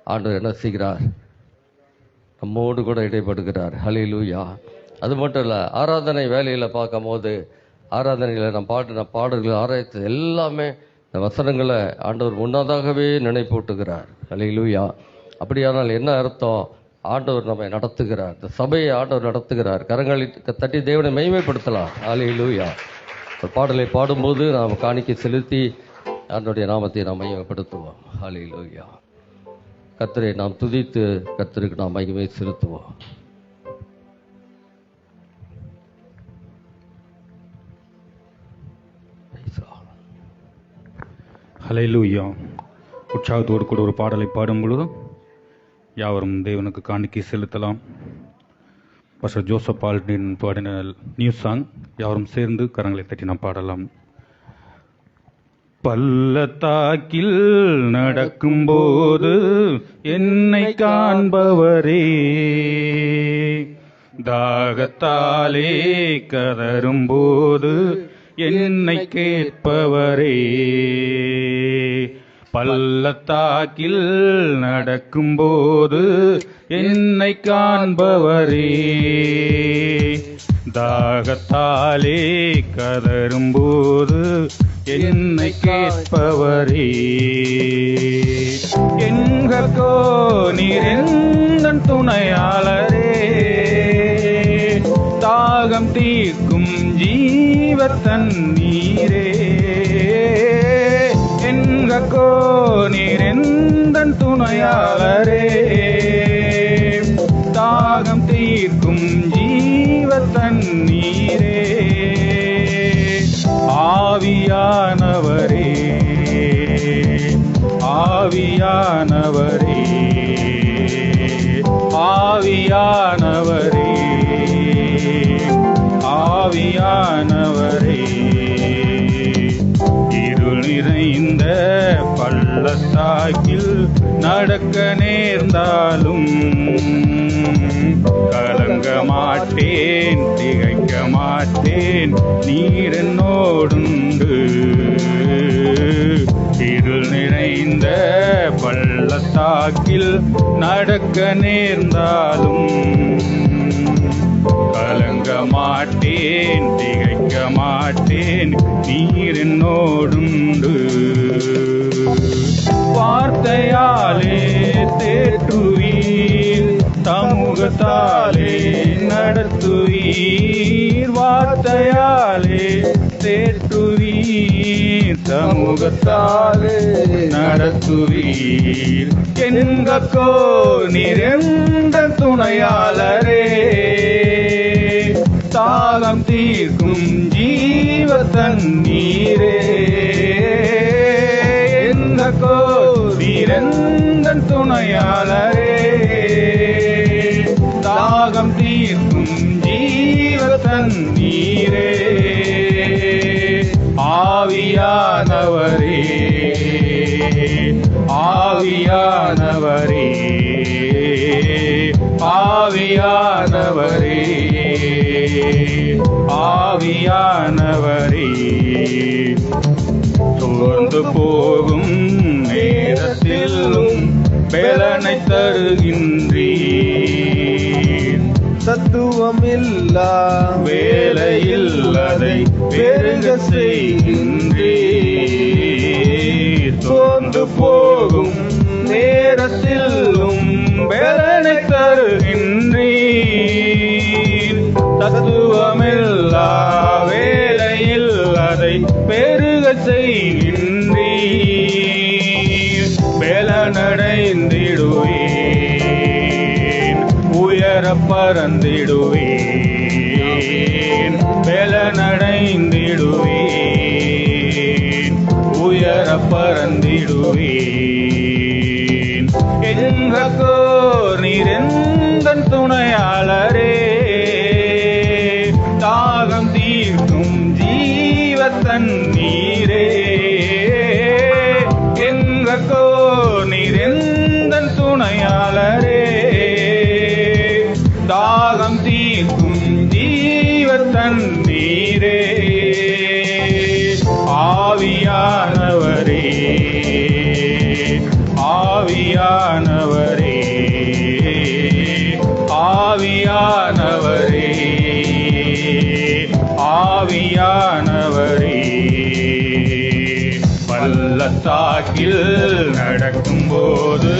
ஆண்டவர் என்ன செய்கிறார்? நம்மோடு கூட இடைப்படுகிறார். ஹல்லேலூயா. அது மட்டும் இல்லை, ஆராதனை வேலையில் பார்க்கும் போது, ஆராதனையில் நான் பாடின பாடல்கள், ஆராய்ச்சி எல்லாமே இந்த வசனங்களை ஆண்டவர் முன்னதாகவே நினைப்பூட்டுகிறார். ஹல்லேலூயா. அப்படியானால் என்ன அர்த்தம்? ஆண்டவர் நம்மை நடத்துகிறார், இந்த சபையை ஆண்டவர் நடத்துகிறார். கரங்களை தட்டி தேவனை மகிமைப்படுத்தலாம். ஹல்லேலூயா. ஒரு பாடலை பாடும்போது நாம் காணிக்கை செலுத்தி ஆண்டவருடைய நாமத்தை நாம் மகிமைப்படுத்துவோம். ஹல்லேலூயா. கர்த்தரை நாம் துதித்து கர்த்தருக்கு நாம் மகிமை செலுத்துவோம். ஹல்லேலூயா. உற்சாகத்தோடு கூட ஒரு பாடலை பாடும் பொழுது யாவரும் தேவனுக்கு காணிக்கை செலுத்தலாம். பாஸ்டர் ஜோசப் ஆல்டின் பாடின நியூ சாங் யாவரும் சேர்ந்து கரங்களை தட்டி நாம் பாடலாம். பள்ளத்தாக்கில் நடக்கும்போது என்னை காண்பவரே, தாகத்தாலே கதறும்போது என்னை கேட்பவரே, பள்ளத்தாக்கில் நடக்கும்போது என்னை காண்பவரே, தாகத்தாலே கதறும்போது என்னை கேட்பவரே, எங்கோ நீரெந்தன் துணையாளரே, தாகம் தீர்க்கும் ஜீவ தண்ணீரே, எங்கோ நீரெந்தன் துணையாளரே, தாகம் தீர்க்கும் ஜீவ தண்ணீரே, ஆவியானவரே, ஆவியானவரே, ஆவியானவரே, ஆவியானவரே, இருள் நிறைந்த பள்ளத்தாக்கில் நடக்க நேர்ந்தாலும் கலங்க மாட்டேன், திகைக்க மாட்டேன், நீர் என்னோடுண்டு. இருள் நிறைந்த பள்ளத்தாக்கில் நடக்க நேர்ந்தாலும் கலங்க மாட்டேன், திகைக்க மாட்டேன், நீர் என்னோடுண்டு. வார்த்தையாலே தேற்றுவீர், சமூகத்தாலே நடத்துவீர், வார்த்தையாலே தேற்றுவீர், சமூகத்தாலே நடத்துவீர், எங்கோ நிறைந்த துணையாளரே, தாகம் தீர்க்கும் ஜீவ தண்ணீரே, எங்கோ நிறைந்த துணையாளரே, தாகம் தீர்க்கும் ஜீவ தண்ணீரே, ஆவியானவரே, ஆவியானவரே, ஆவியானவரே, ஆவியானவரே, சோர்ந்து போகும் நேரத்திலும் பலனை தருகின்றீர், தத்துவமில்லா வேலையில் அதை பெருக செய்கின்றீர், சோர்ந்து போகும் நேரத்திலும் பலனை தருகின்றீர், தத்துவமில்லா வேலையில் அதை பெருக செய்கின்றீர், பலனடைந்திடுவேன், உயர பறந்திடுவேன், பலனடைந்திடுவேன், உயர பறந்திடுவேன், எங்கோ நீரெந்தன் துணையாளரே, தாகம் தீர்க்கும் ஜீவ தண்ணீரே, எங்கோ நீரெந்தன் துணையாளரே, தாகம் தீர்க்கும் ஜீவ தண்ணீரே, ஆவியானவரே, ஆவியானவரே, ஆவியானவரே, ஆவியானவரே, பள்ளத்தாக்கில் நடக்கும்போது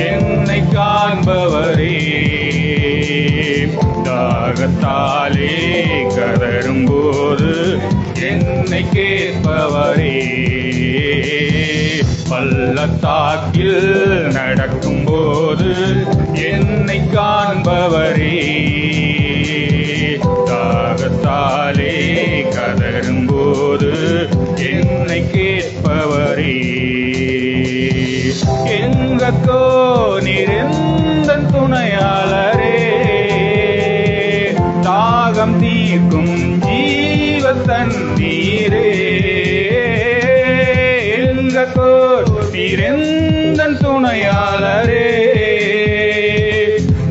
என்னை காண்பவரே, தாகத்தாலே கதறும்போது என்னை கேட்பவரே, பள்ளத்தாக்கில் நடக்கும்போது என்னை காண்பவரே, தாகத்தாலே கதறும்போது என்னை கேட்பவரே, எங்கோ நிறைந்தன் துணையாளரே, தாகம் தீர்க்கும் ஜீவ தண்ணீரே, எங்கோ நிறைந்தன் துணையாளரே,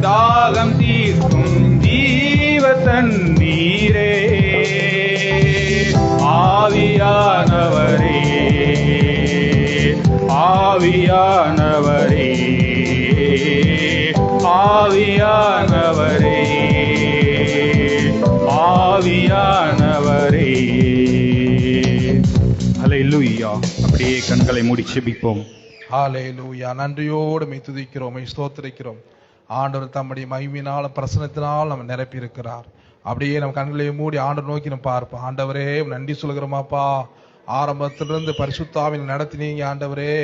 தாகம் தீர்க்கும் ஜீவ தண்ணீரே, ஆவியானவரே, ஆவியானவரே, ஆவியானவரே, ஆவியானவரே. ஹல்லேலூயா. அப்படியே கண்களை மூடி செபிப்போம். ஹல்லேலூயா. நன்றியோடு மை துதிக்கிறோம், மை ஸ்தோத்திரிக்கிறோம். ஆண்டவர் தம்முடைய மகிமையினால் பிரசனத்தினால் நம்ம நிரப்பி இருக்கிறார். அப்படியே நம்ம கண்களை மூடி ஆண்டவர் நோக்கி நம்ம பார்ப்போம். ஆண்டவரே நன்றி சொல்கிறோமாப்பா, ஆரம்பத்திலிருந்து பரிசுத்தாவில் நடத்தினீங்க ஆண்டவரே.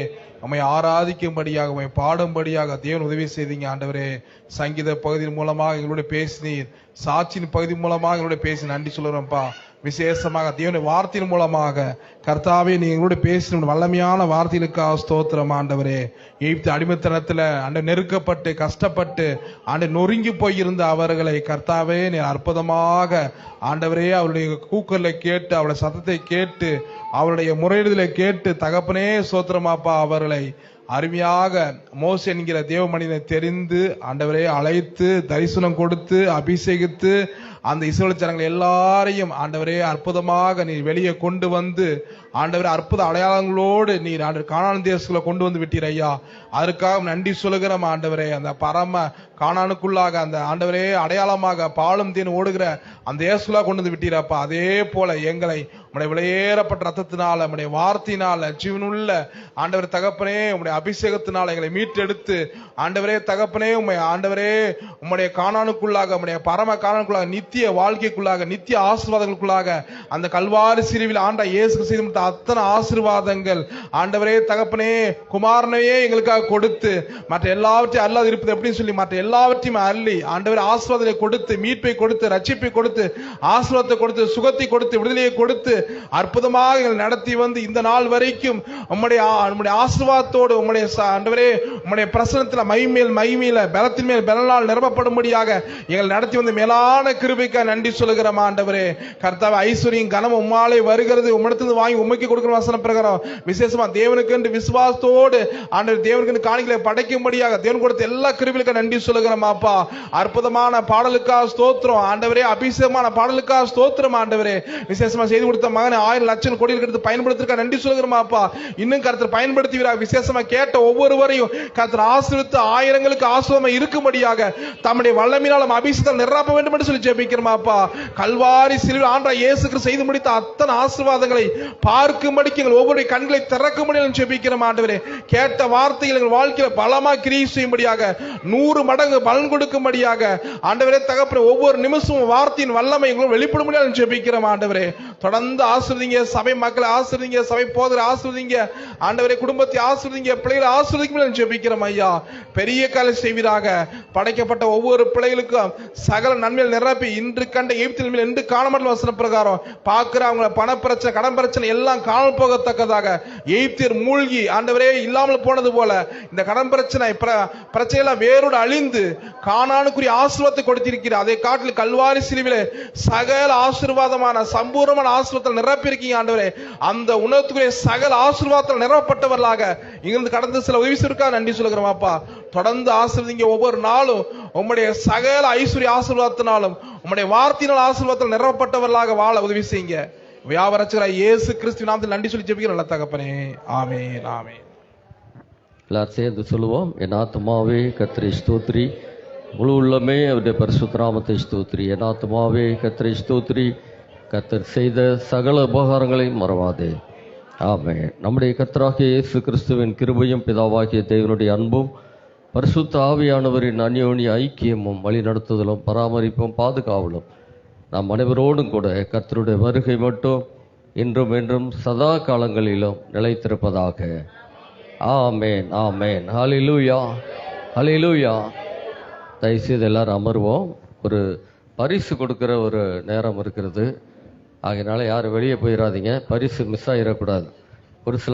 உம்மை ஆராதிக்கும்படியாக, உம்மை பாடும்படியாக தேவன் உதவி செய்தீங்க ஆண்டவரே. சங்கீத பகுதியின் மூலமாக எங்களோட பேசினீர், சாட்சியின் பகுதி மூலமாக எங்களோட பேசி நன்றி சொல்கிறோம்ப்பா. விசேஷமாக தேவனுடைய வார்த்தையின் மூலமாக கர்த்தாவே நீ எங்களோட பேசின வல்லமையான வார்த்தைகளுக்காக ஸ்தோத்திரம் ஆண்டவரே. எகிப்து அடிமைத்தனத்துல நெருக்கப்பட்டு கஷ்டப்பட்டு நொறுங்கி போயிருந்த அவர்களை கர்த்தாவே நீ அற்புதமாக ஆண்டவரே அவருடைய கூக்குரலை கேட்டு, அவருடைய சத்தத்தை கேட்டு, அவருடைய முறையிடுதலை கேட்டு தகப்பனே ஸ்தோத்திரமாப்பா அவர்களை அருமையாக மோசே என்கிற தேவ மனிதனை தெரிந்து ஆண்டவரே அழைத்து தரிசனம் கொடுத்து அபிஷேகித்து அந்த இஸ்ரவேல் ஜனங்கள் எல்லாரையும் ஆண்டவரே அற்புதமாக நீர் வெளியே கொண்டு வந்து ஆண்டவரே அற்புத அடையாளங்களோடு நீர் கானான் தேசத்துல கொண்டு வந்து விட்டீர் ஐயா. அதற்காக நன்றி சொல்லுகிறோம் ஆண்டவரே. அந்த பரம கானானுக்குள்ளாக அந்த ஆண்டவரே அடையாளமாக பாலும் தேன் ஓடுகிற அந்த தேசத்துல கொண்டு வந்து விட்டீரப்பா. அதே போல எங்களை உம்முடைய விலையேறப்பட்ட ரத்தத்தினால, உம்முடைய வார்த்தையினால, ஜீவனுள்ள ஆண்டவரே தகப்பனே உம்முடைய அபிஷேகத்தினால எங்களை மீட்டெடுத்து ஆண்டவரே தகப்பனே உம்மை ஆண்டவரே உம்முடைய கானானுக்குள்ளாக, உம்முடைய பரம கானானுக்குள்ளாக, நித்திய வாழ்க்கைக்குள்ளாக, நித்திய ஆசீர்வாதங்களுக்குள்ளாக அந்த கல்வாரி சிலுவையில் ஆண்ட இயேசு செய்த அத்தனை ஆசீர்வாதங்கள் ஆண்டவரே தகப்பனே குமாரனையே எங்களுக்காக கொடுத்து மற்ற எல்லாவற்றையும் அல்லாது இருப்பது எப்படின்னு சொல்லி மற்ற எல்லாவற்றையும் அள்ளி ஆண்டவரே ஆசீர்வாதத்தை கொடுத்து, மீட்பை கொடுத்து, ரட்சிப்பை கொடுத்து, ஆசீர்வாதத்தை கொடுத்து, சுகத்தை கொடுத்து, விடுதலையை கொடுத்து அற்புதமாக எங்களை நடத்தி வந்து இந்த நாள் வரைக்கும் உம்முடைய ஆசீர்வாதத்தோடு உம்முடைய ஆண்டவரே உம்முடைய பிரசன்னத்தில் மகிமையில பலத்தின் மேல் பலனால் நிரப்பப்படும்படியாக எங்களை நடத்தி வந்த மேலான கிருபைக்காக நன்றி சொல்லுகிறோம் ஆண்டவரே. கர்த்தாவே ஐஸ்வர்யம் கனம் உம்மாலே வருகிறது, உம்மிடத்திலிருந்து வாங்கி உம்மைக்கு கொடுக்கிற வசன பிரகாரம் விசேஷமா தேவனுக்கு என்று விசுவாசத்தோடு ஆண்டவர் தேவனுக்கு காணிகளை படைக்கும்படியாக தேவன் கொடுத்த எல்லா கிருபைகளுக்கு நன்றி சொல்லுகிறோம் அப்பா. அற்புதமான பாடலுக்காக ஸ்தோத்திரம் ஆண்டவரே, அபிஷேகமான பாடலுக்காக ஸ்தோத்திரம் ஆண்டவரே. விசேஷமா செய்து கொடுத்த மகனை 1000 லட்சம் கோடிகளுக்கு எடுத்து பயன்படுத்திருக்க நன்றி சொல்லுகிறோம் அப்பா. இன்னும் கர்த்தர் பயன்படுத்துவீராக. விசேஷமா கேட்ட ஒவ்வொருவரையும் கர்த்தர் ஆசீர்வதித்து ஆயிரங்களுக்கு ஆசீர்வாதம் இருக்கும்படியாக தம்முடைய வல்லமையினால் நம்ம அபிஷேகத்தை நிரப்ப வேண்டும் என்று சொல்லி ஜெபிக்கிறோம் அப்பா. கல்வாரி சிலுவையில் ஆண்டவர் இயேசு கிறிஸ்து செய்து முடித்த அத்தனை ஆசீர்வாதங்களை பார்க்கும்படிக்கு எங்கள் ஒவ்வொரு கண்களை திறக்கும்படி ஜெபிக்கிறோம் ஆண்டவரே. கேட்ட வார்த்தைகள் எங்கள் வாழ்க்கையில பலமா கிரியை செய்யும்படியாக 100 மடங்கு பலன் கொடுக்கும்படியாக ஆண்டவரே தகப்பனே ஒவ்வொரு நிமிஷமும் வார்த்தையின் வல்லமை எங்களுக்கு வெளிப்படும்படியாக ஜெபிக்கிறோம் ஆண்டவரே. தொடர்ந்து ஆசீர்வதிங்க, சபை மக்களை ஆசீர்வதிங்க, சபை போதரை ஆசீர்வதிங்க ஆண்டவரே, குடும்பத்தை ஆசீர்வதிங்க, பிள்ளைகளை ஆசீர்வதிக்கும் ஜெபிக்கிறோம் ஐயா. பெரிய காலை செய்வீராக. படைக்கப்பட்ட ஒவ்வொரு பிள்ளைகளுக்கும் சகல நன்மையில் நிரப்பி இன்று கண்ட எகிப்தில் மேல் என்று காணப்பட்ட வசன பிரகாரம் பார்க்கிற அவங்க பண பிரச்சனை கடன் பிரச்சனை எல்லாம் காணல் போகத்தக்கதாக எகிப்தியர் மூழ்கி ஆண்டவரே இல்லாமல் போனது போல இந்த கடன் பிரச்சனை வேரோடு அழிந்து கானானுக்குரிய ஆசீர்வாதத்தை கொடுத்திருக்கிறார். அதை காட்டில் கல்வாரி சிலுவிலே சகல ஆசீர்வாதமான சம்பூர்ணமான ஆசீர்வாதத்தில் நிரப்பியிருக்கீங்க ஆண்டவரே. அந்த உணர்த்துக்குரிய சகல ஆசீர்வாதத்தில் நிரப்பப்பட்டவர்களாக இங்கிருந்து கடந்த சில உதவி செய்வதற்காக நன்றி சொல்கிறோம் அப்பா. தொடர்ந்து ஆசீர்வதிங்க. ஒவ்வொரு நாளும் உம்முடைய சகல ஐஸ்வர்ய ஆசீர்வாதத்தினாலும் உம்முடைய வார்த்தையினால் ஆசீர்வாதத்தில் நிரப்பப்பட்டவர்களாக வாழ உதவி செய்யுங்க. வியாபாரச்சர இயேசு கிறிஸ்து நாமத்தில் நன்றி சொல்லி ஜெபிக்கிறோம் நல்ல தகப்பனே. ஆமென் ஆமென். எல்லாரும் சேர்ந்து சொல்லுவோம். என் ஆத்துமாவே கர்த்தரை ஸ்தோத்திரி, முழு உள்ளமே அவருடைய பரிசுத்த நாமத்தை ஸ்தோத்திரி. என் ஆத்துமாவே கர்த்தரை ஸ்தோத்திரி, கர்த்தர் செய்த சகல உபகாரங்களை மறவாதே. ஆமென். நம்முடைய கர்த்தராகிய இயேசு கிறிஸ்துவின் கிருபையும் பிதாவாகிய தேவனுடைய அன்பும் பரிசுத்த ஆவியானவரின் அந்யோன்ய ஐக்கியமும் வழி நடத்துதலும் பராமரிப்பும் பாதுகாவலும் நாம் அனைவரோடும் கூட கர்த்தருடைய வருகை மட்டும் இன்றும் என்றும் சதா காலங்களிலும் நிலைத்திருப்பதாக. ஆமென் ஆமென். ஹல்லேலூயா ஹல்லேலூயா. தயவுசெய்து எல்லாரும் அமர்வோம். ஒரு பரிசு கொடுக்கிற ஒரு நேரம் இருக்கிறது. ஆகையினால யாரும் வெளியே போயிடாதீங்க. பரிசு மிஸ் ஆகிடக்கூடாது. ஒரு சில